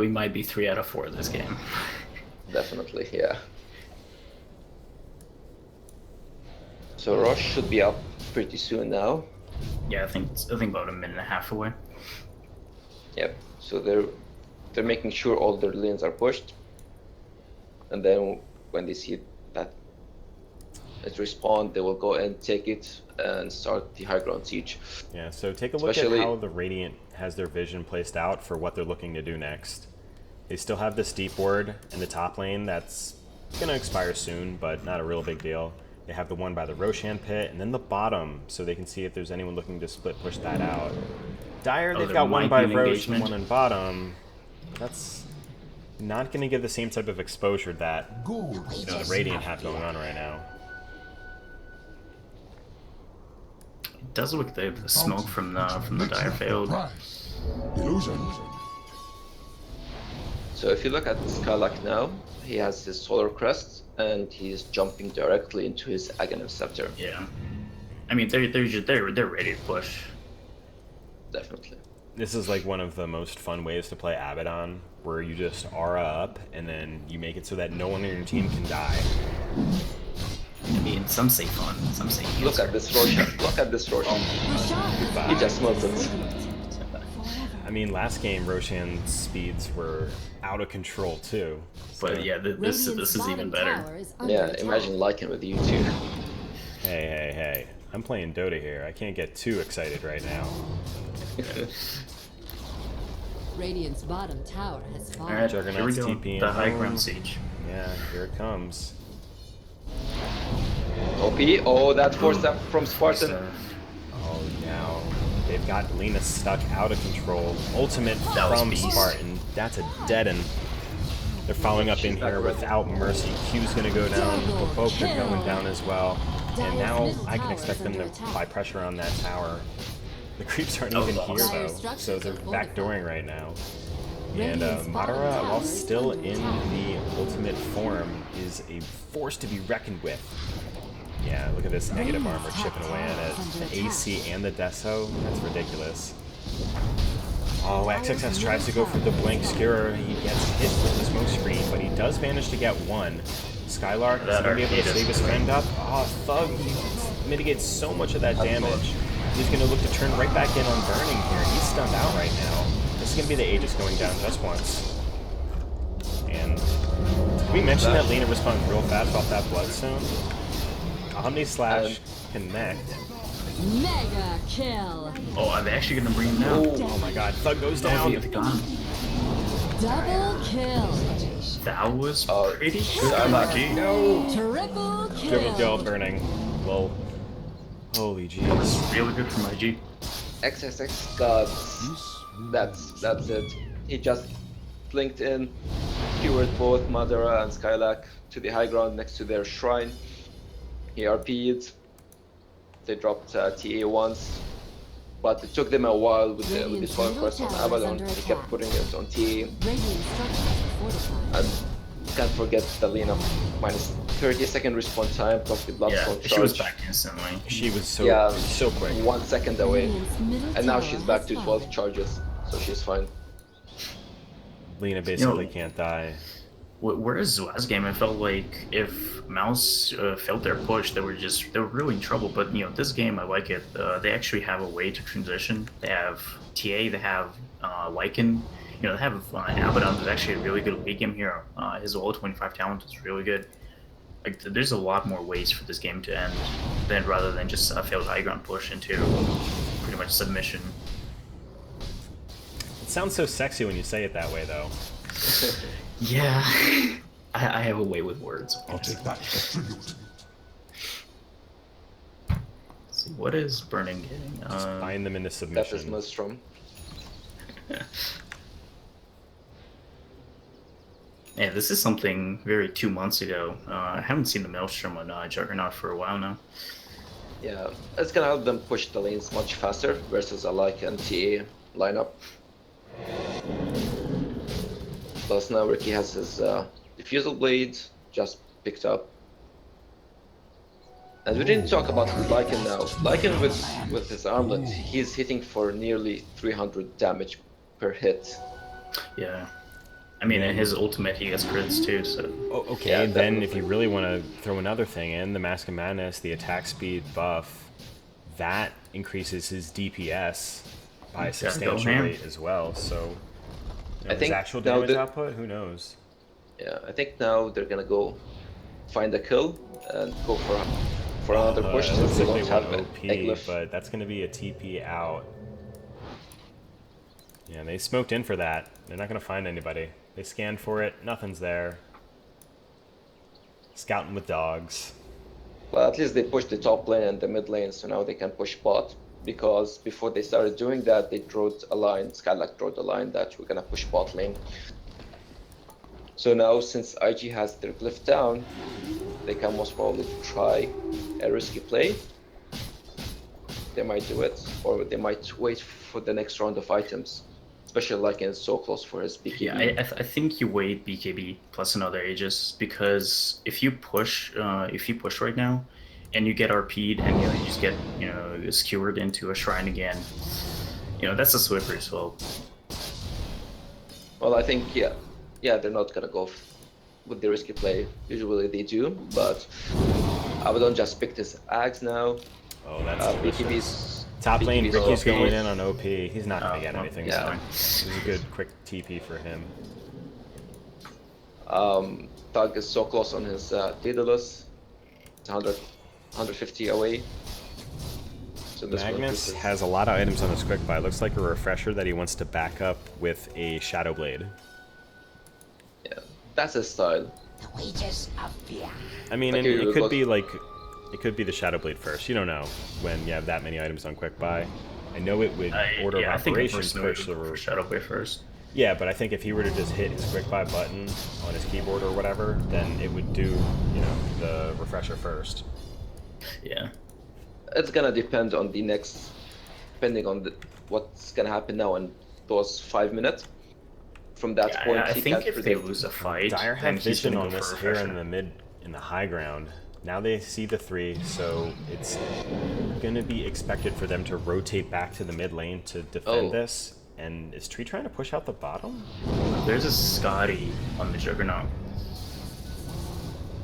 might be 3 out of 4 this game.
Definitely, yeah. So Rush should be up pretty soon now.
Yeah, I think about a minute and a half away.
Yep. So they're making sure all their lanes are pushed, and then when they see that it respawned, they will go and take it and start the high ground siege.
Yeah, so take a look at how the Radiant has their vision placed out for what they're looking to do next. They still have this deep ward in the top lane that's going to expire soon, but not a real big deal. They have the one by the Roshan pit, and then the bottom, so they can see if there's anyone looking to split push that out. Dire, they've got one by Rosh and one on bottom. That's not going to give the same type of exposure that the Radiant have going on right now.
It does look like the smoke from the Dire failed.
Illusion.
So if you look at Skylark now, he has his solar crest and he's jumping directly into his Aghanim scepter.
Yeah, I mean they're ready to push.
Definitely.
This is like one of the most fun ways to play Abaddon, where you just aura up and then you make it so that no one on your team can die.
I mean, some say fun, some say easier.
Look at this Roshan. Look at this Roshan. He just melted.
I mean, last game Roshan's speeds were out of control too.
But yeah, this is even better.
Yeah, imagine Lycan with you too.
Hey. I'm playing Dota here. I can't get too excited right now.
Radiant's bottom tower has fallen.
Alright, here we
Juggernaut's
go.
TPing
The high
home.
ground siege.
Yeah, here it comes.
OP. Oh, that forced up from Spartan.
Oh, now they've got Lena stuck out of control. Ultimate
That was
from
beast.
Spartan. That's a dead end. They're following up in here without mercy. Q's gonna go down. The both are going down as well. And now I can expect them to apply pressure on that tower. The creeps aren't even here though, so they're backdooring right now. And Madara, while still in the ultimate form, is a force to be reckoned with. Yeah, look at this negative armor chipping away at it. The AC and the Deso, that's ridiculous. Oh, XXS tries to go for the Blank Skewer. He gets hit with the smoke screen, but he does manage to get one. Skylark is going to be able to save his friend up. Oh, Thug, he mitigates so much of that damage. He's going to look to turn right back in on Burning here. He's stunned out right now. This is going to be the Aegis going down just once. And we mentioned that Lena respawned real fast off that Bloodstone. Omni Slash connect.
Mega kill.
Oh, are they actually gonna bring him now?
Oh my god, Thug goes
Down.
down.
Double kill.
That was pretty good.
Skylark.
No!
Triple kill.
Triple kill, Burning. Lol. Holy jeez.
Really good from IG.
XXX got that's it. He just blinked in, skewered both Madara and Skylark to the high ground next to their shrine. He RP'd. They dropped TA once, but it took them a while with the solar crest on Abaddon. They kept putting it on TA.
Radiant structures are fortified.
And can't forget the Lena minus 30-second respawn time plus the Bloodstone charge.
She was back instantly.
She was so quick.
1 second away.
Radiant's middle
And now
tower
she's back
has
to
fallen.
12 charges, so she's fine.
Lena basically can't die.
Whereas last game, I felt like if Mouse felt their push, they were really in trouble. But you know, this game, I like it. They actually have a way to transition. They have TA, they have Lycan. You know, they have Abaddon, who's actually a really good lead game hero. His ult 25 talent is really good. Like, there's a lot more ways for this game to end than rather than just a failed high ground push into pretty much submission.
It sounds so sexy when you say it that way, though.
Yeah, I have a way with words.
I'll take that as tribute.
Let's see, what is Burning getting?
Just bind them into
That is
submission.
Maelstrom.
Yeah, this is something very 2 months ago. I haven't seen the Maelstrom on Juggernaut for a while now.
Yeah, it's gonna help them push the lanes much faster versus a Lycan TA lineup. Plus now Ricky has his diffusal blade just picked up. And we didn't talk about Lycan now. Lycan with his armlet, he's hitting for nearly 300 damage per hit.
Yeah. I mean, in his ultimate, he gets crits too, so...
Oh, okay,
Yeah,
and then if
definitely.
you really want to throw another thing in, the Mask of Madness, the attack speed buff, that increases his DPS by a substantial
ham.
rate as well, so...
I
his
think
actual
now
damage
that-
output, who knows?
Yeah, I think now they're gonna go find a kill and go for another push
It
since
looks
they
like
don't
they
have
want
an
OP,
Eglyph.
but that's going to be a TP out. Yeah, they smoked in for that. They're not going to find anybody. They scanned for it, nothing's there. Scouting with dogs.
Well, at least they pushed the top lane and the mid lane, so now they can push bot. Because before they started doing that, they drew a line, Skylark drew a line that we're gonna push bot lane. So now, since IG has their glyph down, they can most probably try a risky play. They might do it, or they might wait for the next round of items, especially like in so close for his BKB.
Yeah, I think you wait BKB plus another Aegis, because if you push right now, and you get RP'd and you just get skewered into a shrine again, that's a Swipper's fault.
Well, I think yeah, they're not gonna go with the risky play. Usually they do, but Abaddon just picked his Ags now.
Oh, that's
BKB's
top lane.
BKB's
Ricky's
OP.
going in on OP. He's not going to get anything.
yeah.
So it was a good quick TP for him.
Thug is so close on his Daedalus. It's 150 away. So this one
Magnus
is-
has a lot of items on his quick buy. Looks like a refresher that he wants to back up with a Shadow Blade.
Yeah, that's his style.
The wages of fear.
I mean,
Like
and
you
it could
look-
be like, it could be the Shadow Blade first. You don't know when you have that many items on quick buy. I know it would order
I
of
think
operations
personally
push
would go
the
for Shadow Blade first.
Yeah, but I think if he were to just hit his quick buy button on his keyboard or whatever, then it would do, the refresher first.
Yeah.
It's gonna depend on the next, depending on what's gonna happen now in those 5 minutes. From that
Yeah,
point,
I
he
think
can't
if they
predict.
lose a fight,
Dire
then
have
he's
vision
gonna
on
go
this
for
here
refresher.
in the high ground. Now they see the 3, so it's gonna be expected for them to rotate back to the mid lane to defend
Oh.
this. And is Tree trying to push out the bottom?
There's a Scotty on the Juggernaut.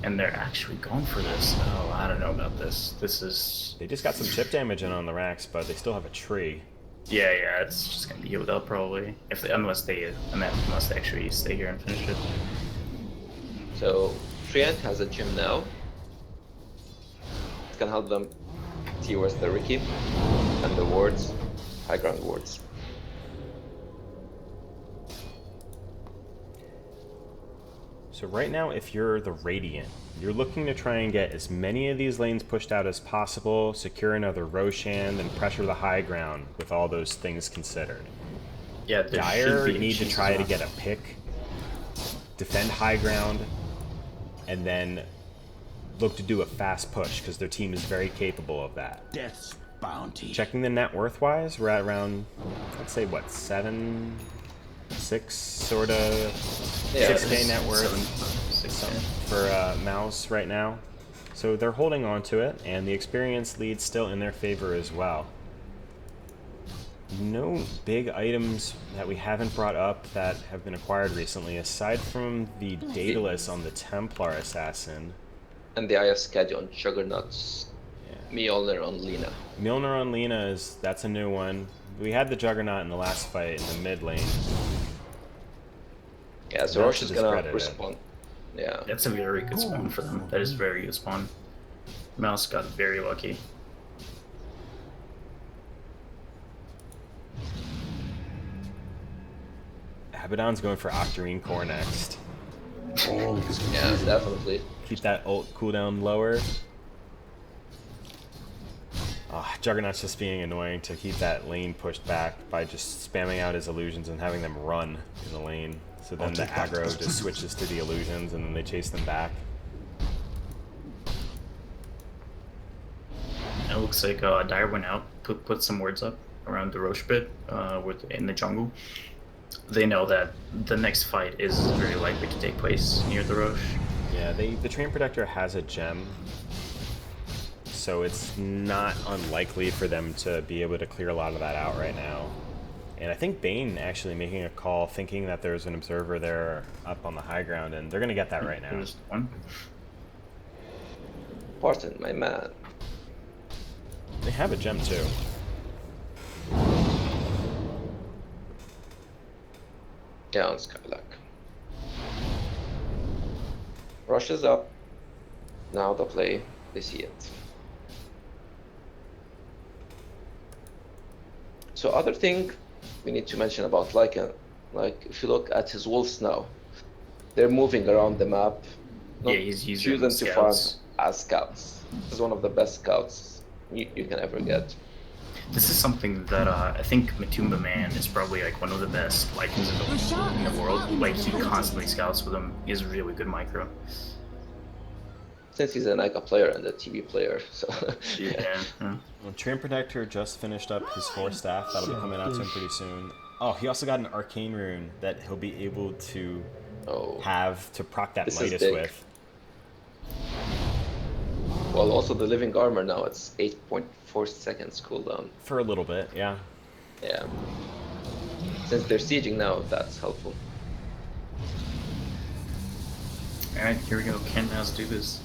And they're actually going for this. Oh, I don't know about this. This is...
They just got some chip damage in on the racks, but they still have a tree.
Yeah, it's just gonna be healed up probably. Unless they actually stay here and finish it.
So Treant has a gym now. It's gonna help them towards the Ricky and the wards, high ground wards.
So right now, if you're the Radiant, you're looking to try and get as many of these lanes pushed out as possible, secure another Roshan, and pressure the high ground with all those things considered.
Yeah, there
Dire
should be
need to
cheese
try
as
to
well.
get a pick, defend high ground, and then look to do a fast push, because their team is very capable of that.
Death's bounty.
Checking the net worth-wise, we're at around, let's say, what, 7, 6, sort of,
Yeah,
6k net worth.
6K.
For Mouse right now. So they're holding on to it, and the experience lead's still in their favor as well. No big items that we haven't brought up that have been acquired recently, aside from the Daedalus on the Templar Assassin.
And the IF schedule on Juggernauts, Mjolnir on Lena.
Milner on Lena that's a new one. We had the Juggernaut in the last fight in the mid lane.
Yeah, so
Not
Rosh
to
is gonna
discredit it.
respond. Yeah.
That's a very good spawn for them. That is a very good spawn. Mouse got very lucky.
Abaddon's going for Octarine Core next.
Yeah, definitely.
Keep that ult cooldown lower. Juggernaut's just being annoying to keep that lane pushed back by just spamming out his illusions and having them run in the lane. So then the aggro just switches to the illusions and then they chase them back.
It looks like Dire went out, put some words up around the Roche pit in the jungle. They know that the next fight is very likely to take place near the Roche.
Yeah, the Train Protector has a gem, so it's not unlikely for them to be able to clear a lot of that out right now. And I think Bane actually making a call, thinking that there's an observer there up on the high ground, and they're going to get that right now.
There's one.
Pardon, my man.
They have a gem too.
Yeah, on Skylark. Rushes up. Now the play, they see it. So other thing we need to mention about Lycan, like if you look at his wolves now, they're moving around the map.
Yeah, he's using
choosing to farm
scouts.
as scouts. This is one of the best scouts you can ever get.
This is something that I think Matumba Man is probably like one of the best Lycans in the world. Like he constantly scouts with him. He has a really good micro.
Since he's an Ica player and a TV player, so
Yeah.
Well, Train Protector just finished up his 4 staff. That'll be coming out to him pretty soon. Oh, he also got an Arcane Rune that he'll be able to have to proc that
This is
Midas
big.
with.
Well, also the living armor now, it's 8.4 seconds cooldown.
For a little bit, yeah.
Yeah. Since they're sieging now, that's helpful.
Alright, here we go. Can Mouse do this?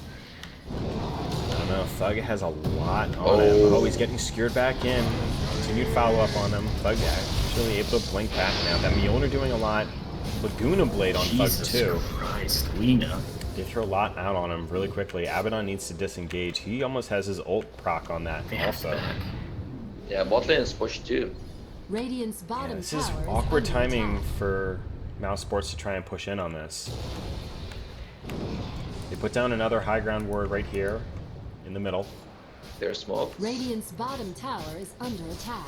I don't know. Thug has a lot on him. Oh, he's getting skewered back in. Continued follow-up on him. Thug actually able to blink back now. That Mjolnir doing a lot. Laguna Blade on Thug
Jesus
too.
Christ, Lena.
They throw a lot out on him really quickly. Abaddon needs to disengage. He almost has his ult proc on that also.
Yeah, bot lane is pushed too.
Radiant's
Yeah,
bottom
this is
tower
awkward
is under
timing
attack.
for Mousesports to try and push in on this. They put down another high ground ward right here in the middle.
They're small.
Radiant's bottom tower is under attack.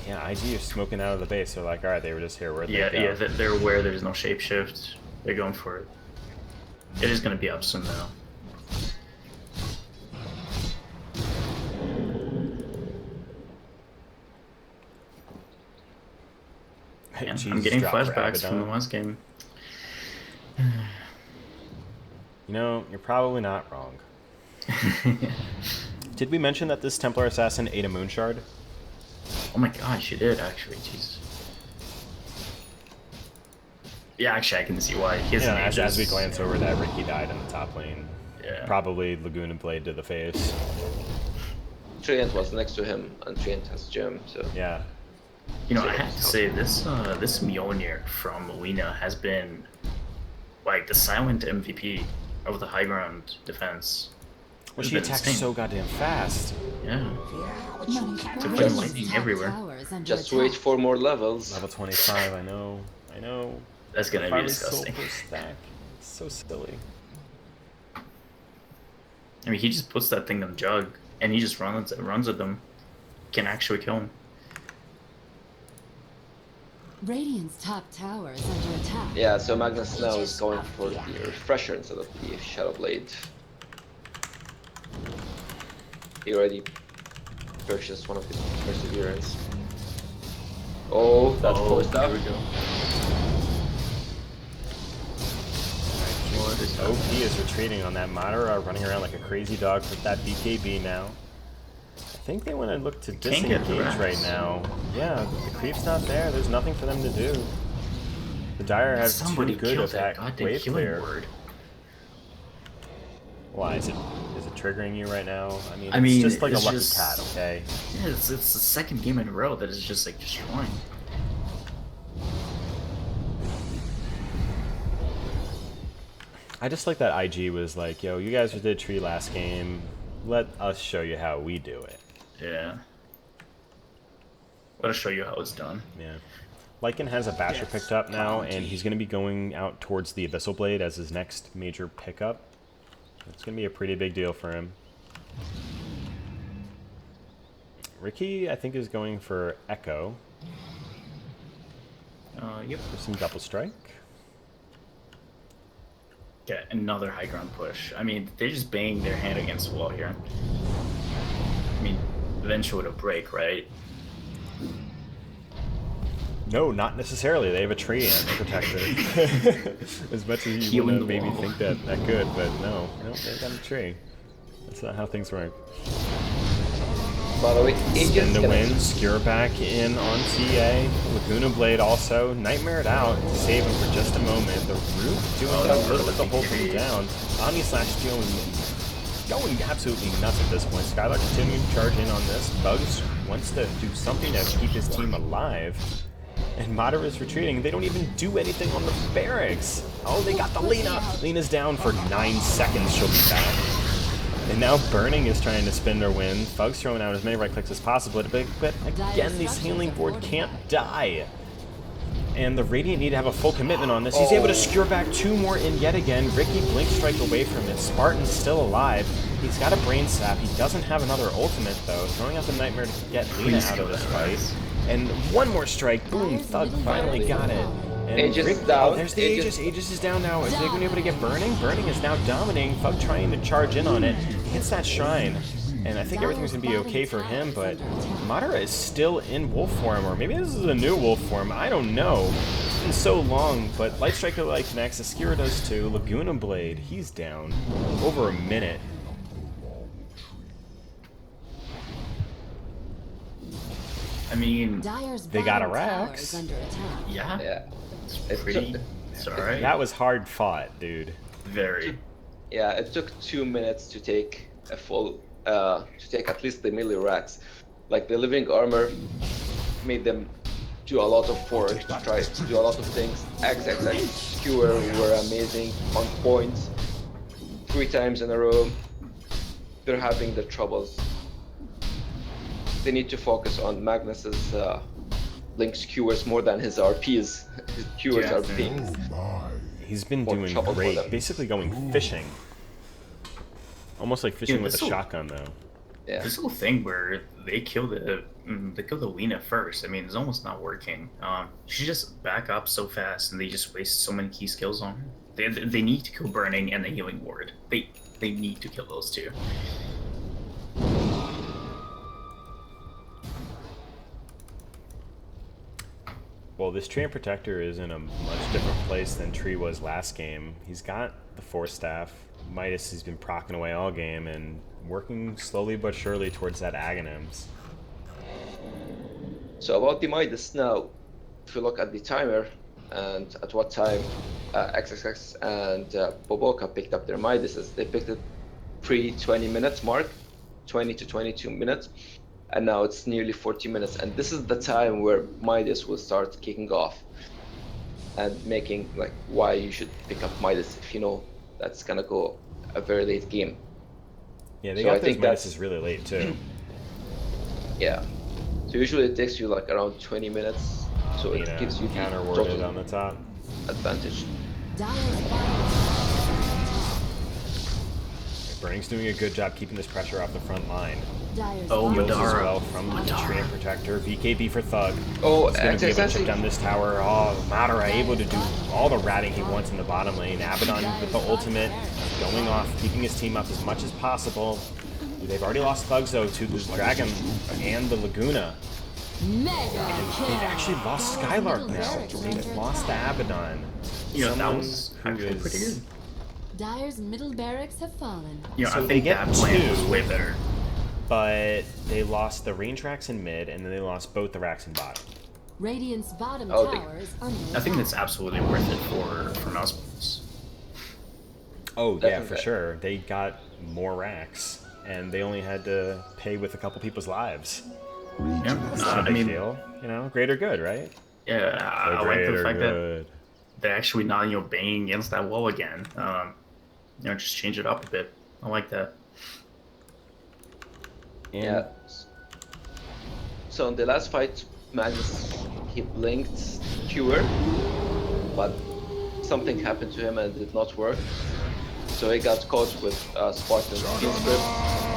Yeah, IG is smoking out of the base. They're like, all right, they were just here. Where'd
Yeah,
they go?
yeah, they're aware there's no shapeshift. They're going for it. It is going to be up soon now. Man, I'm
Jesus,
getting
drop for
flashbacks from the
Abaddon.
last game.
You know, you're probably not wrong. Did we mention that this Templar Assassin ate a Moonshard?
Oh my gosh, you did actually, jeez. Yeah, actually I can see why. He has
You know,
an
as we
Aegis.
glance over that, Ricky died in the top lane.
Yeah.
Probably Laguna Blade to the face.
Treant was next to him, and Treant has gem, so
Yeah.
You know, I have to say this this Mjolnir from Lena has been like the silent MVP of the high ground defense.
Well,
It's
she
been
attacks
insane.
so goddamn fast.
Yeah.
No
To
carry.
put
Radiant's
lightning
top
everywhere.
tower is under
just
attack.
wait for more levels.
Level 25, I know. I know.
That's gonna be
Finally
disgusting.
sold per stack. It's so silly.
I mean, he just puts that thing on Jug, and he just runs at them. Can actually kill him.
Radiant's top tower is under attack.
Yeah, so Magnus now is going for the Refresher instead of the Shadow Blade. He already purchased one of the Perseverance. Oh, that's forced out.
Here we go. What is
OP is retreating on that Madara, running around like a crazy dog with that BKB now. I think they want to look to
Can't get the
disengage
rats.
right now. Yeah, the creep's not there. There's nothing for them to do. The Dire have
Somebody
too good
killed
of
that
that
goddamn
wave
healing
clear.
word.
Why is it triggering you right now? I
I mean,
it's just like a
it's
lucky
just-
cat, okay?
Yeah, it's the second game in a row that is just like destroying.
I just like that IG was like, yo, you guys did tree last game. Let us show you how we do it.
Yeah. Let us show you how it's done.
Yeah. Lycan has a Basher picked up now, and he's going to be going out towards the Abyssal Blade as his next major pickup. It's going to be a pretty big deal for him. Ricky, I think, is going for Echo
Yep.
for some double strike.
Get another high ground push. I mean, they just banged their hand against the wall here. I mean, eventually it'll break, right?
No, not necessarily. They have a tree and a protector. As much as you
Healing
want to
the
maybe
wall.
think that good, but no, they've got a tree. That's not how things work.
By the way,
Spin
Aegis
the
can
win, skewer back in on TA. Laguna Blade also nightmared out to save him for just a moment. The root doing a little bit to hold him down. Omni Slash going absolutely nuts at this point. Skylar continuing to charge in on this. Bugs wants to do something to keep his team alive. And Madara is retreating. They don't even do anything on the barracks. Oh, they got the Lena. Lena's down for 9 seconds. She'll be back. And now Burning is trying to spin their win. Fug's throwing out as many right clicks as possible, but again, this healing board can't die. And the Radiant need to have a full commitment on this. He's able to skewer back 2 more in yet again. Ricky Blink Strike away from it. Spartan's still alive. He's got a Brain Sap. He doesn't have another ultimate, though. Throwing out the Nightmare to get Lena out of this fight. And one more strike. Boom, Thug finally got it. And
Aegis
Rick,
is down.
oh, there's the Aegis. Aegis is down now. Is they going to be able to get Burning? Burning is now dominating. Thug trying to charge in on it. He hits that Shrine. And I think everything's going to be okay for him, but Madara is still in wolf form, or maybe this is a new wolf form. I don't know. It's been so long, but Light Striker Light connects. Askira does too. Laguna Blade, he's down. Over a minute.
I mean,
They got a Rax.
yeah,
It's
pretty. It's alright.
That was hard fought, dude.
Very.
Yeah, it took 2 minutes to take a full, to take at least the melee racks. Like the living armor made them do a lot of work to try to do a lot of things. XXX Skewer were amazing, on point, 3 times in a row. They're having their troubles. They need to focus on Magnus's Link skewers more than his RPs. His skewers are being
He's been
more
doing
trouble for
great.
them.
Basically going fishing. Almost like fishing with a
this will-
shotgun, though.
Yeah.
This whole thing where they kill the Lena first. I mean, it's almost not working. She just back up so fast, and they just waste so many key skills on her. They need to kill Burning and the Healing Ward. They need to kill those 2.
Well, this Treant Protector is in a much different place than Tree was last game. He's got the Force Staff. Midas has been proccing away all game and working slowly but surely towards that Aghanims.
So about the Midas now, if you look at the timer and at what time XXX and Boboka picked up their Midases, they picked it pre-20 minutes mark, 20 to 22 minutes, and now it's nearly 40 minutes, and this is the time where Midas will start kicking off and making like why you should pick up Midas if you know that's gonna go a very late game.
Yeah, they
So I
got those
think that's-
Midases really late, too.
Yeah. So usually it takes you like around 20 minutes, so it gives you the
counter worded
total
on the top.
advantage.
Burning's doing a good job keeping this pressure off the front line.
Oh,
Heals as
Madara.
well from the Treant Protector. BKB for Thug.
Oh,
He's going to be able to
XXX
chip down this tower. Oh, Madara able to do all the ratting he wants in the bottom lane. Abaddon with the ultimate, going off, keeping his team up as much as possible. They've already lost Thugs, though, to the Dragon and the Laguna. And they've actually lost Skylark now. They've lost the Abaddon.
You know, that
Someone
was
who
actually
is-
pretty good.
Dyer's middle barracks have fallen.
You know,
So
I
they
think
get
that plan was
2.
way better.
But they lost the range racks in mid, and then they lost both the racks in bottom.
Radiant's bottom
Oh,
tower is under
I think
attack.
that's absolutely worth it for Mousesports.
Oh, yeah,
Definitely.
for sure. They got more racks, and they only had to pay with a couple people's lives.
Yeah,
That's how
I
they
mean,
feel, you know, greater good, right?
yeah, I like the
Greater
fact that
good.
they're actually not, banging against that wall again. Just change it up a bit. I like that.
And
Yeah. So in the last fight, Magnus, he blinked Cure, but something happened to him and it did not work. So he got caught with Spartan's skill script,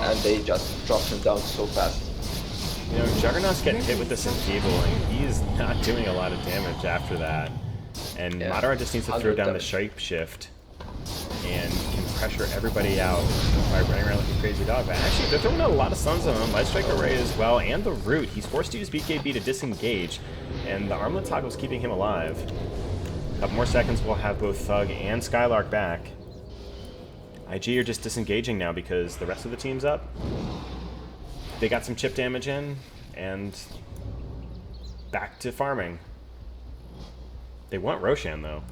and they just dropped him down so fast.
You know, Juggernaut's getting hit with this enfeeble, and he's not doing a lot of damage after that. And
Yeah.
Madara just needs to throw down the shape shift and can pressure everybody out by running around like a crazy dog. But actually, they're throwing a lot of stuns on him. Light Strike Array as well, and the Root. He's forced to use BKB to disengage, and the Armlet Toggle's keeping him alive. A couple more seconds, we'll have both Thug and Skylark back. IG are just disengaging now because the rest of the team's up. they got some chip damage in, and back to farming. They want Roshan, though.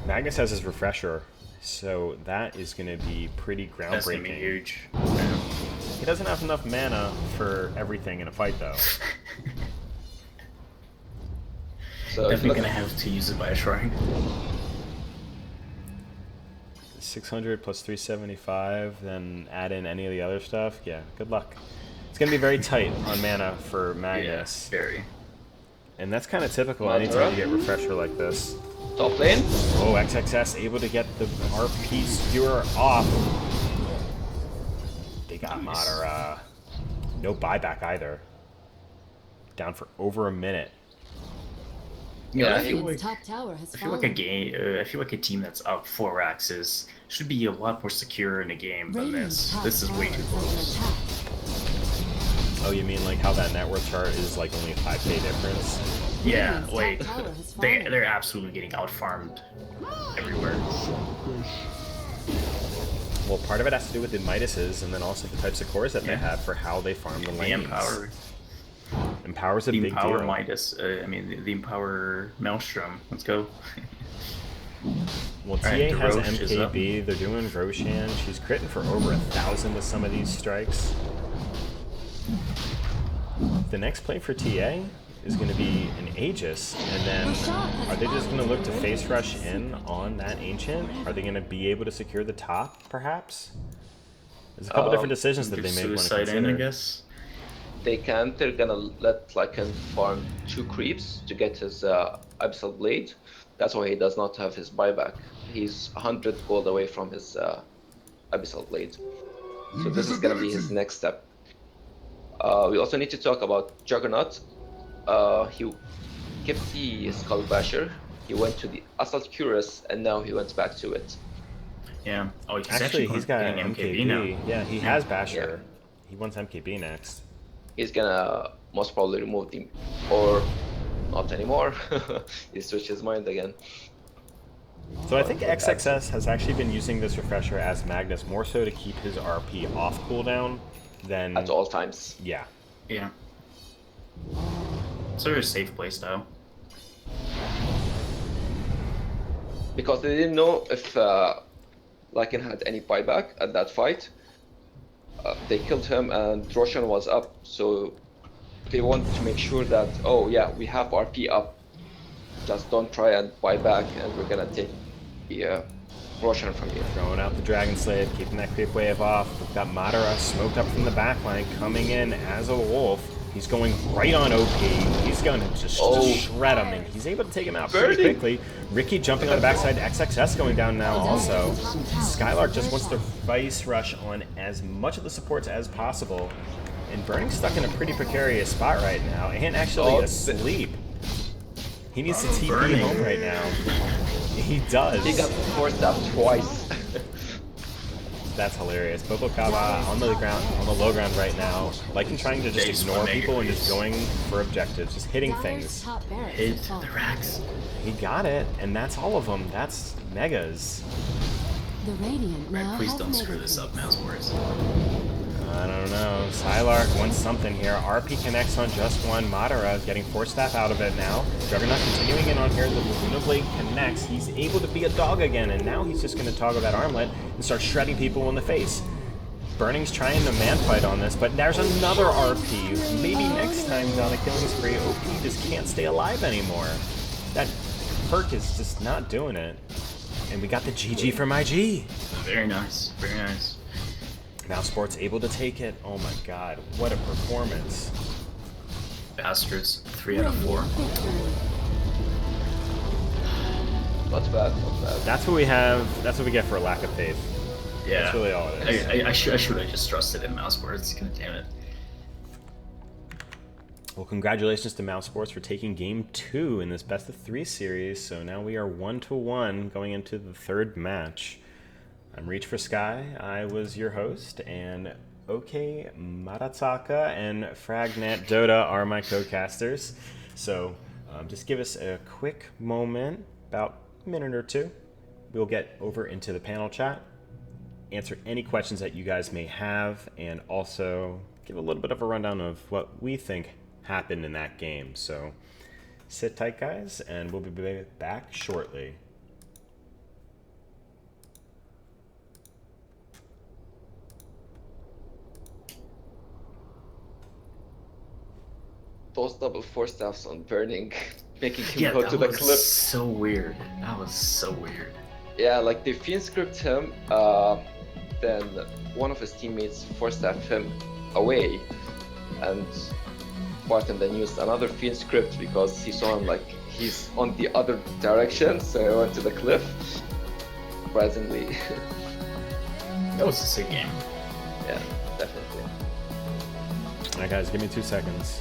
Magnus has his refresher, so that is going to be pretty groundbreaking.
That's going to be huge.
He doesn't have enough mana for everything in a fight, though.
So
Definitely going to have to use it by a shrine.
600 plus 375, then add in any of the other stuff. Yeah, good luck. It's going to be very tight on mana for Magnus.
Yeah, very.
And that's kind of typical anytime you get refresher like this.
top lane.
Oh, XXS able to get the RP skewer off. They got Madara. No buyback either. Down for over a minute.
Yeah, I
Yeah,
feel
Radiant's
like
top tower has
I feel
fallen.
like a game. I feel like a team that's up 4 axes should be a lot more secure in a game than
Radiant's
this.
top
This is way
tower
too
is under
close.
attack.
Oh, you mean like how that network chart is like only a 5k difference?
Yeah,
Radiant's
like
top tower has
they
fallen.
they're absolutely getting out farmed everywhere.
Well, part of it has to do with the Midases and then also the types of cores that they
Yeah.
have for how they farm the
The
lanes.
Empower,
Empower's a
the
big
Empower
deal.
Midas. I mean the Empower Maelstrom. Let's go.
Well, TA
Alright, the
has
Roche is up.
MKB. They're doing Roshan. She's critting for over 1,000 with some of these strikes. The next play for TA is going to be an Aegis, and then are they just going to look to face rush in on that Ancient? Are they going to be able to secure the top, perhaps? There's a couple different decisions that
Get
they may want to
suicide
consider.
in, I guess.
They can't. They're gonna let Lycan farm 2 creeps to get his Abyssal Blade. That's why he does not have his buyback. He's 100 gold away from his Abyssal Blade. So this is gonna be his next step. We also need to talk about Juggernaut. He kept the Skull Basher. He went to the Assault Cuirass, and now he went back to it.
Yeah. Oh, he's
Actually, he's got
getting
MKB.
now.
Yeah, he has Basher. He wants MKB next.
He's gonna most probably remove the, or not anymore. He switched his mind again.
So I think XXS has actually been using this refresher as Magnus more so to keep his RP off cooldown than...
At all times.
Yeah.
Yeah. Sort of a safe playstyle.
Because they didn't know if Lycan had any buyback at that fight. They killed him and Roshan was up, so they wanted to make sure that, oh yeah, we have RP up. Just don't try and buy back, and we're gonna take the Roshan from you.
Throwing out the Dragon Slave, keeping that creep wave off. We've got Madara smoked up from the backline, coming in as a wolf. He's going right on OP. He's going to just shred him, and he's able to take him out pretty
Birdie.
quickly. Ricky jumping on the backside, XXS going down now also. Skylark just wants to vice rush on as much of the supports as possible. And Burning's stuck in a pretty precarious spot right now, and actually asleep. He needs to TP
Burning.
home right now. He does.
He got forced up twice.
That's hilarious. Bobokava on the ground, on the low ground right now. Lycan trying to just
Base
ignore
one
people and just
megabeast.
going for objectives, just hitting
Dyer's
things.
top barracks
Hit
has fallen.
the racks.
He got it, and that's all of them. That's megas.
The Radiant now
Right, please
have
don't screw
mega
this up,
creeps.
Mousesports.
I don't know. Skylark wants something here. RP connects on just one. Madara getting Force Staff out of it now. Juggernaut continuing in on here. The Luna Blade connects. He's able to be a dog again, and now he's just going to toggle that armlet and start shredding people in the face. Burning's trying to man fight on this, but there's another RP. Maybe next time on a killing spree, OP just can't stay alive anymore. That perk is just not doing it. And we got the GG from IG.
Very nice. Very nice.
Mousesports able to take it. Oh my god, what a performance.
Bastards. 3 out of 4.
Victory.
Not bad, not bad.
That's what we have. That's what we get for a lack of faith.
Yeah.
That's really all it is.
I should have just trusted in Mousesports. God damn it.
Well, congratulations to Mousesports for taking game 2 in this best of 3 series. So now we are 1-1 going into the third match. I'm Reach for Sky. I was your host, and OK Marataka and Fragnet Dota are my co-casters. So just give us a quick moment, about a minute or two. We'll get over into the panel chat. answer any questions that you guys may have, and also give a little bit of a rundown of what we think happened in that game. So sit tight, guys, and we'll be back shortly.
Those double force staffs on Burning, making him
Yeah,
go
that
to the
was
cliff.
so weird. That was so weird.
Yeah, like they fiend script him, then one of his teammates force staffed him away, and Spartan then used another fiend script because he saw him like he's on the other direction, so he went to the cliff. Surprisingly.
That was a sick game.
Yeah, definitely.
All right, guys, give me 2 seconds.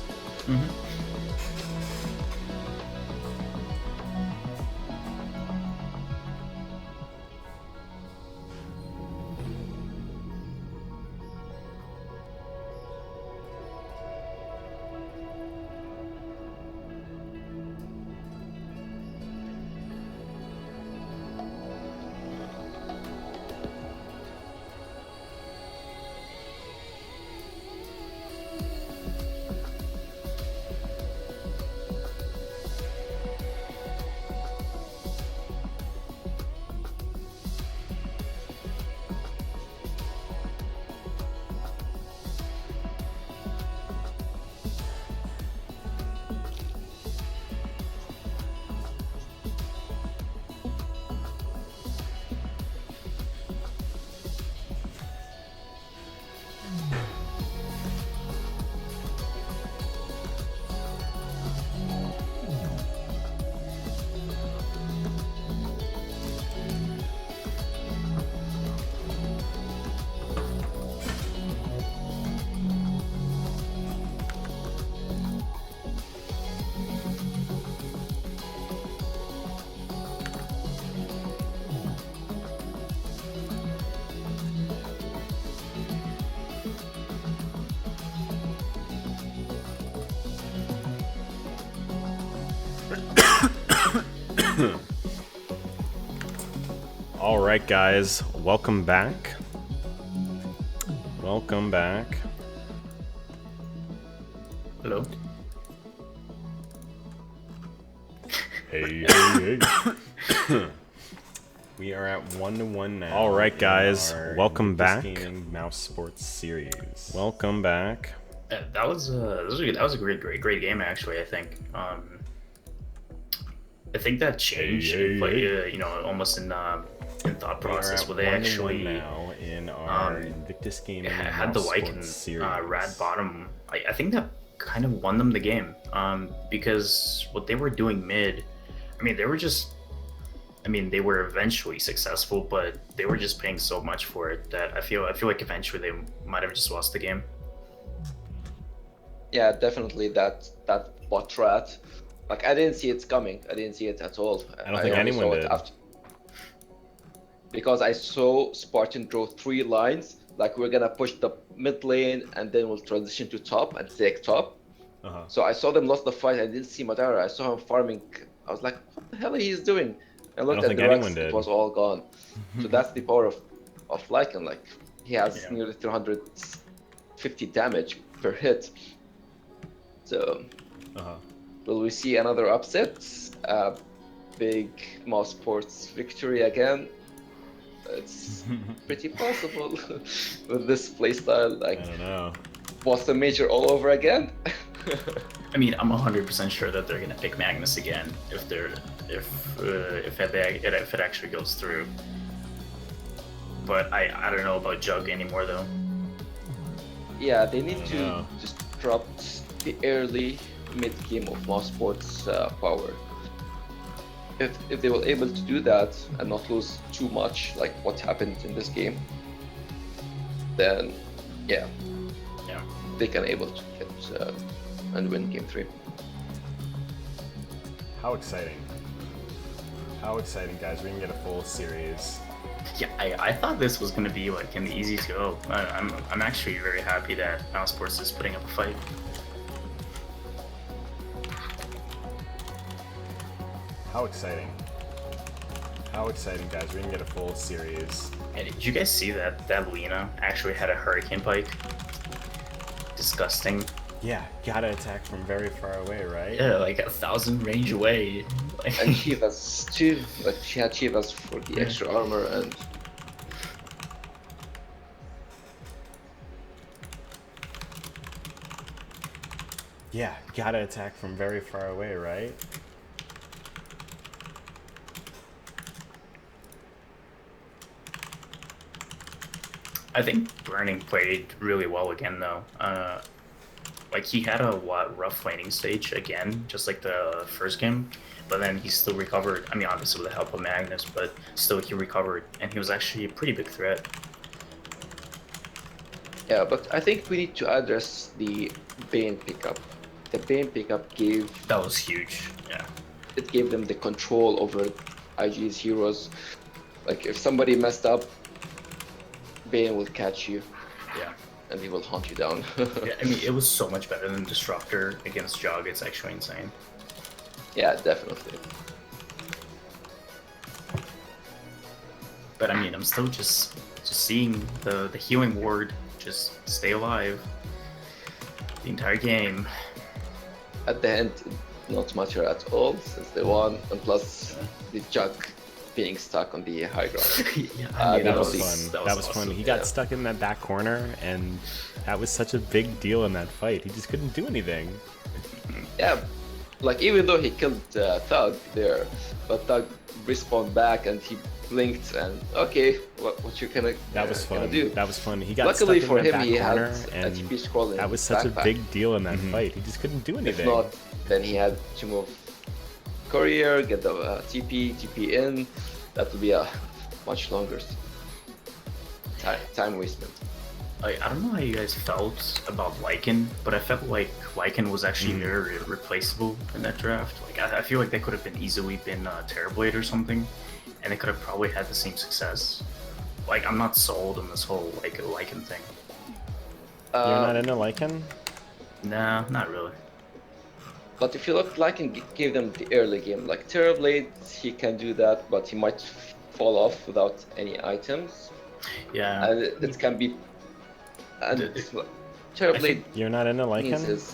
All right, guys, welcome back. Welcome back.
Hello.
Hey, hey, hey. We are at 1-1 now. All right, guys, welcome back. Gaming Mousesports series. Welcome back.
That was a great game actually. I think. I think that changed, almost in thought process where they actually
now in our Invictus Gaming
had the Viking rad bottom. I think that kind of won them the game because what they were doing mid, they were eventually successful, but they were just paying so much for it that I feel like eventually they might have just lost the game.
Yeah, definitely that bot rat. Like I didn't see it coming. I didn't see it at all.
I don't think anyone did.
Because I saw Spartan draw 3 lines. Like we're gonna push the mid lane and then we'll transition to top and take top. So I saw them lost the fight. I didn't see Madara. I saw him farming. I was like, what the hell are he doing? I looked at the Rex. It was all gone. So that's the power of Lycan. Like he has nearly 350 damage per hit. So. Will we see another upset? Big Mousesports victory again? It's pretty possible with this playstyle. Like,
I don't know.
Boston Major all over again?
I'm 100% sure that they're gonna pick Magnus again if it actually goes through. But I don't know about Jug anymore though.
Yeah, they need to just drop the early mid-game of Mousesports power. If they were able to do that and not lose too much like what happened in this game, then yeah, they can able to get and win game 3.
How exciting. How exciting, guys. We're gonna get a full series.
Yeah, I thought this was gonna be like an easy go. I'm actually very happy that Mousesports is putting up a fight.
How exciting. How exciting, guys. We're gonna get a full series.
And did you guys see that Lena actually had a hurricane pike? Disgusting.
Yeah, gotta attack from very far away, right?
Yeah, like 1,000 range away. Like,
And Chivas too. Like she had Chivas for the extra armor and
Yeah, gotta attack from very far away, right?
I think Burning played really well again though. Like he had a rough laning stage again, just like the first game, but then he still recovered. I mean, obviously with the help of Magnus, but still he recovered, and he was actually a pretty big threat.
yeah, but I think we need to address the Bane pickup. The Bane pickup
That was huge. Yeah.
gave them the control over IG's heroes. Like if somebody messed up, Bane will catch you
Yeah.
and he will hunt you down.
Yeah, I mean, it was so much better than Disruptor against Jog. It's actually insane.
Yeah, definitely.
But I mean, I'm still just seeing the healing ward just stay alive the entire game.
At the end, not matter at all since they won, and plus the Jug being stuck on the high ground.
Yeah, I mean,
That was
That
fun.
was
That was fun.
awesome.
He got
Yeah.
stuck in that back corner, and that was such a big deal in that fight. He just couldn't do anything.
Yeah, like even though he killed Thug there, but Thug respawned back and he blinked and okay, what you gonna
That was
gonna
fun.
do?
That was fun. He got
Luckily
stuck
for
in that
him,
back
he had
corner,
a
and
TP scroll in
that was
his
such a
backpack.
big deal in that fight. He just couldn't do
If
anything.
not, then he had to move courier, get the TP in. That would be a much longer time wastement.
I don't know how you guys felt about Lycan, but I felt like Lycan was actually very replaceable in that draft. Like I feel like they could have easily been Terrorblade or something, and they could have probably had the same success. Like I'm not sold on this whole like Lycan thing.
You're not into Lycan?
Nah, not really.
But if you look, Lycan gave them the early game. Like Terrorblade, he can do that, but he might fall off without any items,
Yeah.
and it can be. And
The-
Terrorblade
You're not into
needs
Lycan?
his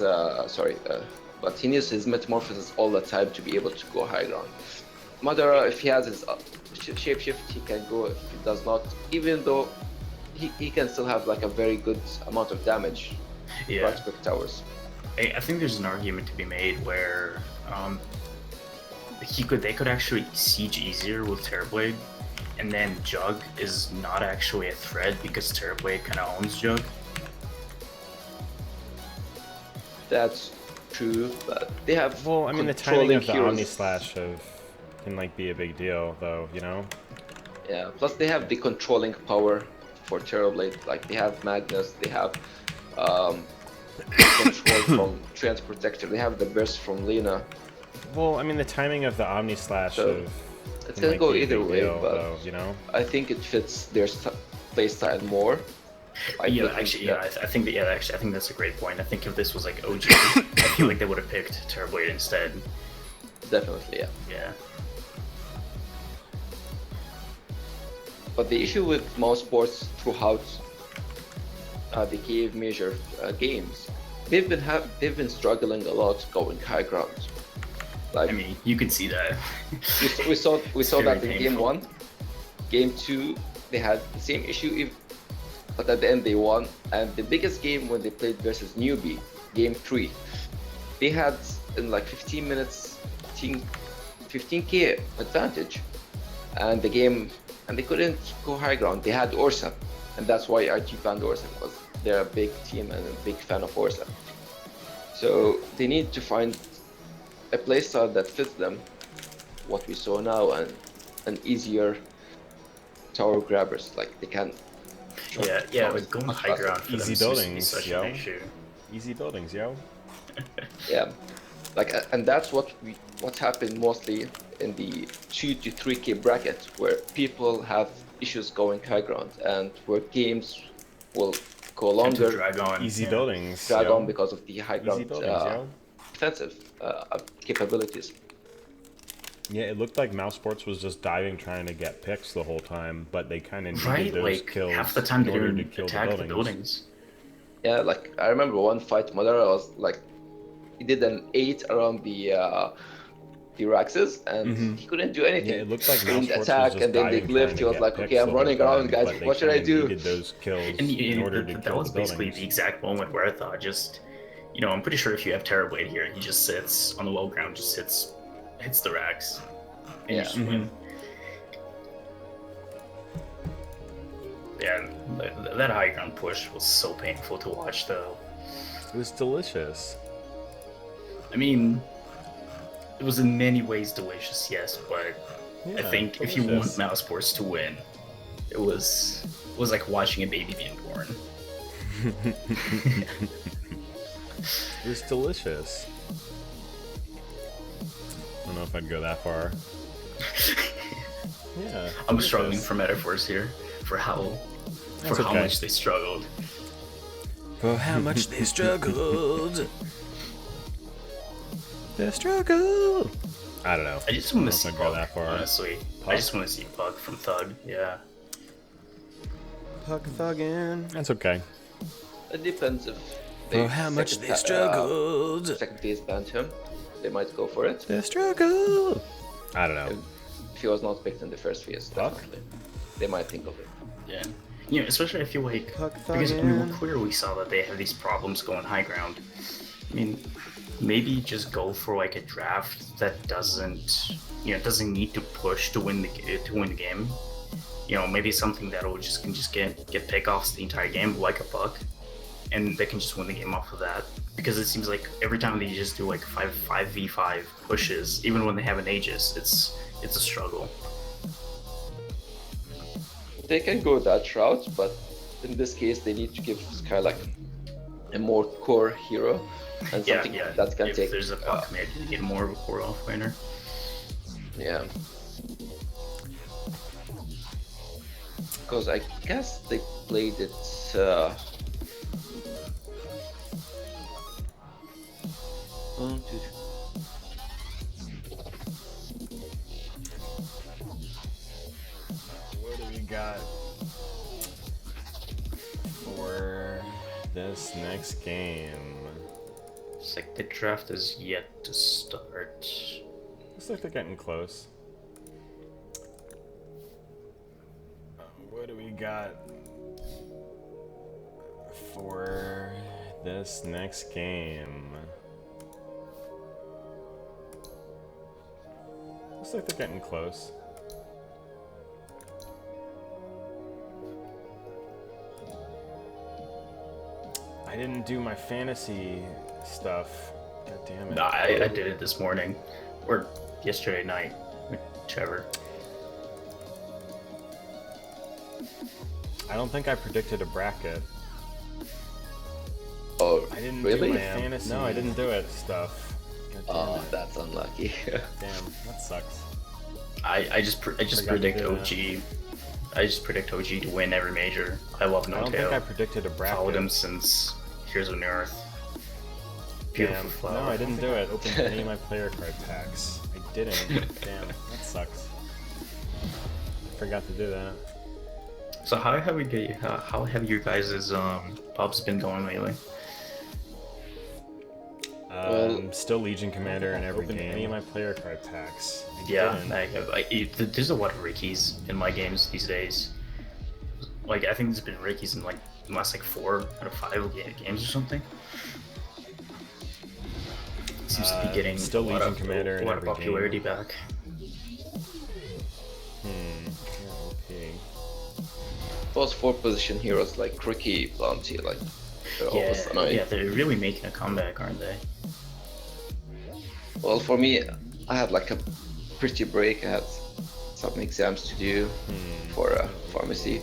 but he needs his metamorphosis all the time to be able to go high ground. Madara, if he has his shapeshift, he can go. If he does not, even though he can still have like a very good amount of damage.
Yeah.
Right quick towers.
I think there's an argument to be made where they could actually siege easier with Terrorblade, and then Jug is not actually a threat because Terrorblade kind of owns Jug.
That's true, but they have.
Well, I mean, the timing
controlling
of the
heroes.
Omni Slash can like be a big deal, though. You know?
Yeah. Plus, they have the controlling power for Terrorblade. Like they have Magnus, they have control from Trans Protector. They have the burst from Lena.
Well, I mean, the timing of the Omni Slash
So,
of
It's
can,
gonna
like,
go
be a
either
big
way,
deal,
but
though, you know?
I think it fits their playstyle more. I
think that's a great point. I think if this was like OG, I feel like they would have picked Terrorblade instead.
definitely, yeah.
Yeah.
But the issue with Mousesports throughout the Kiev major games, they've been struggling a lot going high ground. Like
I mean, you can see that.
we saw
very
that in game
painful.
1, game 2 they had the same issue, but at the end they won. And the biggest game when they played versus Newbie, game 3, they had in like 15 minutes 15k advantage, and they couldn't go high ground. They had Orsa, and that's why IG banned Orsa, because they're a big team and a big fan of Orsa. So they need to find a playstyle that fits them, what we saw now, and an easier tower grabbers. Like they can.
Yeah, like going
much
high
faster.
ground for
Easy
them seems to be
buildings,
such
yo.
an issue.
Easy buildings, yo.
Yeah, like and that's what happened mostly in the 2 to 3k bracket, where people have issues going high ground and where games will go
Tend to
longer,
drag on.
Easy
yeah.
buildings,
drag
yo.
on because of the high
Easy
ground
buildings, yo.
defensive capabilities.
Yeah, it looked like Mousesports was just diving trying to get picks the whole time, but they kind of needed
Right?
those
Like
kills
half the time
in
they
order to
didn't
kill
attack
the
the
buildings.
buildings.
Yeah, like I remember one fight Mother, I was like, he did an 8 around the Raxes, and he couldn't do anything.
Yeah, it looked like
He didn't
Mousesports was
attack,
just
and then they
diving trying
glyphed.
to
He was
get
like, okay,
picks
I'm
the whole
running around,
time,
guys.
but they
What should I
kind of
do?
needed those kills
And
in order to
that
kill
was
the
basically
buildings.
the exact moment where I thought, just, you know, I'm pretty sure if you have Terrorblade here, he just sits on the low ground, just hits the racks, and you just win. Yeah, that high ground push was so painful to watch, though.
It was delicious.
I mean, it was in many ways delicious, yes, but I
Yeah,
think if you want
delicious.
Mousesports to win, it was like watching a baby being born.
It was delicious. I don't know if I'd go that far. Yeah.
I'm
delicious.
struggling for metaphors here for how
That's
how
okay.
much they struggled.
For how much they struggled. They struggle. I don't know.
I just want to
I
see
don't know if I'd go
Puck,
that far.
honestly.
Puck?
I just want to see Puck from Thug, yeah.
Puck thuggin'. That's okay.
It depends if
For how much they struggled.
second phase banned him. They might go for it.
They struggle. I don't know.
If he was not picked in the first phase, definitely. They might think of it.
Yeah. You know, especially I feel like,
Puck
because I mean, we
thuggin'.
clearly saw that they have these problems going high ground. I mean, maybe just go for like a draft that doesn't need to push to win the game. You know, maybe something that'll can just get pickoffs the entire game, like a Puck, and they can just win the game off of that. Because it seems like every time they just do like 5v5 pushes, even when they have an Aegis, it's a struggle.
They can go that route, but in this case, they need to give Sky like a more core hero and something that can
if
take.
there's a Puck mid, you get more of a core offlaner.
Yeah. Because I guess they played it. One, two, three.
What do we got for this next game?
It's like the draft is yet to start.
Looks like they're getting close. What do we got for this next game? Looks like they're getting close. I didn't do my fantasy stuff. God damn it.
Nah, I did it this morning, or yesterday night, whichever.
I don't think I predicted a bracket.
Oh,
I didn't
really?
do my fantasy. No, I didn't do it stuff. God damn
Oh,
it.
that's unlucky.
Damn, that sucks.
I just
Forgot to
predict
do
OG. I just predict OG to win every major. I love No
I don't think I
Tail.
predicted a bracket.
Followed him since Heroes of New Earth. Beautiful
Damn.
flower.
No, I didn't do it. Open any of my player card packs. I didn't. Damn, that sucks. Forgot to do that.
So how have your guys' pubs been going lately?
Still Legion Commander in every game. Any of my player card packs. I
Yeah, there's a lot of Rickies in my games these days. Like I think there's been Rickies in like the last like 4 out of 5 games or something. Seems to be getting
still
a lot
Legion
of,
Commander in
a lot of
every
popularity
game.
back.
Yeah, okay.
Those 4-position heroes like Cricky, Bounty, like they're always annoying.
Yeah, they're really making a comeback, aren't they?
Well, for me, I had like a pretty break. I had some exams to do for pharmacy.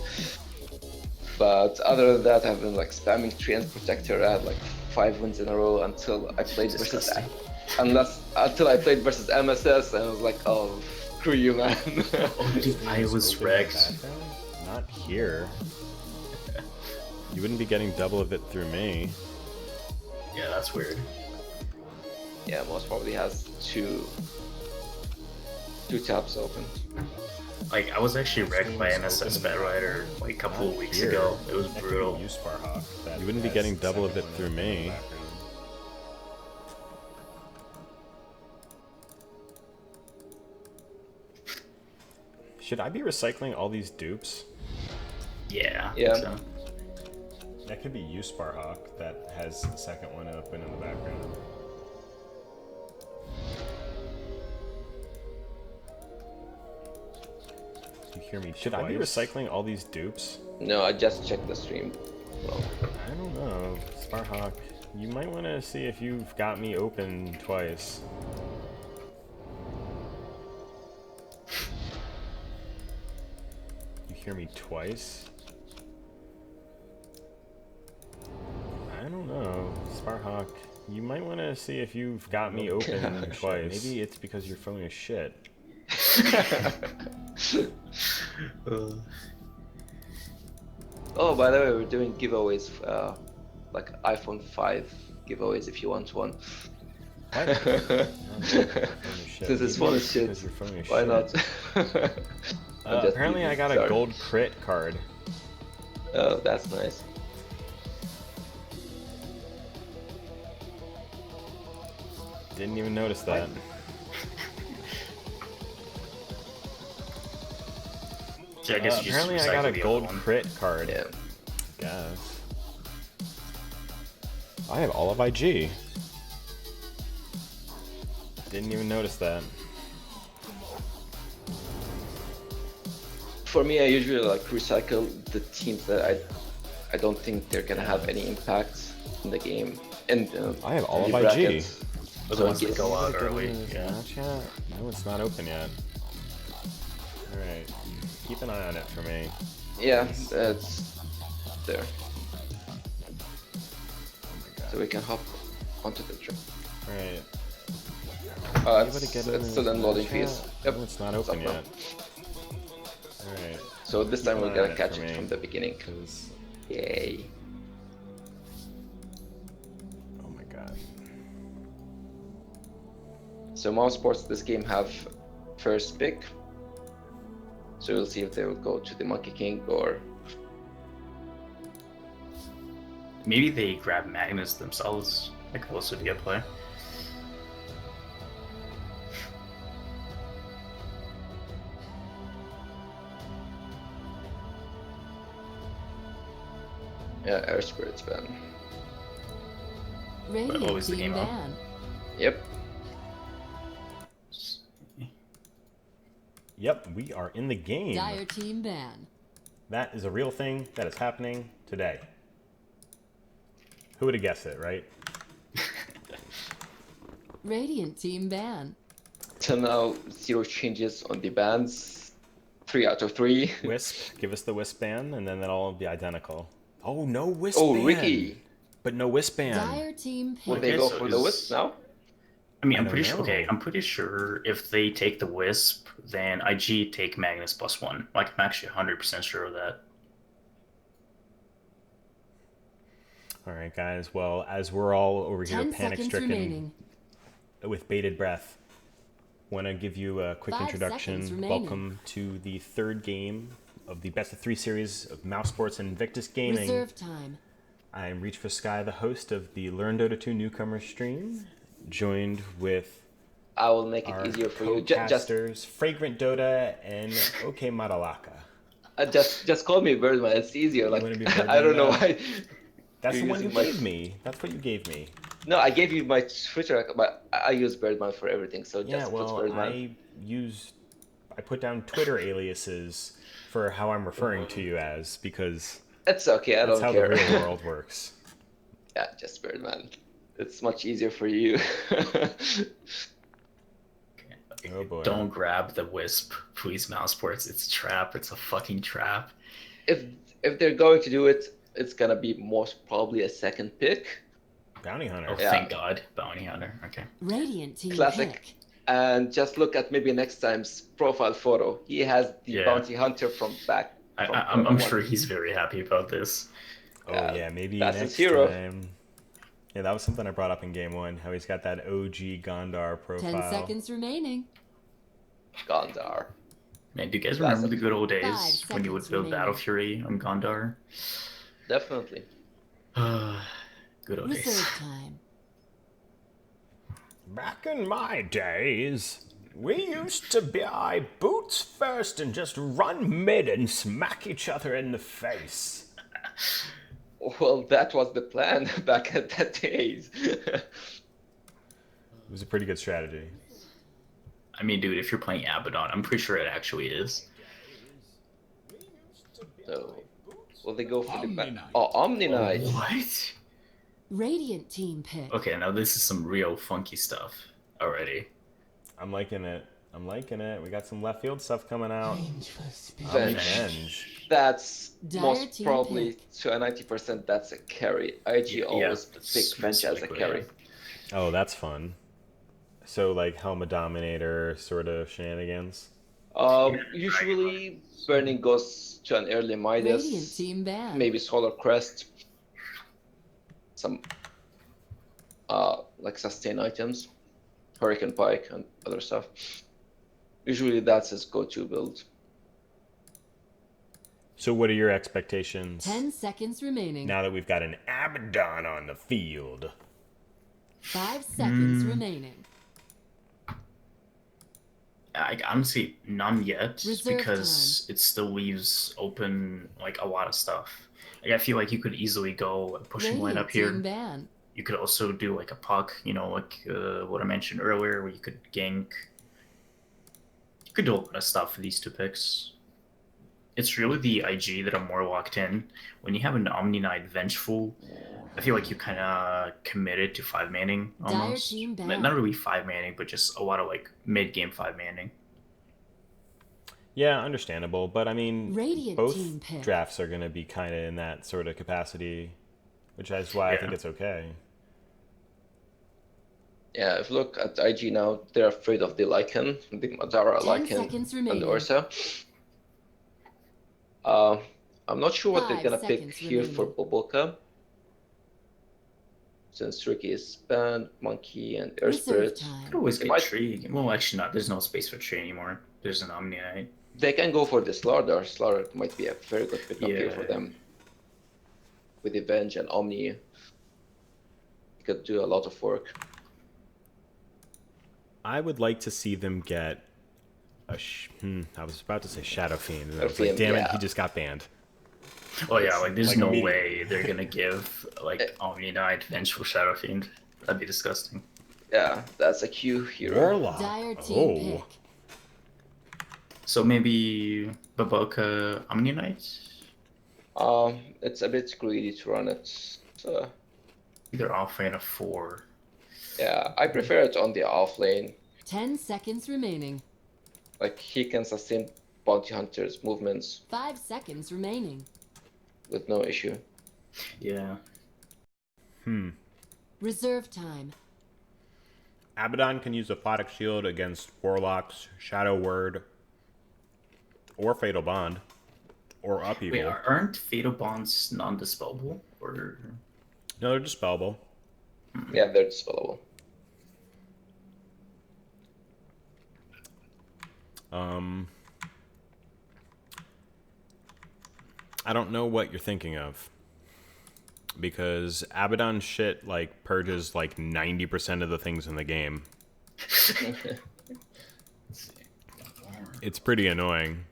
But other than that, I've been like spamming Treant Protector. I had like 5 wins in a row until I played versus until I played versus MSS, and I was like, oh, screw you, man.
Oh, dude, I was wrecked.
Not here. You wouldn't be getting double of it through me.
Yeah, that's weird.
Yeah, most probably has 2 2 tabs open.
Like, I was actually wrecked by an SS Batrider like a couple of weeks ago. It was brutal.
You wouldn't be getting double of it through me. Should I be recycling all these dupes?
Yeah.
Yeah.
So.
That could be Sparhawk that has the second one open in the background. You hear me? Should I be recycling all these dupes?
No, I just checked the stream. Well,
I don't know. Sparhawk, you might want to see if you've got me open twice. You hear me twice? I don't know. Sparhawk, you might want to see if you've got me open twice. Maybe it's because your phone is shit.
Oh, by the way, we're doing giveaways, like iPhone 5 giveaways if you want one. Since this phone is shit, why not?
Apparently I got a gold crit card.
Oh, that's nice.
Didn't even notice that.
So I guess
apparently I got a gold crit card.
Yeah.
Guess. I have all of IG. Didn't even notice that.
For me, I usually like recycle the teams that I don't think they're gonna have any impact in the game. And
I have all of
IG.
But the ones that go out early.
Yeah. No, it's not open yet. Alright. Keep an eye on it for me.
Yeah, that's there.
Oh my god.
So we can hop onto the trip.
Alright.
It's still in loading phase. Yep.
No, it's not open yet. Alright.
So this time we're gonna catch it from the beginning.
Cause...
Yay.
Oh my god.
So Mousesports this game have first pick. So we'll see if they will go to the Monkey King or...
Maybe they grab Magnus themselves. That could also be a play.
Yeah, Air Spirit's ban.
Radiant
always the
team
game up.
ban.
Yep.
Yep, we are in the game.
Dire team ban.
That is a real thing that is happening today. Who would have guessed it, right?
Radiant team ban.
Till now, 0 changes on the bans. 3 out of 3.
Wisp, give us the Wisp ban, and then that'll all be identical. Oh, no Wisp
Oh,
ban.
Ricky!
But no Wisp ban.
Dire team
Will
pick.
they go
so
for the
is-
Wisp now?
I mean,
I
I'm
don't
pretty sure.
know.
Okay, I'm pretty sure if they take the Wisp, then IG take Magnus +1. Like, I'm actually 100% sure of that.
All right, guys. Well, as we're all over here
10
panic
seconds
stricken
remaining.
with bated breath, want to give you a quick
5
introduction.
seconds remaining.
Welcome to the third game of the best of 3 series of Mousesports and Invictus Gaming.
Reserve time.
I am Reach for Sky, the host of the Learn Dota 2 Newcomer stream, joined with
I will make it
our
easier for you.
co-casters, Fragrant Dota and OK Maralaka.
Just call me Birdman. It's easier. Like
wanna be
I don't know
Birdman
why.
That's
You're
the one you
using my-
gave me. That's what you gave me.
No, I gave you my Twitter account, but I use Birdman for everything. So
Yeah,
just put
well,
Birdman.
I put down Twitter aliases for how I'm referring to you as, because
It's okay. I
that's
don't
how
care.
the real world works.
Yeah, just Birdman. It's much easier for you.
Oh boy.
Don't grab the Wisp, please, Mousesports. It's a trap. It's a fucking trap.
if they're going to do it, it's gonna be most probably a second pick.
Bounty Hunter.
Oh,
Yeah.
thank God. Bounty Hunter. Okay.
Radiant team
Classic.
pick.
And just look at maybe next time's profile photo. He has the
Yeah.
bounty hunter from back. from
I'm
one.
sure he's very happy about this.
Oh
Yeah,
yeah, maybe
that's
next
his hero.
time. Yeah, that was something I brought up in game 1. How he's got that OG Gondar
10
profile.
seconds remaining.
Gondar.
Man, do you guys
That's
remember
a-
the good old
5
days when you would
seconds
build Battle
remaining.
Fury on Gondar?
Definitely.
Good old
Reserve
days.
time.
Back in my days, we used to buy boots first and just run mid and smack each other in the face.
Well, that was the plan back at that days.
It was a pretty good strategy.
I mean, dude, if you're playing Abaddon, I'm pretty sure it actually is.
So, will they go for the
Omni Knight.
Oh, Omni Knight.
What?
Radiant team pick.
Okay, now this is some real funky stuff already.
I'm liking it. I'm liking it. We got some left field stuff coming out.
Venge.
Venge.
That's
Dire
most
team
probably
pick.
to a 90% that's a carry. IG always
that's
pick Venge as a
likely,
carry.
Oh, that's fun. So like Helma Dominator sort of shenanigans.
Usually Burning goes to an early
Radiant
Midas,
team ban.
maybe Solar Crest, some like sustain items, Hurricane Pike and other stuff. Usually that's his go-to build.
So what are your expectations
10 seconds remaining.
now that we've got an Abaddon on the field?
5 seconds remaining.
I honestly none yet
Reserve
because it still leaves open like a lot of stuff. Like I feel like you could easily go a pushing line
Radiant
up here.
team ban.
You could also do like a puck, you know, like what I mentioned earlier, where you could gank. You could do a lot of stuff for these two picks. It's really the IG that I'm more locked in. When you have an Omni Knight Vengeful, I feel like you kind of committed to 5-manning almost.
team ban.
Not really 5-manning, but just a lot of like mid-game 5-manning.
Yeah, understandable. But I mean,
Radiant
both
team pick.
drafts are going to be kind of in that sort of capacity, which is why I think
Yeah.
it's okay.
Yeah, if you look at IG now, they're afraid of the Lycan, the Madara
10
Lycan,
seconds
and the
remaining.
Ursa. I'm not sure what they're
5
gonna pick
seconds
here for
remaining.
Boboka. Since Tricky is banned, Monkey and Air
Reserve
Spirit.
Could
time.
always
They
get
might-
Tree. Well, actually not. There's no space for Tree anymore. There's an Omni Knight.
They can go for the Slardar. Slardar might be a very good pickup here for
Yeah.
them. With Avenge and Omni, he could do a lot of work.
I would like to see them get a. I was about to say Shadow Fiend, and I was
Shadow
like, damn
Fiend,
it, he
yeah.
just got banned.
Oh yeah, like there's
Like
no
immediately.
way they're gonna give like Omni Knight Vengeful Shadow Fiend. That'd be disgusting.
Yeah, that's a Q hero.
Warlock.
Dire team
Oh,
pick.
So maybe Baboka Omni Knight?
It's a bit greedy to run it. So,
Either off lane of 4.
yeah, I prefer it on the off lane.
10 seconds remaining.
Like he can sustain bounty hunters' movements
5 seconds remaining.
with no issue.
Yeah.
Reserve time.
Abaddon can use Aphotic Shield against Warlocks, Shadow Word, or Fatal Bond, or Upheaval.
Wait, aren't Fatal Bonds non-dispellable? Or
No, they're dispellable.
Yeah, they're dispellable.
I don't know what you're thinking of. Because Abaddon shit, like, purges, like, 90% of the things in the game. It's pretty annoying.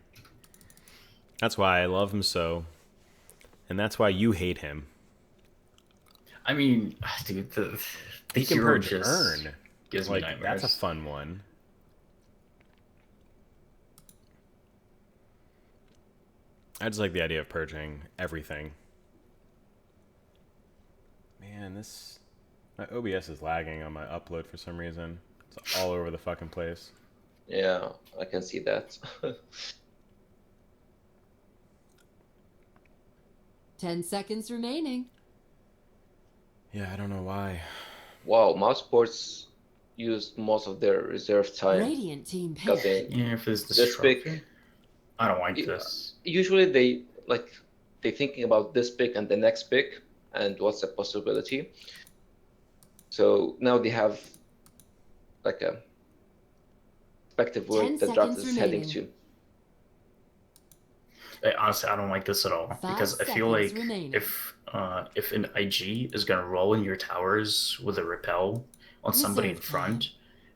That's why I love him so. And that's why you hate him.
I mean, dude, the
He can
hero
purge
just
Urn.
gives me
Like,
nightmares.
that's a fun one. I just like the idea of purging everything. Man, my OBS is lagging on my upload for some reason. It's all over the fucking place.
Yeah, I can see that.
10 seconds remaining.
Yeah, I don't know why.
Wow, Mousesports used most of their reserve time
Radiant team
because
pick.
Yeah, if it's
this pick.
disruptor. I don't like
Yeah.
this.
Usually they thinking about this pick and the next pick and what's the possibility. So now they have like a perspective where
10
the draft
seconds
is heading
remaining.
to.
Honestly, I don't like this at all
5
because I feel
seconds
like
remaining.
if an IG is gonna roll in your towers with a repel on somebody in
Reserve
front,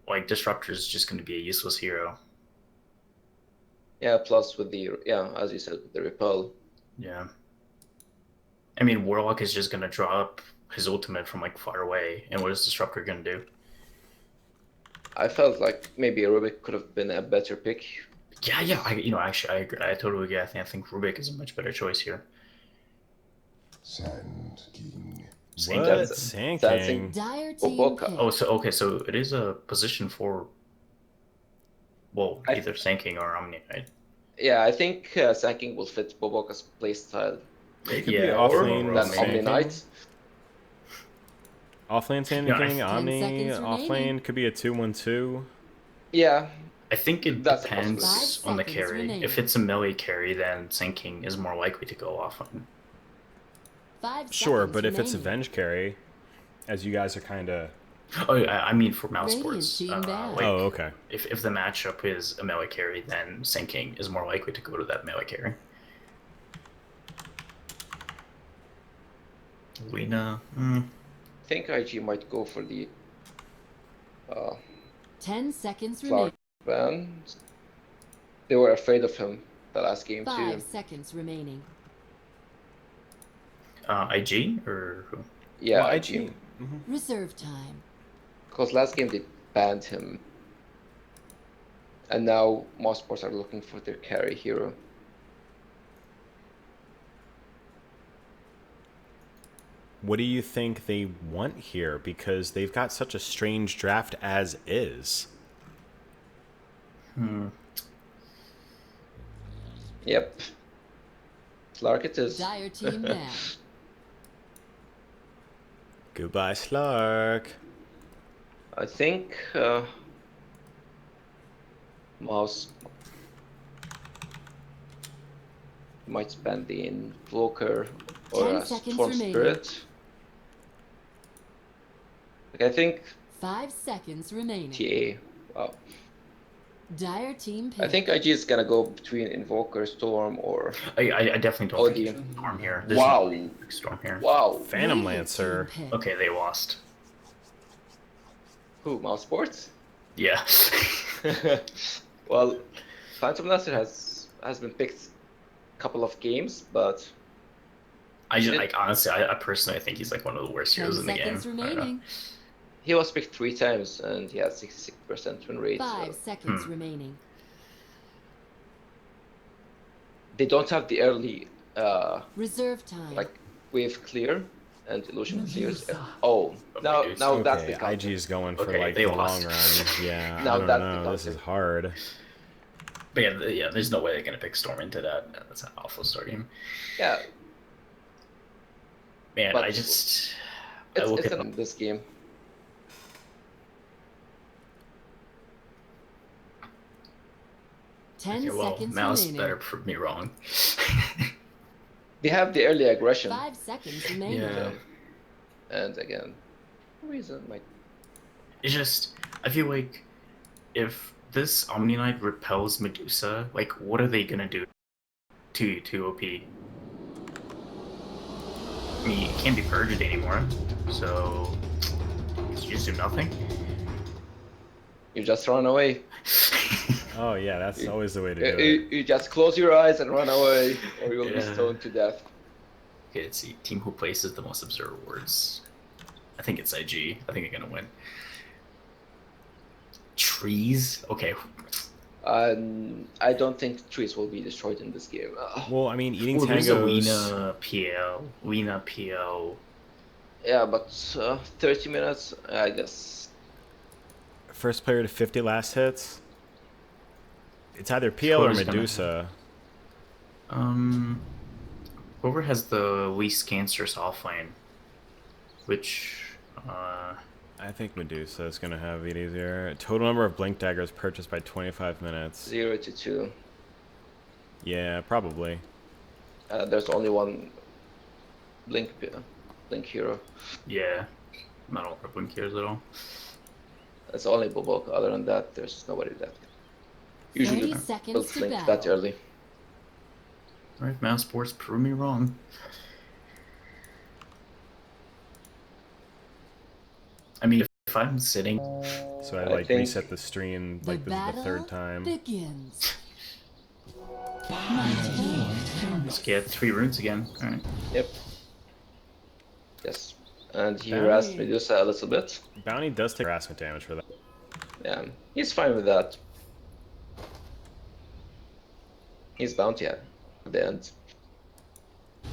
like Disruptor is just gonna be a useless hero.
Yeah, plus with the as you said, with the repel.
Yeah. I mean, Warlock is just gonna drop his ultimate from like far away, and what is Disruptor gonna do?
I felt like maybe Rubik could have been a better pick.
Yeah. Actually, I agree. I totally agree. I think Rubik is a much better choice here.
Sand King.
Same
What?
thing.
Sand
Sand
King?
Dire
Oh,
team
Boca.
pick.
Oh, so it is a position for, well,
I-
either Sanking or Omni, right?
Yeah, I think Sanking will fit Boboka's playstyle
It could be
Yeah,
off
more
lane
than
maybe.
Omni
Sand King.
Knight.
Off lane Sand
No, I-
King,
10
Omni,
seconds
off
remaining.
lane could be a 2-1-2.
Yeah,
I think it
That's a
depends
possibility.
5
on the
seconds
carry.
remaining.
If it's a melee carry, then Sanking is more likely to go off on.
5
Sure,
seconds
but if it's a
remaining.
Venge carry, as you guys are kind of...
Oh, I mean for mouse
Radiant
sports.
team bad.
Like,
Oh, okay.
if the matchup is a melee carry, then Sanking is more likely to go to that melee carry. Lena,
I think IG might go for the
10 seconds
Clark
remaining.
ban. They were afraid of him the last game
5
too.
seconds remaining.
IG or who?
Yeah,
Well,
IG.
Reserve time.
Because last game they banned him. And now Mousesports are looking for their carry hero.
What do you think they want here? Because they've got such a strange draft as is.
Yep. Clark it is.
Dire team bad.
Goodbye, Slark.
I think Mouse might spend the Invoker or
10
a
seconds
Storm
remaining.
Spirit. Like, I think
5 seconds remaining.
TA. Wow.
Dire team pick.
I think IG is gonna go between Invoker, Storm, or
I definitely don't think
Odin.
there's Storm here. There's
Wow.
no Storm here.
Wow.
Phantom
Radiant
Lancer.
team pick.
Okay, they lost.
Who? Mousesports?
Yeah.
Well, Phantom Lancer has been picked a couple of games, but
I just like honestly, I personally think he's like one of the worst
10
heroes in the game.
seconds
I don't know.
remaining.
he was picked 3 times and he had 66% win rate.
5
So
seconds remaining.
they don't have the early
Reserve time.
like wave clear and illusion clears. Oh, now
Medusa.
that's
Okay,
the counter.
IG is going for
Okay,
like
they
the
lost.
long run. Yeah,
Now
I don't
that's the
know. This
counter.
is hard.
But yeah, there's no way they're gonna pick Storm into that. That's an awful start game.
Yeah,
Man,
But
I look
it's
at
in this game.
Ten
okay, well,
seconds
Mouse
remaining.
better prove me wrong.
They have the early aggression.
5 seconds remaining.
Yeah.
And again, reason might
It's just I feel like if this Omni Knight repels Medusa, like what are they gonna do to OP? I mean, it can't be purged anymore, so you just do nothing.
you just run away.
Oh yeah, that's always the way to do
You,
it.
you just close your eyes and run away, or you will be
Yeah.
stoned to death.
Okay, let's see. Team who places the most absurd rewards. I think it's IG. I think they're gonna win. Trees? Okay.
I don't think trees will be destroyed in this game.
Well, I mean, eating
Well, there's a
tangos.
Lena PL.
Yeah, but 30 minutes, I guess.
First player to 50 last hits. It's either PL or
Who's gonna-
Medusa.
Whoever has the least cancerous offlane, which
I think Medusa is gonna have it easier. Total number of blink daggers purchased by 25 minutes.
0 to 2.
Yeah, probably.
There's only one blink hero.
yeah, not all blink heroes at all.
That's only Bobok. Other than that, there's nobody left. Usually
30 seconds
don't
to
blink
battle.
that early.
Alright, Mousesports, prove me wrong. I mean, if I'm sitting...
So I
I
like
think-
reset the stream
The
like this is the
battle
third time.
begins.
Just get 3 runes again. Alright.
Yep. Yes. And he
Bounty-
harassed Medusa a little bit.
Bounty does take harassment damage for that.
Yeah, he's fine with that. He's bounty at the end.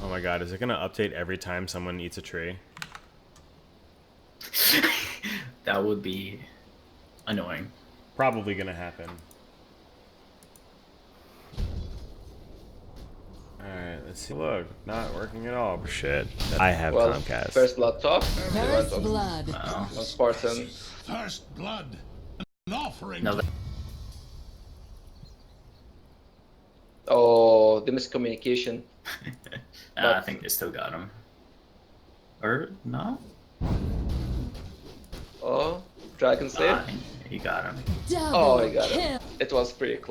Oh my god, is it gonna update every time someone eats a tree?
That would be annoying.
Probably gonna happen. Alright, let's see. Look, not working at all. Shit. I have
Well,
Comcast.
first blood talk.
First blood.
Wow.
On Spartan.
First blood. An offering.
No,
Oh, the miscommunication.
I think they still got him. Or not?
Oh, Dragon Slave.
He got him.
Double
Oh, he got
kill.
it. It was pretty close.